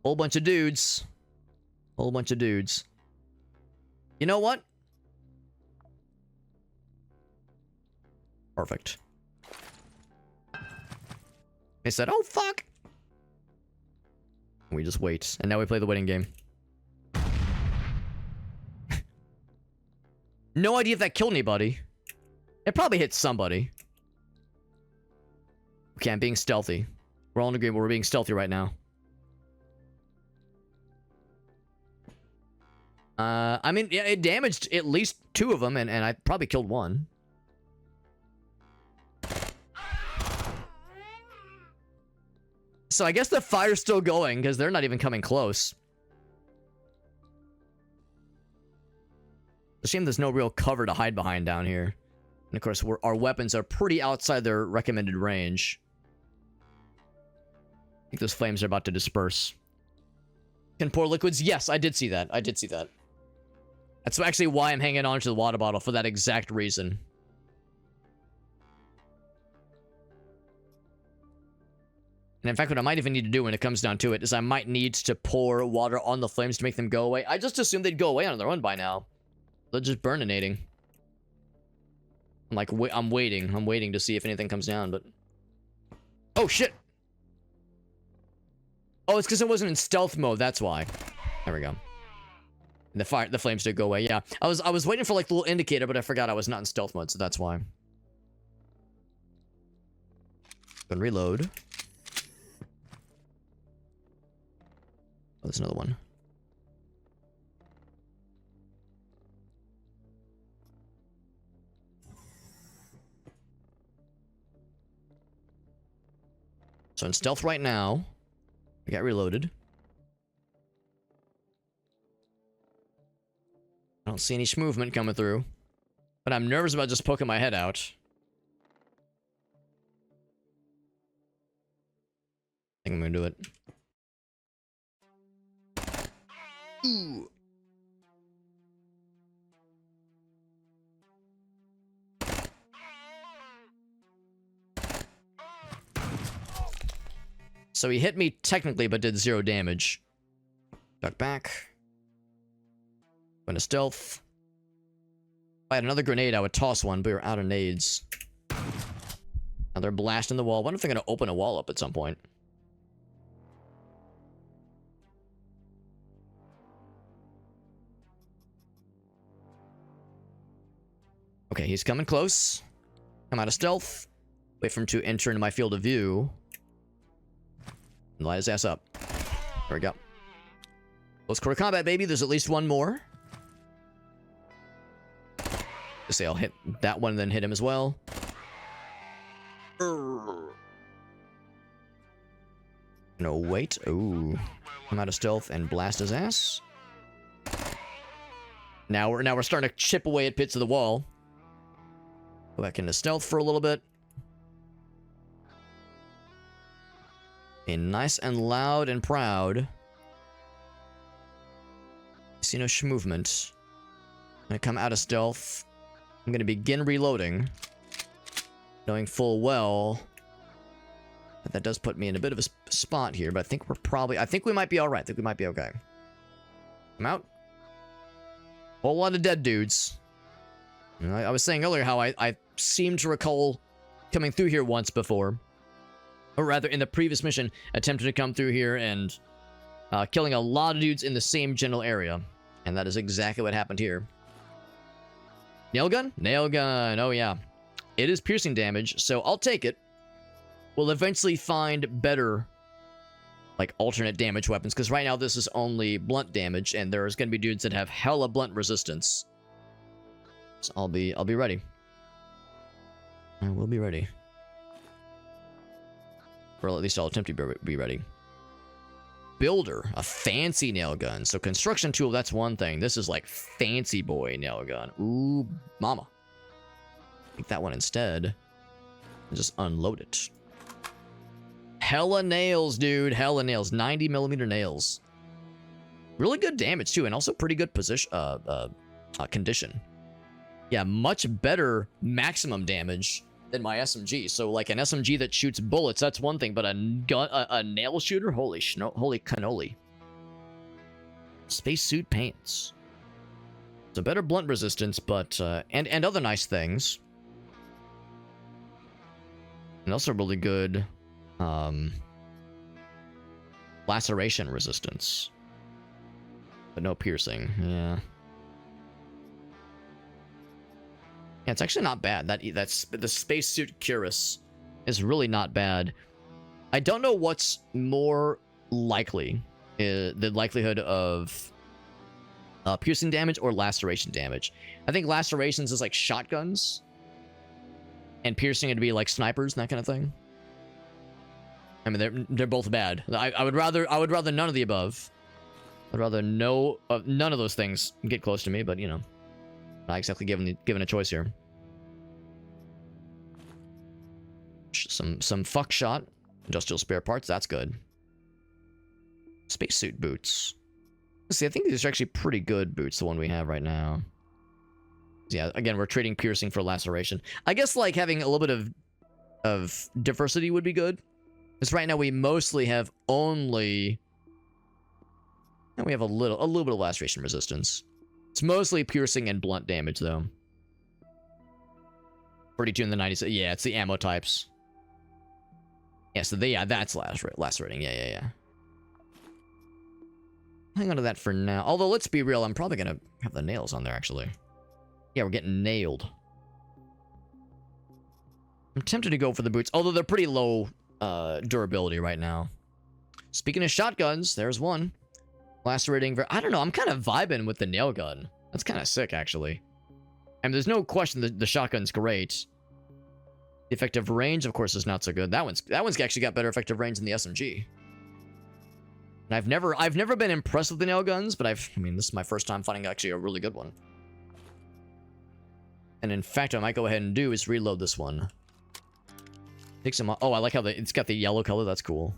Whole bunch of dudes. Whole bunch of dudes. You know what? Perfect. They said, oh, fuck. We just wait. And now we play the waiting game. No idea if that killed anybody. It probably hit somebody. Okay, I'm being stealthy. We're all in agreement. We're being stealthy right now. I mean, yeah, it damaged at least 2 of them, and I probably killed 1. So I guess the fire's still going, because they're not even coming close. It's a shame there's no real cover to hide behind down here. And of course, our weapons are pretty outside their recommended range. I think those flames are about to disperse. Can pour liquids? Yes, I did see that. I did see that. That's actually why I'm hanging on to the water bottle, for that exact reason. And in fact, what I might even need to do when it comes down to it is I might need to pour water on the flames to make them go away. I just assumed they'd go away on their own by now. They're just burninating. I'm like, I'm waiting. I'm waiting to see if anything comes down, but... Oh, shit! Oh, it's because it wasn't in stealth mode, that's why. There we go. The flames did go away, yeah. I was waiting for, like, the little indicator, but I forgot I was not in stealth mode, so that's why. Gonna reload. Oh, there's another one. So in stealth right now. We got reloaded. I don't see any movement coming through. But I'm nervous about just poking my head out. I think I'm gonna do it. Ooh. So he hit me technically, but did 0 damage. Duck back. Went to stealth. If I had another grenade, I would toss one, but we were out of nades. Now they're blasting the wall. I wonder if they're going to open a wall up at some point. Okay, he's coming close. Come out of stealth. Wait for him to enter into my field of view. And light his ass up. There we go. Close quarter combat, baby. There's at least one more. Just say I'll hit that one and then hit him as well. No, wait. Ooh. Come out of stealth and blast his ass. Now we're starting to chip away at bits of the wall. Go back into stealth for a little bit. And nice and loud and proud. See no movement. I'm gonna come out of stealth. I'm gonna begin reloading. Knowing full well that does put me in a bit of a spot here, but I think I think we might be alright. I think we might be okay. I'm out. Whole lot of dead dudes. I was saying earlier how I seem to recall coming through here once before. Or rather, in the previous mission, attempted to come through here and killing a lot of dudes in the same general area. And that is exactly what happened here. Nail gun? Nail gun. Oh, yeah. It is piercing damage, so I'll take it. We'll eventually find better, like, alternate damage weapons, because right now this is only blunt damage, and there's going to be dudes that have hella blunt resistance. So I'll be ready. I will be ready. Or at least I'll attempt to be ready. Builder, a fancy nail gun. So construction tool, that's one thing. This is like fancy boy nail gun. Ooh, mama. Take that one instead. And just unload it. Hella nails, dude. Hella nails. 90mm nails. Really good damage, too. And also pretty good position, condition. Yeah, much better maximum damage than my SMG. So, like, an SMG that shoots bullets, that's one thing. But a nail shooter? Holy cannoli. Spacesuit paints. It's a better blunt resistance, but... and other nice things. And also really good... laceration resistance. But no piercing. Yeah. Yeah, it's actually not bad. That's the spacesuit cuirass is really not bad. I don't know what's more likely. The likelihood of piercing damage or laceration damage. I think lacerations is like shotguns. And piercing it'd be like snipers and that kind of thing. I mean, they're both bad. I would rather none of the above. I'd rather none of those things get close to me, but you know, not exactly given a choice here. Some fuck shot, industrial spare parts. That's good. Spacesuit boots. Let's see, I think these are actually pretty good boots. The one we have right now. Yeah, again, we're trading piercing for laceration. I guess like having a little bit of diversity would be good. Because right now we mostly have only... And we have a little bit of laceration resistance. It's mostly piercing and blunt damage, though. 42 in the 90s. Yeah, it's the ammo types. Yeah, so that's lacerating. Yeah. Hang on to that for now. Although, let's be real, I'm probably going to have the nails on there, actually. Yeah, we're getting nailed. I'm tempted to go for the boots, although they're pretty low durability right now. Speaking of shotguns, there's one. Lacerating. I don't know, I'm kind of vibing with the nail gun. That's kind of sick, actually. I mean, there's no question the shotgun's great. The effective range, of course, is not so good. That one's actually got better effective range than the SMG. And I've never been impressed with the nail guns, but I mean, this is my first time finding actually a really good one. And in fact, what I might go ahead and do is reload this one. Take some. Oh, I like how it's got the yellow color. That's cool.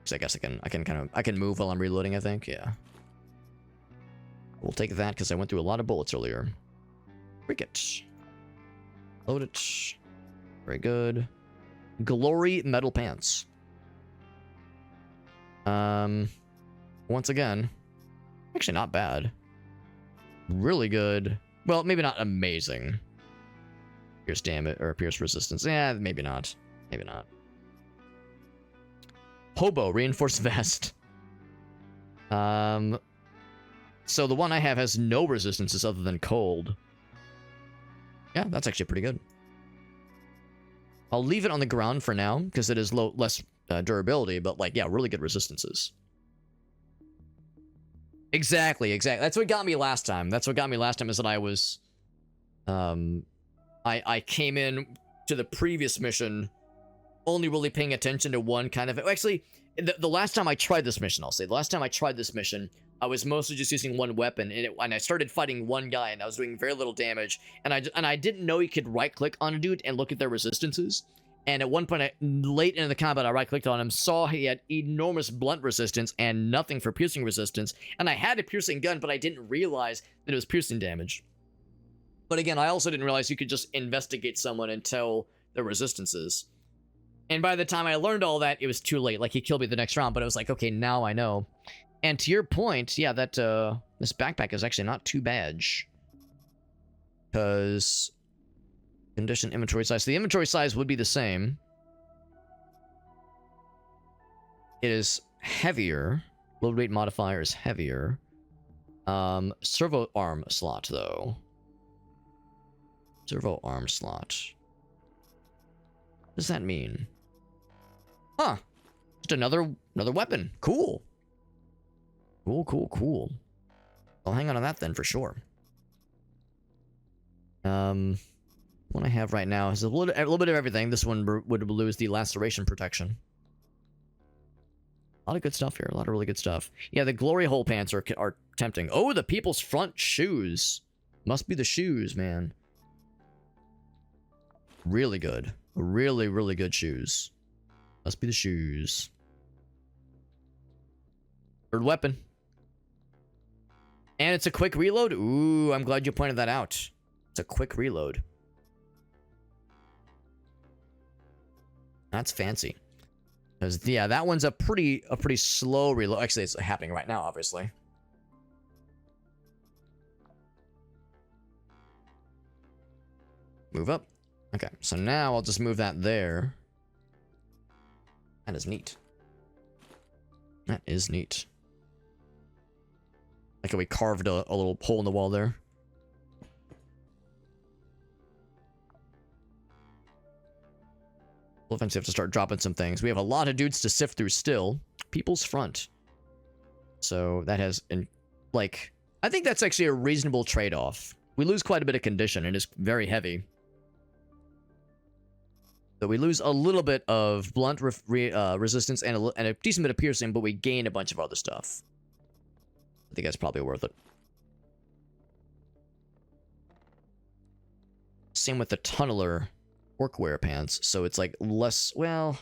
So I guess I can move while I'm reloading. I think, yeah. We'll take that because I went through a lot of bullets earlier. Break it. Load it. Very good. Glory metal pants. Once again, actually not bad. Really good. Well, maybe not amazing. Pierce damage or pierce resistance. Yeah, maybe not. Maybe not. Hobo reinforced vest. So the one I have has no resistances other than cold. Yeah, that's actually pretty good. I'll leave it on the ground for now because it is less durability, but like, yeah, really good resistances. Exactly. That's what got me last time. Is that I was, I came in to the previous mission only really paying attention to one kind of... Actually, the last time I tried this mission, I'll say. The last time I tried this mission, I was mostly just using one weapon, and I started fighting one guy, and I was doing very little damage, and I didn't know you could right-click on a dude and look at their resistances. And at one point, late into the combat, I right-clicked on him, saw he had enormous blunt resistance and nothing for piercing resistance, and I had a piercing gun, but I didn't realize that it was piercing damage. But again, I also didn't realize you could just investigate someone and tell their resistances. And by the time I learned all that, it was too late. Like, he killed me the next round, but it was like, okay, now I know. And to your point, yeah, that this backpack is actually not too bad. Because condition, inventory size. So the inventory size would be the same. It is heavier. Load weight modifier is heavier. Servo arm slot, though. Servo arm slot. What does that mean? Huh. Just another weapon. Cool. Cool. I'll hang on to that then for sure. What I have right now is a little bit of everything. This one would lose the laceration protection. A lot of good stuff here. A lot of really good stuff. Yeah, the glory hole pants are tempting. Oh, the people's front shoes. Must be the shoes, man. Really good. Really good shoes. Must be the shoes. Third weapon. And it's a quick reload? Ooh, I'm glad you pointed that out. It's a quick reload. That's fancy. Because, yeah, that one's a pretty slow reload. Actually, it's happening right now, obviously. Move up. Okay, so now I'll just move that there. That is neat. That is neat. Like how we carved a little hole in the wall there. We'll eventually have to start dropping some things. We have a lot of dudes to sift through still. People's front. So that has, like, I think that's actually a reasonable trade-off. We lose quite a bit of condition. It is very heavy. So we lose a little bit of blunt resistance and a decent bit of piercing, but we gain a bunch of other stuff. I think that's probably worth it. Same with the tunneler workwear pants. So it's like less, well,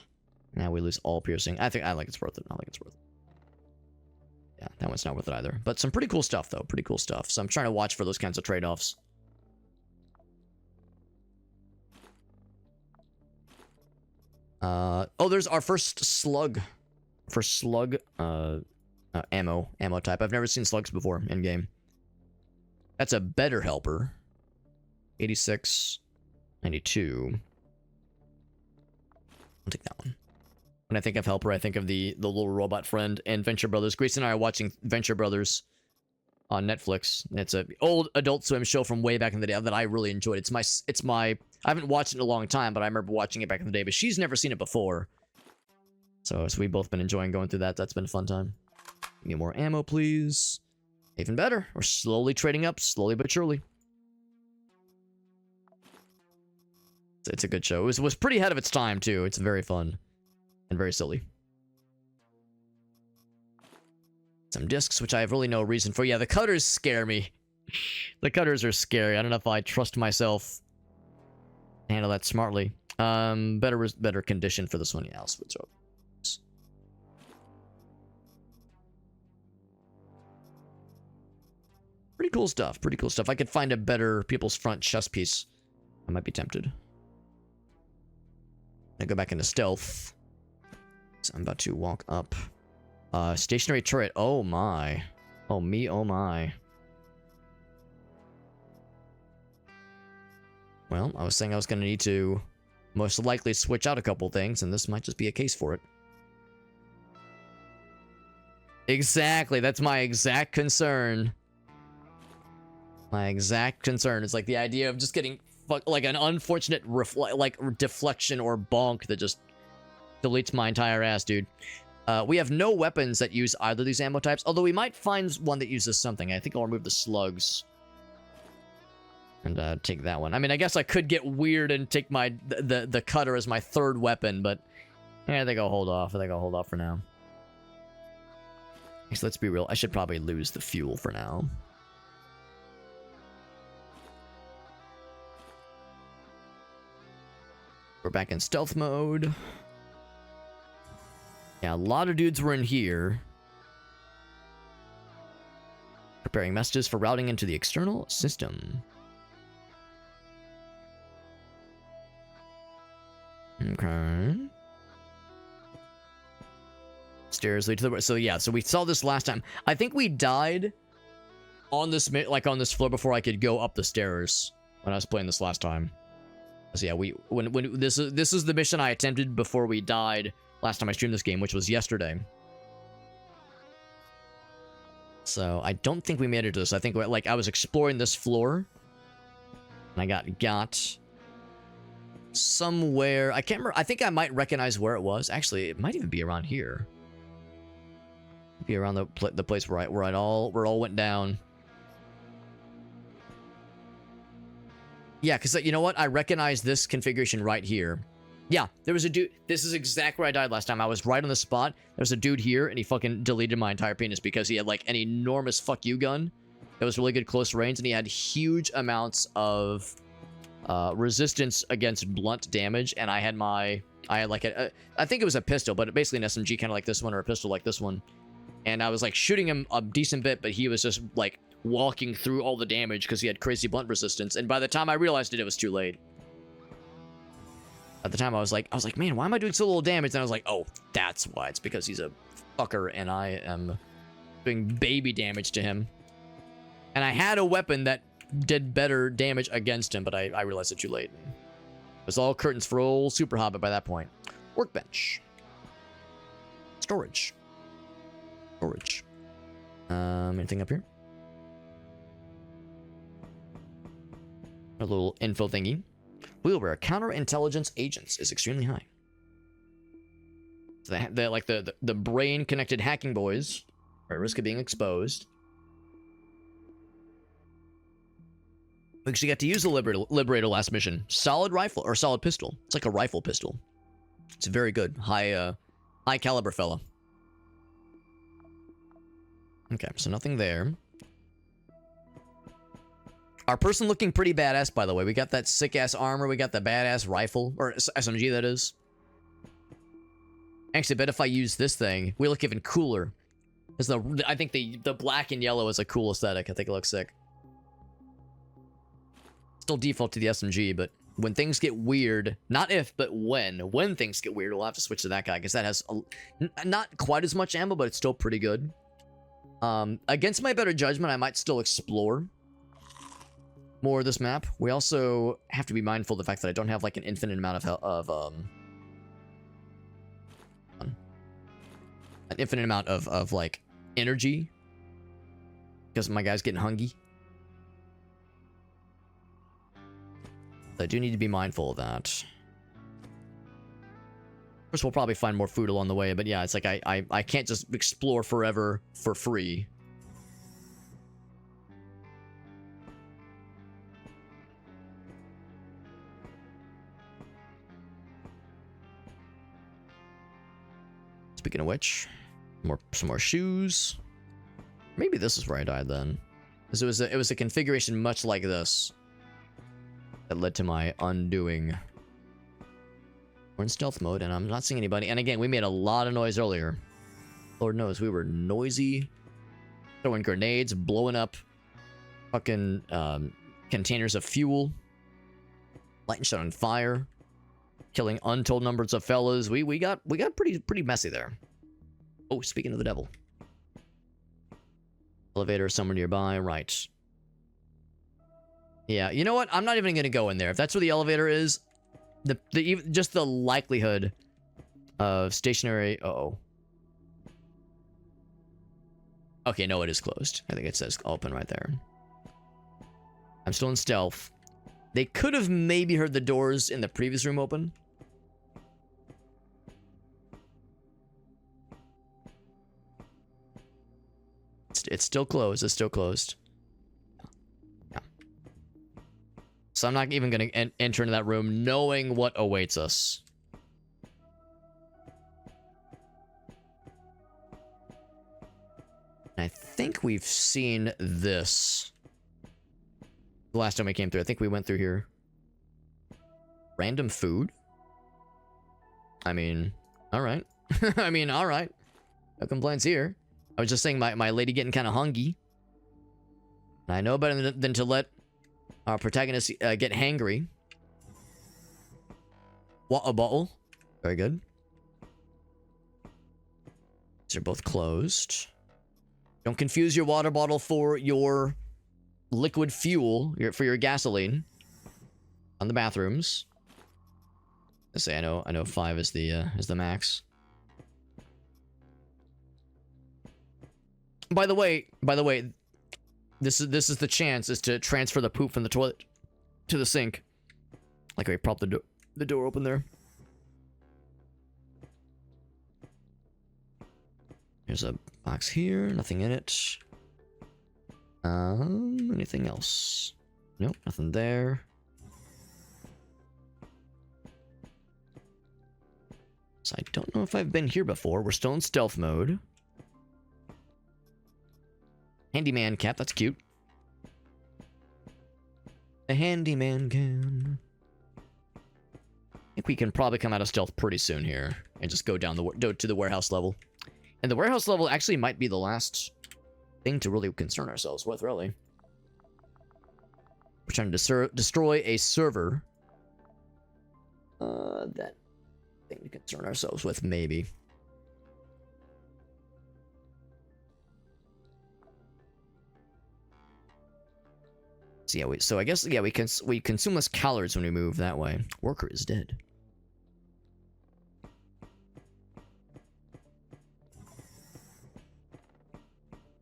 now we lose all piercing. I like it's worth it. I think it's worth it. Yeah, that one's not worth it either. But some pretty cool stuff, though. Pretty cool stuff. So I'm trying to watch for those kinds of trade-offs. Oh, there's our first slug. First slug, ammo type. I've never seen slugs before in game. That's a better helper. 86, 92. I'll take that one. When I think of helper, I think of the little robot friend and Venture Brothers. Grace and I are watching Venture Brothers on Netflix. It's an old Adult Swim show from way back in the day that I really enjoyed. It's my I haven't watched it in a long time, but I remember watching it back in the day. But she's never seen it before. So we've both been enjoying going through that. That's been a fun time. Give me more ammo, please. Even better. We're slowly trading up, slowly but surely. It's a good show. It was pretty ahead of its time, too. It's very fun. And very silly. Some discs, which I have really no reason for. Yeah, the cutters scare me. The cutters are scary. I don't know if I trust myself to handle that smartly. Better condition for this one. Yeah, I'll switch over. Pretty cool stuff. Pretty cool stuff. I could find a better people's front chest piece. I might be tempted. I go back into stealth. So I'm about to walk up. Stationary turret. Oh my. Oh me, oh my. Well, I was saying I was going to need to most likely switch out a couple things, and this might just be a case for it. Exactly. That's my exact concern. My exact concern is like the idea of just getting like an unfortunate deflection or bonk that just deletes my entire ass, dude. We have no weapons that use either of these ammo types, although we might find one that uses something. I think I'll remove the slugs and take that one. I mean, I guess I could get weird and take the cutter as my third weapon, but yeah, I think I'll hold off. I think I'll hold off for now. So let's be real. I should probably lose the fuel for now. We're back in stealth mode. Yeah, a lot of dudes were in here. Preparing messages for routing into the external system. Okay. Stairs lead to the... So yeah, so we saw this last time. I think we died on this floor before I could go up the stairs when I was playing this last time. So yeah, when this is the mission I attempted before we died last time I streamed this game, which was yesterday. So I don't think we made it to this. I think like I was exploring this floor, and I got somewhere. I can't remember. I think I might recognize where it was. Actually, it might even be around here. Be around the place where it all went down. Yeah, because you know what? I recognize this configuration right here. Yeah, there was a dude. This is exactly where I died last time. I was right on the spot. There's a dude here, and he fucking deleted my entire penis because he had like an enormous fuck you gun that was really good close range, and he had huge amounts of resistance against blunt damage, and I had my I had like I think it was a pistol, but basically an SMG kind of like this one, or a pistol like this one. And I was like shooting him a decent bit, but he was just like walking through all the damage because he had crazy blunt resistance. And by the time I realized it, it was too late. At the time, I was like, man, why am I doing so little damage? And I was like, oh, that's why. It's because he's a fucker, and I am doing baby damage to him. And I had a weapon that did better damage against him, but I realized it too late. It was all curtains for old Super Hobbit by that point. Workbench. Storage. Storage. Anything up here? A little info thingy. Wheelware counterintelligence agents is extremely high. So like the brain connected hacking boys are at risk of being exposed. We actually got to use the Liberator last mission. Solid rifle or solid pistol. It's like a rifle pistol. It's very good. High caliber fella. Okay, so nothing there. Our person looking pretty badass, by the way. We got that sick-ass armor. We got the badass rifle. Or SMG, that is. Actually, I bet if I use this thing, we look even cooler. I think the black and yellow is a cool aesthetic. I think it looks sick. Still default to the SMG, but when things get weird, not if, but when things get weird, we'll have to switch to that guy, because that has not quite as much ammo, but it's still pretty good. Against my better judgment, I might still explore more of this map. We also have to be mindful of the fact that I don't have like an infinite amount of like energy, because my guy's getting hungry. I do need to be mindful of that. Of course, we'll probably find more food along the way, but yeah, it's like I can't just explore forever for free. Speaking of which, some more shoes. Maybe this is where I died then, because it was a configuration much like this that led to my undoing. We're in stealth mode, and I'm not seeing anybody. And again, we made a lot of noise earlier. Lord knows we were noisy, throwing grenades, blowing up fucking containers of fuel, lighting shit on fire, killing untold numbers of fellas. We got pretty messy there. Oh, speaking of the devil, elevator somewhere nearby, right? Yeah, you know what? I'm not even gonna go in there. If that's where the elevator is, just the likelihood of stationary. Uh-oh. Okay, no, it is closed. I think it says open right there. I'm still in stealth. They could have maybe heard the doors in the previous room open. It's still closed. It's still closed. Yeah. So I'm not even going to enter into that room knowing what awaits us. I think we've seen this the last time we came through. I think we went through here. Random food? I mean, all right. I mean, all right. No complaints here. I was just saying my lady getting kind of hungry. And I know better than to let our protagonist get hangry. Water bottle. Very good. These are both closed. Don't confuse your water bottle for your liquid fuel, for your gasoline. On the bathrooms. Let's say I know 5 is the max. By the way, this is the chance is to transfer the poop from the toilet to the sink. Like we prop the door open there. There's a box here, nothing in it. Anything else? Nope, nothing there. So I don't know if I've been here before. We're still in stealth mode. Handyman cap, that's cute. A handyman can. I think think we can probably come out of stealth pretty soon here and just go down to the warehouse level. And the warehouse level actually might be the last thing to really concern ourselves with, really. We're trying to destroy a server. That thing to concern ourselves with, maybe. So yeah, so I guess yeah, we consume less calories when we move that way. Worker is dead.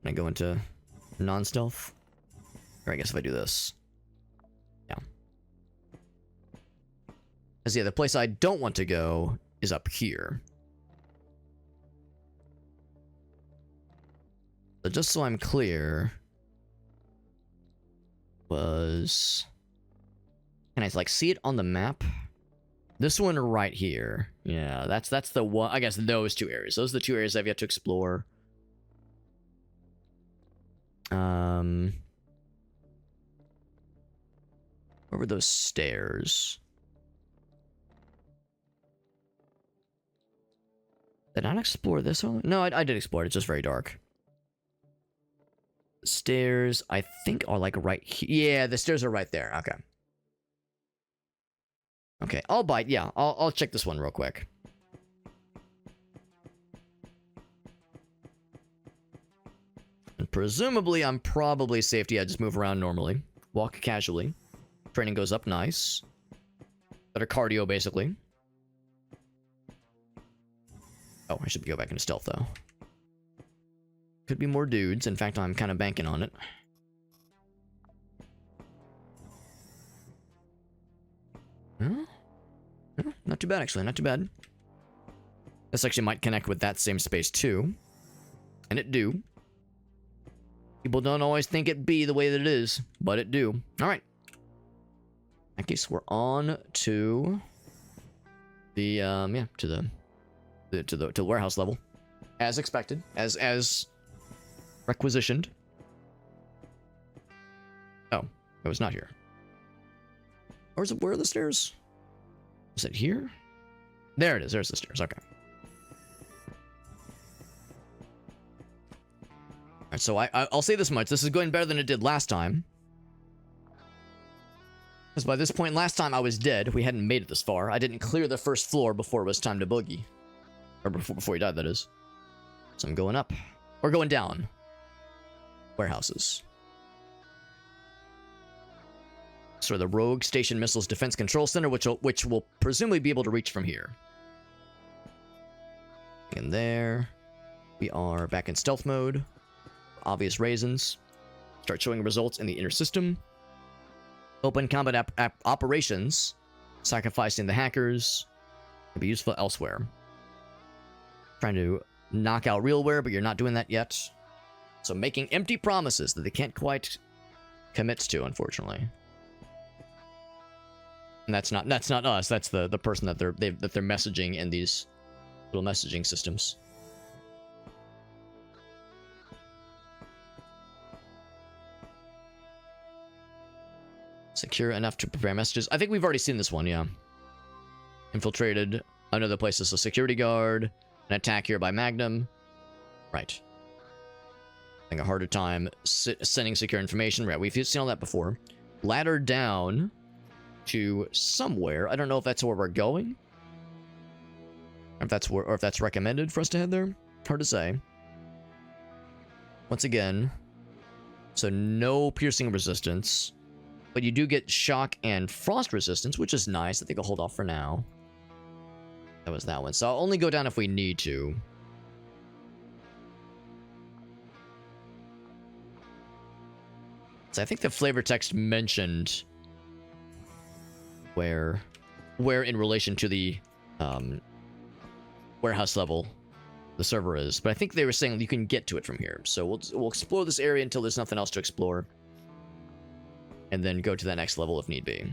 Can I go into non-stealth? Or I guess if I do this. Yeah. Because yeah, the place I don't want to go is up here. So just so I'm clear, was... Can I like see it on the map? This one right here. Yeah, that's the one. I guess those two areas. Those are the two areas I've yet to explore. Where were those stairs? Did I not explore this one? No, I did explore it. It's just very dark. The stairs, I think, are like right here. Yeah, the stairs are right there. Okay. Okay, I'll check this one real quick. And presumably, I'm probably safe to just move around normally. Walk casually. Training goes up nice. Better cardio, basically. Oh, I should go back into stealth, though. Could be more dudes. In fact, I'm kind of banking on it. Huh? Not too bad, actually. Not too bad. This actually might connect with that same space, too. And it do. People don't always think it be the way that it is, but it do. Alright. In that case, we're on to the, yeah, to the warehouse level. As expected. As requisitioned. Oh, it was not here. Or is it, where are the stairs? Is it here? There it is. There's the stairs. Okay. Alright, so I'll say this much. This is going better than it did last time. Because by this point last time I was dead. We hadn't made it this far. I didn't clear the first floor before it was time to boogie. Or before he died, that is. So I'm going up. Or going down. Warehouses. So the Rogue Station Missiles Defense Control Center, which will presumably be able to reach from here. And there. We are back in stealth mode. Obvious reasons. Start showing results in the inner system. Open combat operations. Sacrificing the hackers. Can be useful elsewhere. Trying to knock out realware, but you're not doing that yet. So making empty promises that they can't quite commit to, unfortunately. And that's not us. That's the person that they're messaging in these little messaging systems. Secure enough to prepare messages. I think we've already seen this one, yeah. Infiltrated another place as a security guard. An attack here by Magnum. Right. Having a harder time sending secure information. Right, we've seen all that before. Ladder down to somewhere. I don't know if that's where we're going. Or if that's recommended for us to head there. Hard to say. Once again. So no piercing resistance. But you do get shock and frost resistance, which is nice. I think I'll hold off for now. That was that one. So I'll only go down if we need to. So I think the flavor text mentioned where in relation to the warehouse level the server is. But I think they were saying you can get to it from here. So we'll explore this area until there's nothing else to explore. And then go to that next level if need be.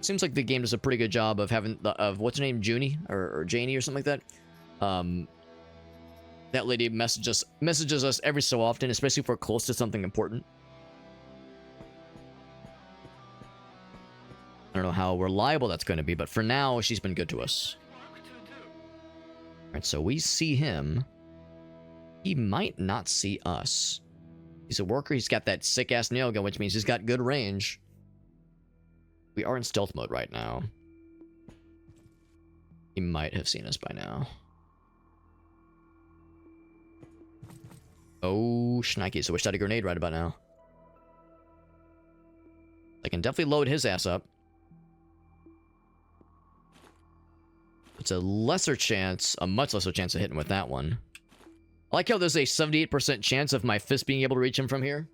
Seems like the game does a pretty good job of having what's her name, Junie or Janie or something like that. That lady messages us every so often, especially if we're close to something important. I don't know how reliable that's going to be, but for now, she's been good to us. Alright, so we see him. He might not see us. He's a worker. He's got that sick-ass nail gun, which means he's got good range. We are in stealth mode right now. He might have seen us by now. Oh, shnikey. So we shot a grenade right about now. I can definitely load his ass up. It's a lesser chance, a much lesser chance of hitting with that one. I like how there's a 78% chance of my fist being able to reach him from here.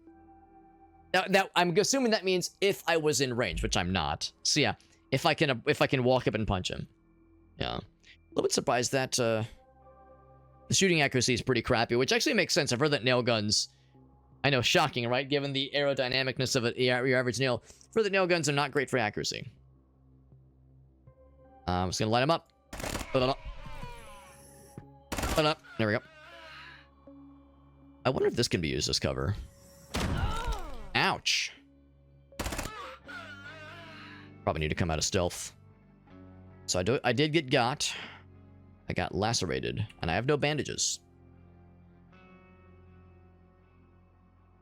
Now, I'm assuming that means if I was in range, which I'm not. So yeah, if I can walk up and punch him. Yeah. A little bit surprised that the shooting accuracy is pretty crappy, which actually makes sense. I've heard that nail guns, I know, shocking, right? Given the aerodynamicness of your average nail. I've heard that nail guns are not great for accuracy. I'm just gonna light him up. Put it up. Put it up. There we go. I wonder if this can be used as cover. Ouch. Probably need to come out of stealth. So I did get got. I got lacerated, and I have no bandages.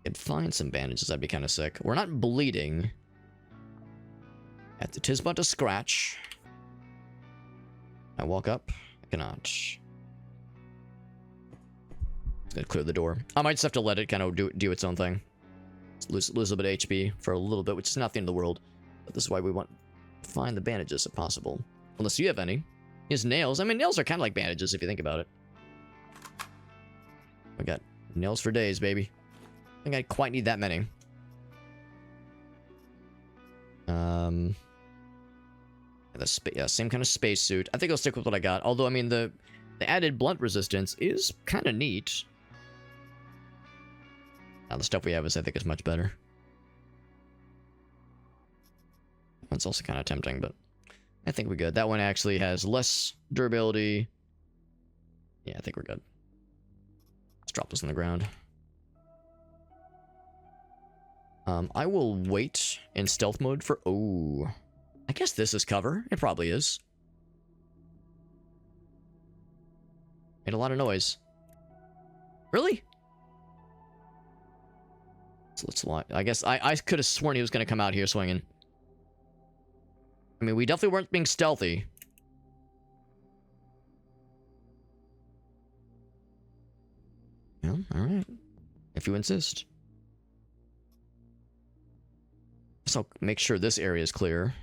Could find some bandages, that'd be kind of sick. We're not bleeding. At the tis but a scratch. I walk up. I cannot. Just gonna clear the door. I might just have to let it kind of do its own thing. Lose a little bit of HP for a little bit, which is not the end of the world. But this is why we want to find the bandages if possible. Unless you have any. His nails. I mean, nails are kind of like bandages if you think about it. I got nails for days, baby. I think I quite need that many. Yeah, same kind of spacesuit. I think I'll stick with what I got. Although, I mean, the added blunt resistance is kind of neat. Now, the stuff we have I think, is much better. That's also kind of tempting, but I think we're good. That one actually has less durability. Yeah, I think we're good. Let's drop this on the ground. I will wait in stealth mode for... Oh, I guess this is cover. It probably is. Made a lot of noise. Really? So let's lie. I guess I could have sworn he was going to come out here swinging. I mean, we definitely weren't being stealthy. Well, alright. If you insist. So make sure this area is clear.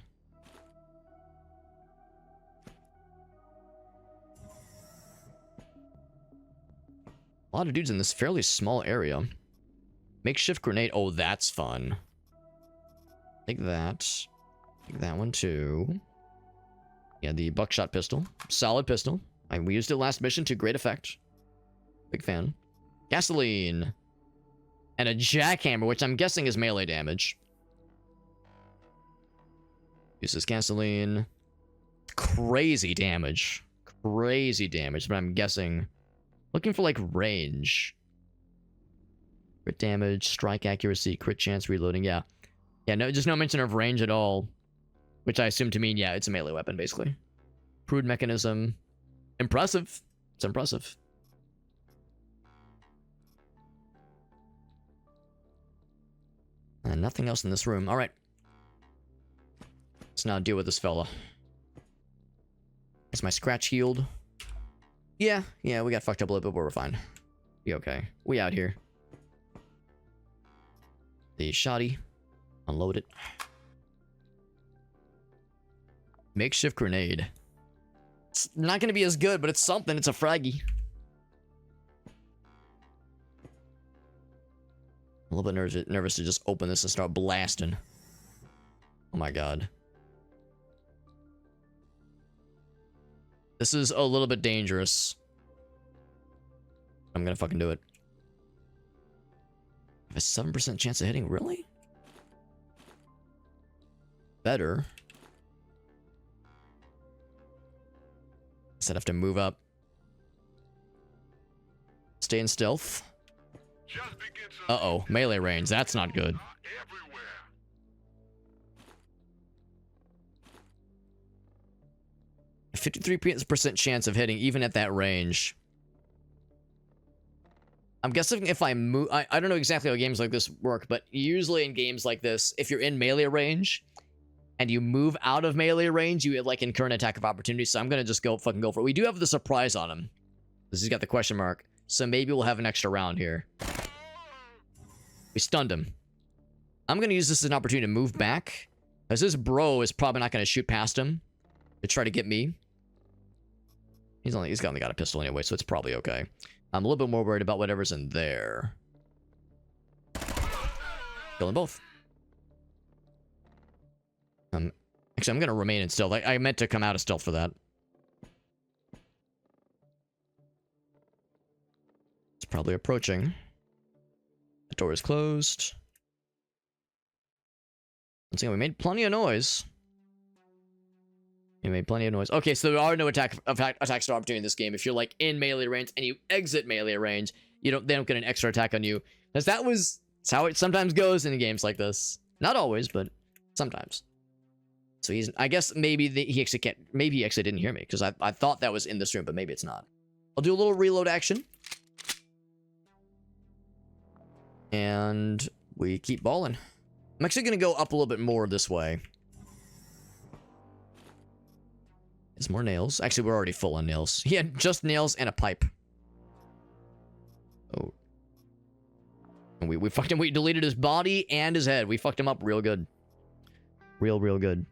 A lot of dudes in this fairly small area. Makeshift grenade. Oh, that's fun. Take that. Take that one too. Yeah, the buckshot pistol. Solid pistol. We used it last mission to great effect. Big fan. Gasoline. And a jackhammer, which I'm guessing is melee damage. Uses gasoline. Crazy damage. Crazy damage, but I'm guessing... Looking for, like, range. Crit damage, strike accuracy, crit chance, reloading, yeah. Yeah, no, just no mention of range at all. Which I assume to mean, yeah, it's a melee weapon, basically. Crude mechanism. Impressive. It's impressive. And nothing else in this room. Alright. Let's now deal with this fella. Is my scratch healed? Yeah, we got fucked up a little bit, but we're fine. Be okay. We out here. The shoddy. Unload it. Makeshift grenade. It's not going to be as good, but it's something. It's a fraggy. A little bit nervous to just open this and start blasting. Oh my god. This is a little bit dangerous. I'm gonna fucking do it. I have a 7% chance of hitting? Really? Better. Guess I'd have to move up. Stay in stealth. Uh-oh. Melee range. That's not good. 53% chance of hitting even at that range. I'm guessing if I move... I don't know exactly how games like this work, but usually in games like this, if you're in melee range and you move out of melee range, you like incur an attack of opportunity. So I'm going to just fucking go for it. We do have the surprise on him. Because he's got the question mark. So maybe we'll have an extra round here. We stunned him. I'm going to use this as an opportunity to move back. Because this bro is probably not going to shoot past him to try to get me. He's only got a pistol anyway, so it's probably okay. I'm a little bit more worried about whatever's in there. Killing both. Actually, I'm going to remain in stealth. I meant to come out of stealth for that. It's probably approaching. The door is closed. Once again, we made plenty of noise. We made plenty of noise. Okay, so there are no attacks of opportunity in this game. If you're like in melee range and you exit melee range, they don't get an extra attack on you. Because that's how it sometimes goes in games like this. Not always, but sometimes. So I guess maybe he actually didn't hear me because I thought that was in this room, but maybe it's not. I'll do a little reload action. And we keep balling. I'm actually going to go up a little bit more this way. There's more nails. Actually, we're already full on nails. He had just nails and a pipe. Oh. And we fucked him. We deleted his body and his head. We fucked him up real good. Real good.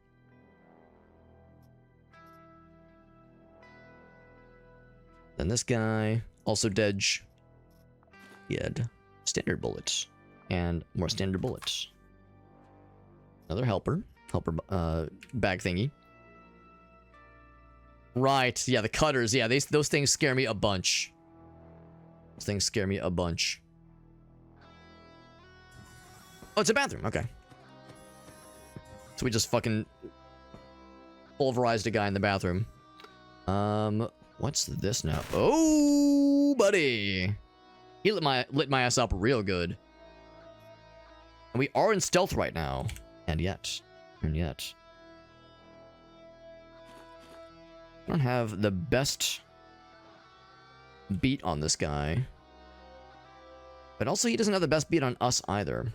Then this guy. Also dead. He had standard bullets. And more standard bullets. Another helper. Bag thingy. Right, yeah, the cutters. Yeah, those things scare me a bunch. Those things scare me a bunch. Oh, it's a bathroom. Okay. So we just fucking pulverized a guy in the bathroom. What's this now? Oh, buddy. He lit my ass up real good. And we are in stealth right now. And yet. I don't have the best beat on this guy. But also he doesn't have the best beat on us either.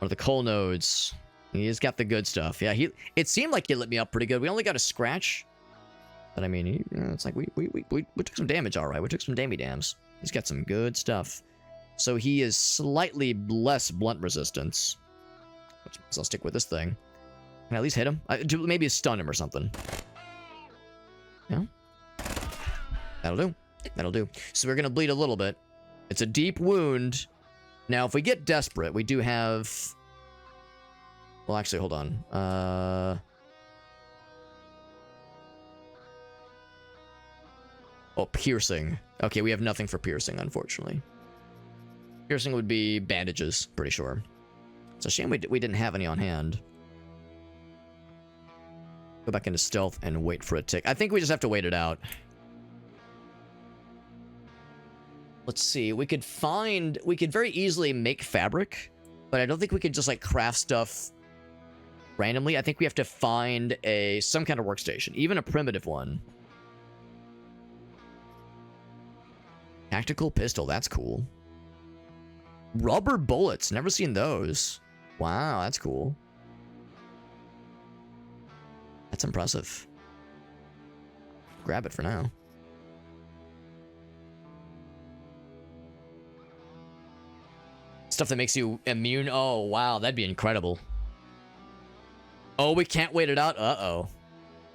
Or the coal nodes. He's got the good stuff. Yeah, it seemed like he lit me up pretty good. We only got a scratch. But I mean, it's like we took some damage, alright. We took some dams. He's got some good stuff. So he is slightly less blunt resistance. Which means I'll stick with this thing. Can I at least hit him? Maybe stun him or something. Yeah. That'll do. So we're going to bleed a little bit. It's a deep wound. Now, if we get desperate, we do have... Well, actually, hold on. Oh, piercing. Okay, we have nothing for piercing, unfortunately. Piercing would be bandages, pretty sure. It's a shame we didn't have any on hand. Go back into stealth and wait for a tick. I think we just have to wait it out. Let's see. We could very easily make fabric, but I don't think we could just like craft stuff randomly. I think we have to find some kind of workstation, even a primitive one. Tactical pistol. That's cool. Rubber bullets. Never seen those. Wow, that's cool. That's impressive. Grab it for now. Stuff that makes you immune. Oh, wow. That'd be incredible. Oh, we can't wait it out. Uh-oh.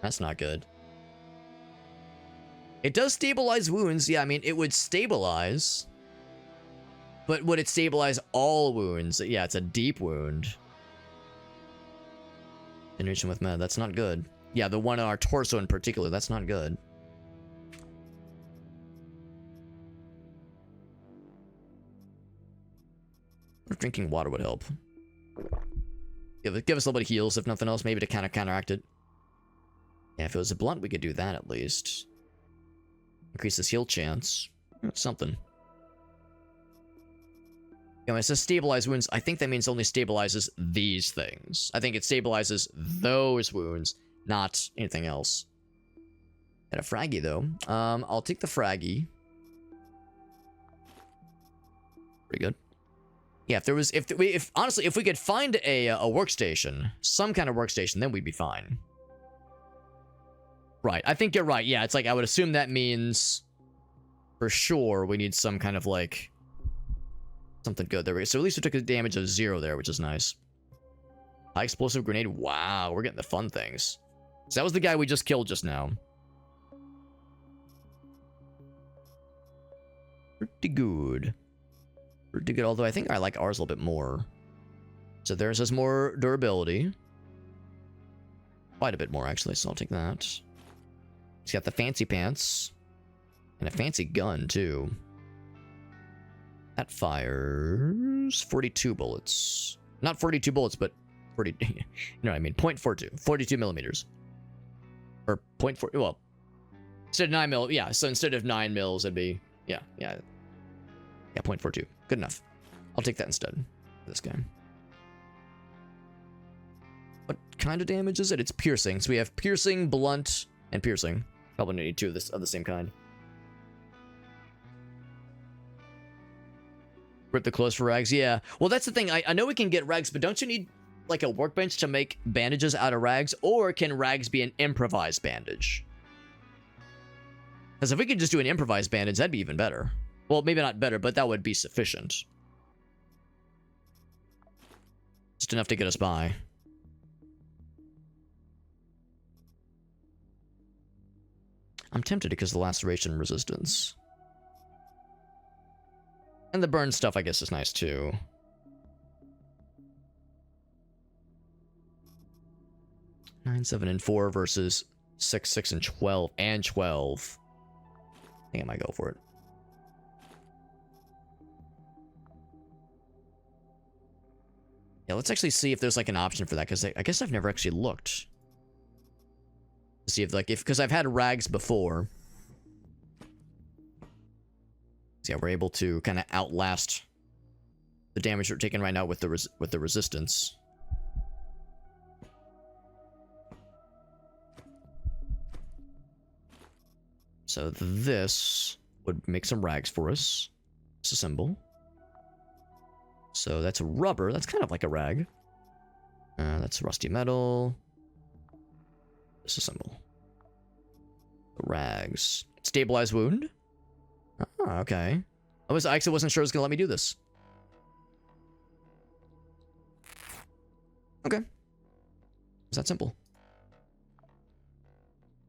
That's not good. It does stabilize wounds. Yeah, I mean, it would stabilize. But would it stabilize all wounds? Yeah, it's a deep wound. Enriching with med. That's not good. Yeah, the one on our torso in particular. That's not good. Drinking water would help. Give us a little bit of heals, if nothing else. Maybe to kind of counteract it. Yeah, if it was a blunt, we could do that at least. Increase this heal chance. That's something. When it says stabilize wounds, I think that means only stabilizes these things. I think it stabilizes those wounds, not anything else. Got a fraggy though. I'll take the fraggy. Pretty good. Yeah, if honestly, if we could find a workstation, some kind of workstation, then we'd be fine. Right, I think you're right. Yeah, it's like I would assume that means for sure we need some kind of like something good. There we go. So at least we took a damage of 0 there, which is nice. High explosive grenade. Wow, we're getting the fun things. So that was the guy we just killed just now. Pretty good. Pretty good, although I think I like ours a little bit more. So theirs has more durability. Quite a bit more, actually, so I'll take that. He's got the fancy pants. And a fancy gun, too. That fires 42 bullets. Not 42 bullets, but 40... you know what I mean? 0.42. 42 millimeters. Or 0.4... Well, instead of 9 mil... Yeah, so instead of 9 mils, it'd be... Yeah, 0.42. Good enough. I'll take that instead. This guy. What kind of damage is it? It's piercing. So we have piercing, blunt, and piercing. Probably need 2 of the same kind. Rip the clothes for rags. Yeah. Well, that's the thing. I know we can get rags, but don't you need like a workbench to make bandages out of rags? Or can rags be an improvised bandage? Because if we could just do an improvised bandage, that'd be even better. Well, maybe not better, but that would be sufficient. Just enough to get us by. I'm tempted because of the laceration resistance. And the burn stuff, I guess, is nice, too. Nine, 7, and 4 versus 6, 6, and 12. And 12. I think I might go for it. Yeah, let's actually see if there's like an option for that, because I guess I've never actually looked. To see if like because I've had rags before. So yeah, we're able to kind of outlast the damage we're taking right now with the resistance. So this would make some rags for us. Disassemble. So that's a rubber. That's kind of like a rag. That's rusty metal. Disassemble. Rags. Stabilize wound. Oh, okay. I actually wasn't sure it was gonna let me do this. Okay. It's that simple.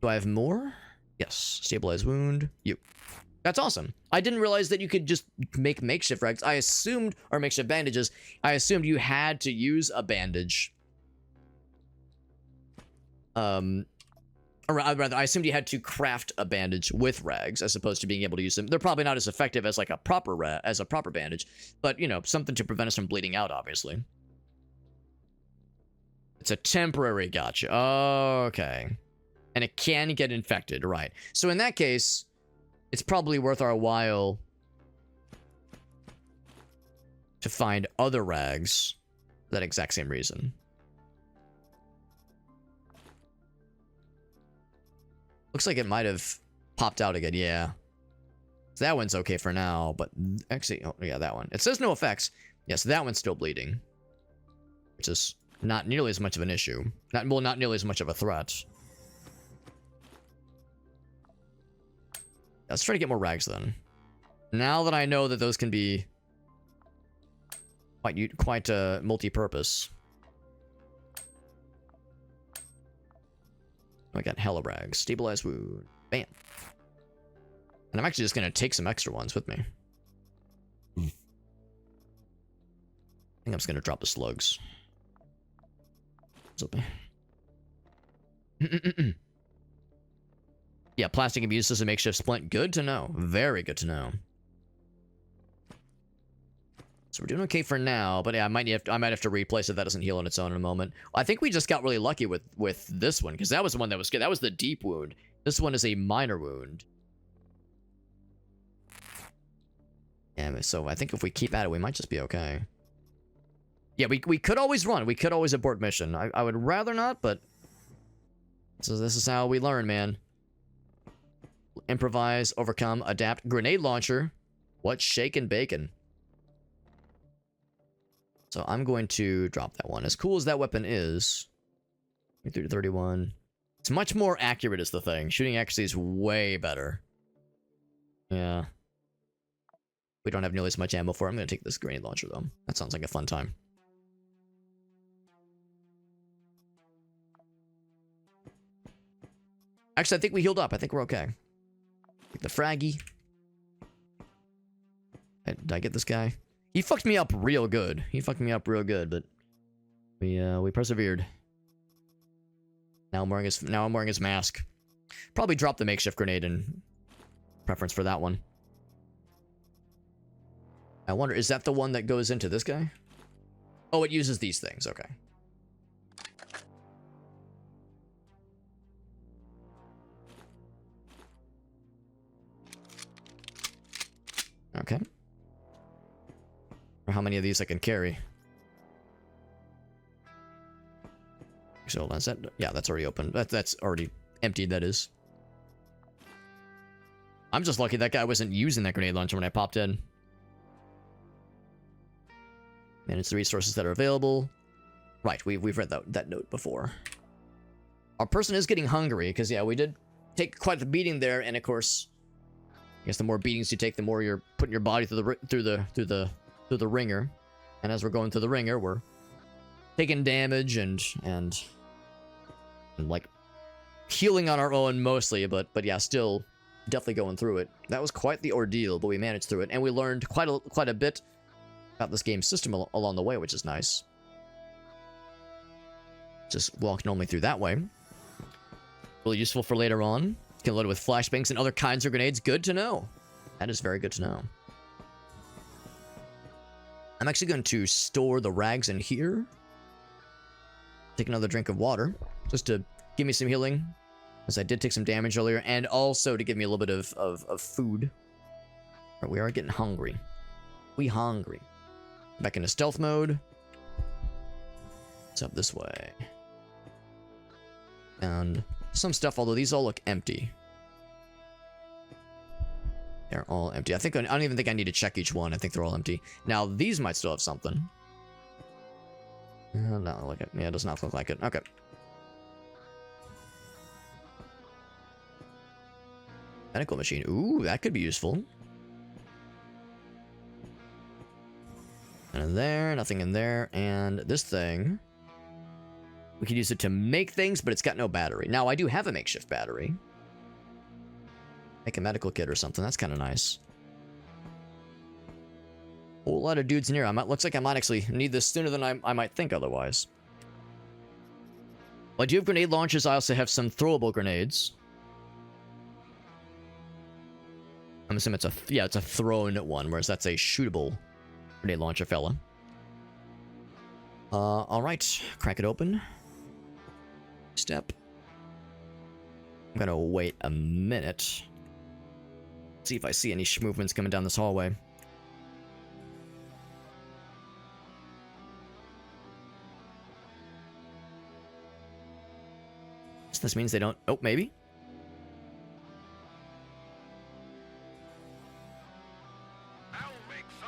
Do I have more? Yes. Stabilize wound. You. That's awesome. I didn't realize that you could just make makeshift rags. I assumed, or makeshift bandages, I assumed you had to use a bandage. Or rather, I assumed you had to craft a bandage with rags as opposed to being able to use them. They're probably not as effective as like a proper bandage, but you know, something to prevent us from bleeding out, obviously. It's a temporary gotcha. Okay. And it can get infected, right. So in that case, it's probably worth our while to find other rags for that exact same reason. Looks like it might have popped out again, yeah. So that one's okay for now, but actually, oh yeah, that one. It says no effects. Yeah, so that one's still bleeding. Which is not nearly as much of an issue. Not nearly as much of a threat. Let's try to get more rags then. Now that I know that those can be quite multi-purpose. I got hella rags. Stabilize wound. Bam. And I'm actually just going to take some extra ones with me. I think I'm just going to drop the slugs. What's up, man? Yeah, plastic abuse as a makeshift splint. Good to know. Very good to know. So we're doing okay for now, but yeah, I might have to replace it. That doesn't heal on its own in a moment. I think we just got really lucky with this one, because that was the one that was good. That was the deep wound. This one is a minor wound. Yeah, so I think if we keep at it, we might just be okay. Yeah, we could always run. We could always abort mission. I would rather not, but So this is how we learn, man. Improvise, overcome, adapt. Grenade launcher. What's shakin' bacon? So I'm going to drop that one. As cool as that weapon is, 3 to 31. It's much more accurate is the thing. Shooting accuracy is way better. Yeah. We don't have nearly as much ammo for it. I'm going to take this grenade launcher, though. That sounds like a fun time. Actually, I think we healed up. I think we're okay. Take the fraggy. Did I get this guy? He fucked me up real good. But we persevered. Now I'm wearing his mask. Probably drop the makeshift grenade in preference for that one. I wonder, is that the one that goes into this guy? Oh, it uses these things. Okay. Okay. Or how many of these I can carry. So that's that. Yeah, that's already open. That's already emptied, that is. I'm just lucky that guy wasn't using that grenade launcher when I popped in. Manage the resources that are available. Right, we've read that note before. Our person is getting hungry, because yeah, we did take quite the beating there, and of course, I guess the more beatings you take, the more you're putting your body through the ringer. And as we're going through the ringer, we're taking damage and like healing on our own mostly, but yeah, still definitely going through it. That was quite the ordeal, but we managed through it, and we learned quite a bit about this game's system along the way, which is nice. Just walk normally through that way. Really useful for later on. Can load it with flashbangs and other kinds of grenades. Good to know. That is very good to know. I'm actually going to store the rags in here. Take another drink of water, just to give me some healing, as I did take some damage earlier, and also to give me a little bit of food. But we are getting hungry. We hungry. Back into stealth mode. It's up this way. And some stuff, although these all look empty. They're all empty. I don't even think I need to check each one. I think they're all empty. Now, these might still have something. Not like it. Yeah, it does not look like it. Okay. Medical machine. Ooh, that could be useful. And in there, nothing in there. And this thing, we could use it to make things, but it's got no battery. Now, I do have a makeshift battery. Make a medical kit or something. That's kind of nice. Whole lot of dudes in here. Looks like I might actually need this sooner than I might think otherwise. Well, I do have grenade launchers. I also have some throwable grenades. I'm assuming it's a thrown one, whereas that's a shootable grenade launcher fella. Alright. Crack it open. Step. I'm gonna wait a minute. See if I see any movements coming down this hallway. So this means they don't... Oh, maybe?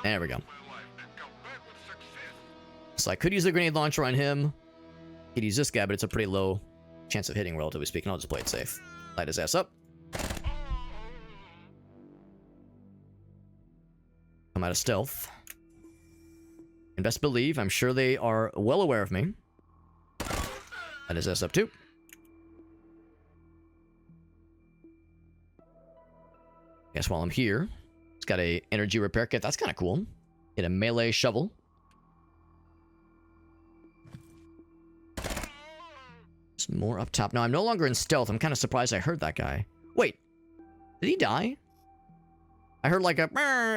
There we go. So I could use the grenade launcher on him. Could use this guy, but it's a pretty low chance of hitting, relatively speaking. I'll just play it safe. Light his ass up. I'm out of stealth. And best believe, I'm sure they are well aware of me. Light his ass up too. Guess while I'm here, it's got a energy repair kit. That's kind of cool. Get a melee shovel. Some more up top. Now, I'm no longer in stealth. I'm kind of surprised I heard that guy. Wait. Did he die? I heard like a...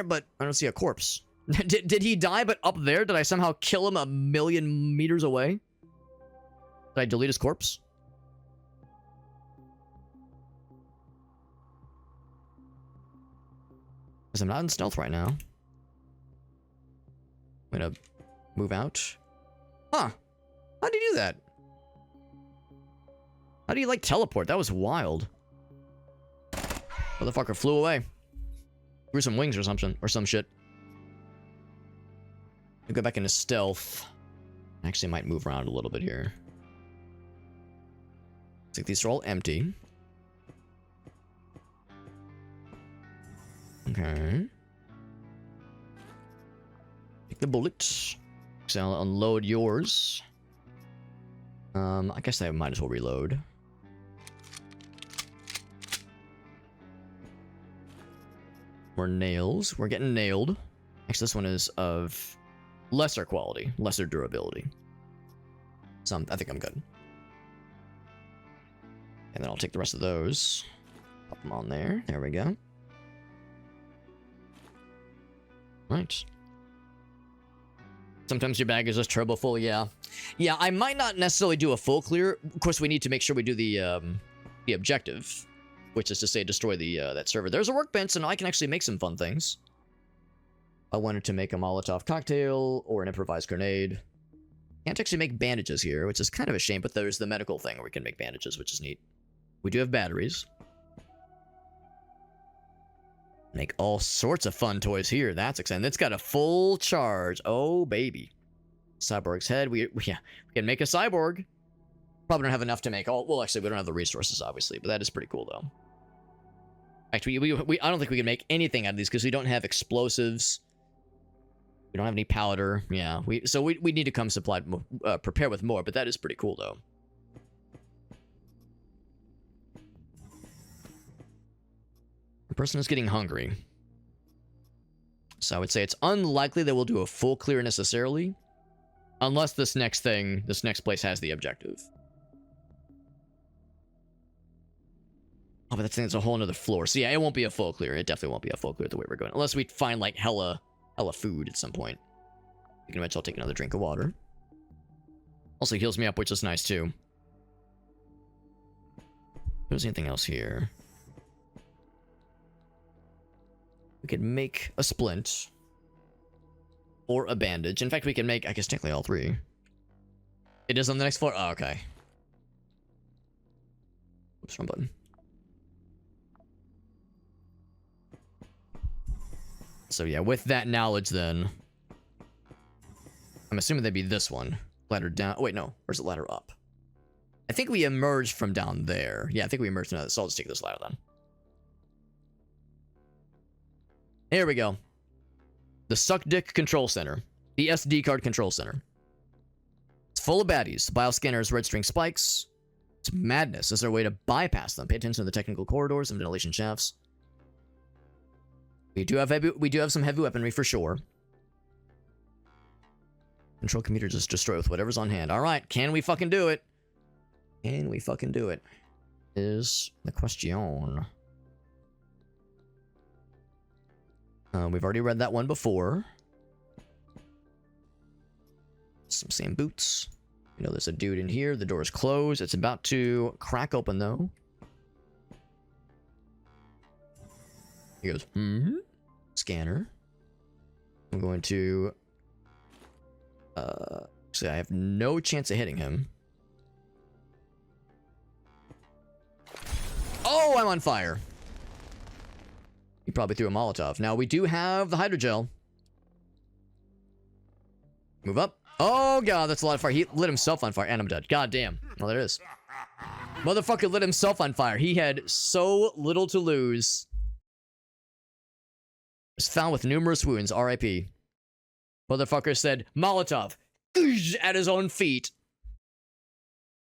But I don't see a corpse. Did he die, but up there? Did I somehow kill him a million meters away? Did I delete his corpse? Because I'm not in stealth right now. I'm gonna move out. Huh. How'd he do that? How do you, like, teleport? That was wild. Motherfucker flew away. Grew some wings or something. Or some shit. I'll go back into stealth. Actually, might move around a little bit here. Looks like these are all empty. Okay. Take the bullets. So I'll unload yours. I guess I might as well reload. More nails. We're getting nailed. Actually, this one is of lesser quality, lesser durability. So I think I'm good. And then I'll take the rest of those. Pop them on there. There we go. Right. Sometimes your bag is just turbo full, yeah. Yeah, I might not necessarily do a full clear. Of course, we need to make sure we do the objective, which is to say destroy the that server. There's a workbench, and I can actually make some fun things. I wanted to make a Molotov cocktail or an improvised grenade. Can't actually make bandages here, which is kind of a shame, but there's the medical thing where we can make bandages, which is neat. We do have batteries. Make all sorts of fun toys here. That's exciting. It's got a full charge. Oh, baby. Cyborg's head. We can make a cyborg. Probably don't have enough to make all. Well, actually, we don't have the resources, obviously, but that is pretty cool, though. Actually, I don't think we can make anything out of these because we don't have explosives. We don't have any powder. Yeah, so we need to come supplied, prepare with more, but that is pretty cool, though. The person is getting hungry. So I would say it's unlikely that we'll do a full clear necessarily. Unless this next place has the objective. Oh, but that thing is a whole nother floor. So yeah, it won't be a full clear. It definitely won't be a full clear the way we're going. Unless we find, like, hella food at some point. You can eventually take another drink of water. Also heals me up, which is nice, too. There's anything else here? We could make a splint. Or a bandage. In fact, we can make, I guess, technically all three. It is on the next floor? Oh, okay. Oops, wrong button. So yeah, with that knowledge then, I'm assuming that'd be this one. Ladder down. Oh, wait, no. Where's the ladder up? I think we emerged from down there. Yeah, I think we emerged from that. So I'll just take this ladder then. Here we go. The Suck Dick Control Center. The SD card Control Center. It's full of baddies. Bioscanners, registering spikes. It's madness. Is there a way to bypass them? Pay attention to the technical corridors and ventilation shafts. We do have some heavy weaponry for sure. Control computer just destroy with whatever's on hand. Alright, can we fucking do it? Can we fucking do it? Is the question. We've already read that one before. Some same boots. You know, there's a dude in here. The door is closed. It's about to crack open, though. He goes, Scanner. I'm going to... see, I have no chance of hitting him. Oh, I'm on fire. He probably threw a Molotov. Now, we do have the hydrogel. Move up. Oh, God, that's a lot of fire. He lit himself on fire, and I'm dead. God damn. Well, there it is. Motherfucker lit himself on fire. He had so little to lose. Was found with numerous wounds. R.I.P. Motherfucker said, Molotov. At his own feet.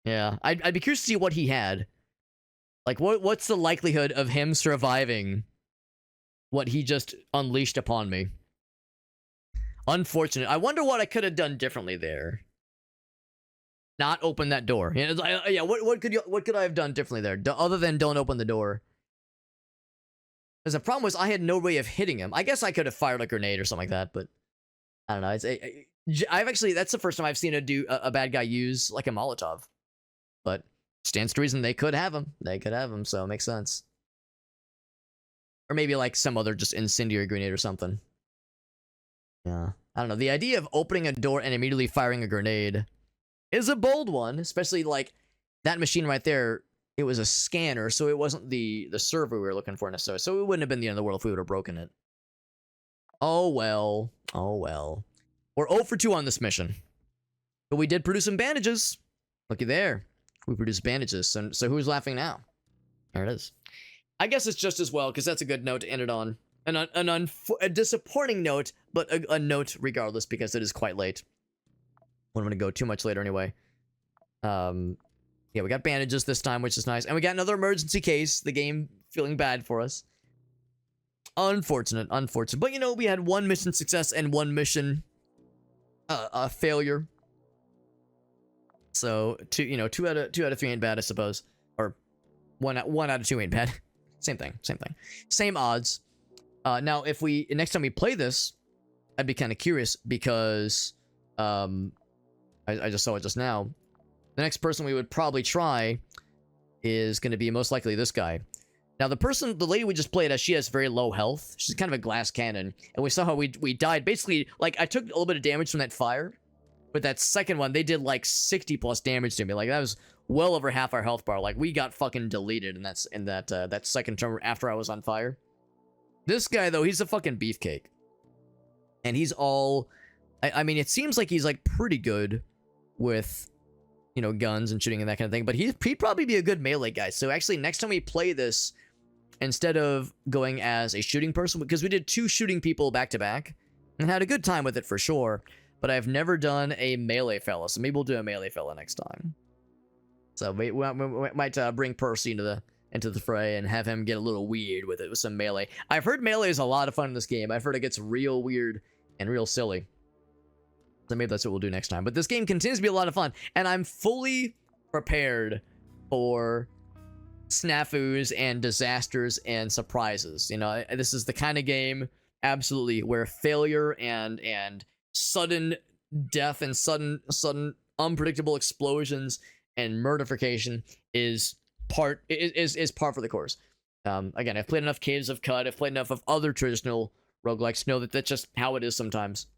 Yeah, I'd be curious to see what he had. Like, what's the likelihood of him surviving what he just unleashed upon me? Unfortunate. I wonder what I could have done differently there. Not open that door. Yeah, what could I have done differently there, other than don't open the door? Because the problem was I had no way of hitting him. I guess I could have fired a grenade or something like that, but I don't know. I've actually, that's the first time I've seen a bad guy use like a Molotov. But stands to reason they could have him. They could have him, so it makes sense. Or maybe like some other just incendiary grenade or something. Yeah. I don't know. The idea of opening a door and immediately firing a grenade is a bold one, especially like that machine right there it was a scanner, so it wasn't the server we were looking for necessarily. So it wouldn't have been the end of the world if we would have broken it. Oh well. Oh well. We're 0 for 2 on this mission. But we did produce some bandages. Looky there. We produced bandages. So who's laughing now? There it is. I guess it's just as well, because that's a good note to end it on. A disappointing note, but a note regardless, because it is quite late. I'm going to go too much later anyway. Yeah, we got bandages this time, which is nice. And we got another emergency case. The game feeling bad for us. Unfortunate. But, you know, we had 1 mission success and 1 mission failure. So, 2 out of 3 ain't bad, I suppose. Or 1 out of 2 ain't bad. Same thing. Same odds. Now, if next time we play this, I'd be kind of curious because I just saw it just now. The next person we would probably try is going to be most likely this guy. Now, the lady we just played as, she has very low health. She's kind of a glass cannon. And we saw how we died. Basically, like, I took a little bit of damage from that fire. But that second one, they did like 60 plus damage to me. Like, that was well over half our health bar. Like, we got fucking deleted in that second turn after I was on fire. This guy, though, he's a fucking beefcake. And he's all... I mean, it seems like he's, like, pretty good with... guns and shooting and that kind of thing. But he'd probably be a good melee guy. So actually, next time we play this, instead of going as a shooting person, because we did 2 shooting people back to back, and had a good time with it for sure, but I've never done a melee fella, so maybe we'll do a melee fella next time. So we might bring Percy into the fray and have him get a little weird with it, with some melee. I've heard melee is a lot of fun in this game. I've heard it gets real weird and real silly. So maybe that's what we'll do next time. But this game continues to be a lot of fun. And I'm fully prepared for snafus and disasters and surprises. This is the kind of game, absolutely, where failure and sudden death and sudden unpredictable explosions and murdification is par for the course. Again, I've played enough Caves of Cut. I've played enough of other traditional roguelikes to know that that's just how it is sometimes.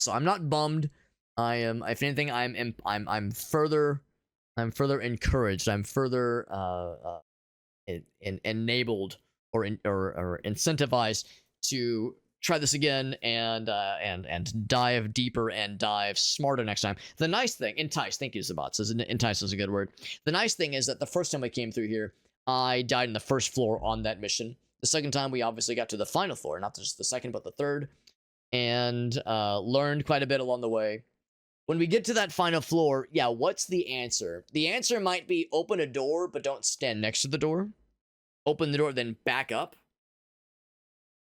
So I'm not bummed. I am, if anything, I'm further encouraged. I'm further enabled or incentivized to try this again and dive deeper and dive smarter next time. The nice thing, entice. Thank you, Zabats. Entice is a good word. The nice thing is that the first time I came through here, I died in the first floor on that mission. The second time, we obviously got to the final floor, not just the second, but the third. And learned quite a bit along the way. When we get to that final floor, yeah, what's the answer? The answer might be open a door, but don't stand next to the door. Open the door, then back up.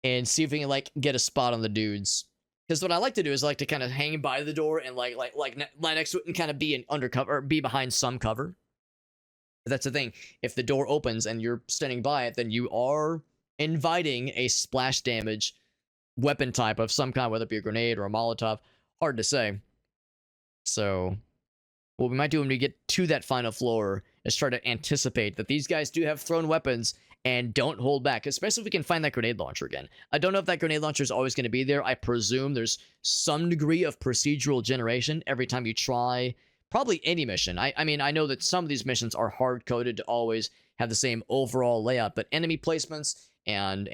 And see if we can, like, get a spot on the dudes. Because what I like to do is I like to kind of hang by the door and, like lie next to it and kind of be undercover, or be behind some cover. But that's the thing. If the door opens and you're standing by it, then you are inviting a splash damage weapon type of some kind, whether it be a grenade or a Molotov. Hard to say. So, what we might do when we get to that final floor is try to anticipate that these guys do have thrown weapons and don't hold back, especially if we can find that grenade launcher again. I don't know if that grenade launcher is always going to be there. I presume there's some degree of procedural generation every time you try probably any mission. I mean, I know that some of these missions are hard-coded to always have the same overall layout, but enemy placements and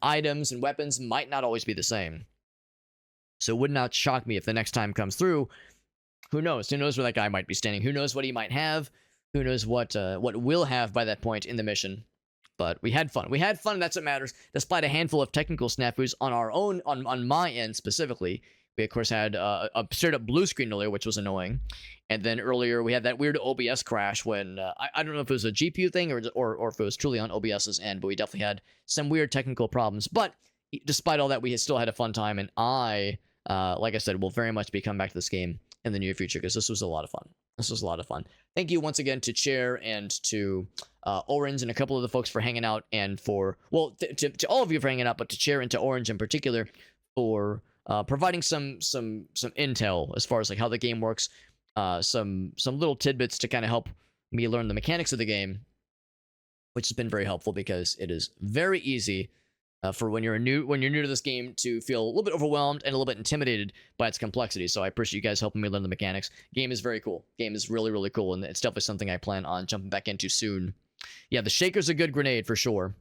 items and weapons might not always be the same. So it would not shock me if the next time comes through. Who knows? Who knows where that guy might be standing? Who knows what he might have? Who knows what we'll have by that point in the mission? But we had fun. We had fun, and that's what matters. Despite a handful of technical snafus on our own, on my end specifically, we of course had a straight up blue screen earlier, which was annoying. And then earlier we had that weird OBS crash when I don't know if it was a GPU thing or if it was truly on OBS's end, but we definitely had some weird technical problems. But despite all that, we still had a fun time, and I, like I said, will very much be coming back to this game in the near future because this was a lot of fun. This was a lot of fun. Thank you once again to Chair and to Orange and a couple of the folks for hanging out, and for, well, to all of you for hanging out, but to Chair and to Orange in particular for providing some intel as far as like how the game works, some little tidbits to kind of help me learn the mechanics of the game, which has been very helpful because it is very easy for when you're new to this game to feel a little bit overwhelmed and a little bit intimidated by its complexity. So I appreciate you guys helping me learn the mechanics. Game is very cool. Game is really, really cool, and it's definitely something I plan on jumping back into soon. Yeah, the shaker's a good grenade for sure.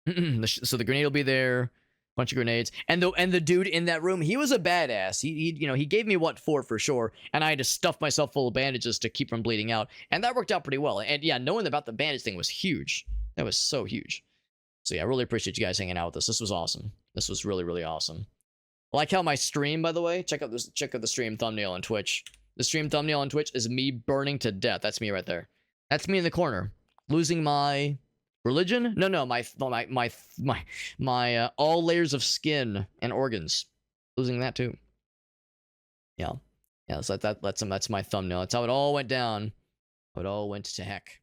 So the grenade will be there. Bunch of grenades, and the dude in that room, he was a badass. He gave me what for sure, and I had to stuff myself full of bandages to keep from bleeding out, and that worked out pretty well. And yeah, knowing about the bandage thing was huge. That was so huge. So yeah, I really appreciate you guys hanging out with us. This was awesome. This was really, really awesome. I like how my stream, by the way, check out the stream thumbnail on Twitch. The stream thumbnail on Twitch is me burning to death. That's me right there. That's me in the corner, losing my religion? No, my all layers of skin and organs, losing that too. Yeah, so that's my thumbnail. That's how it all went down. How it all went to heck.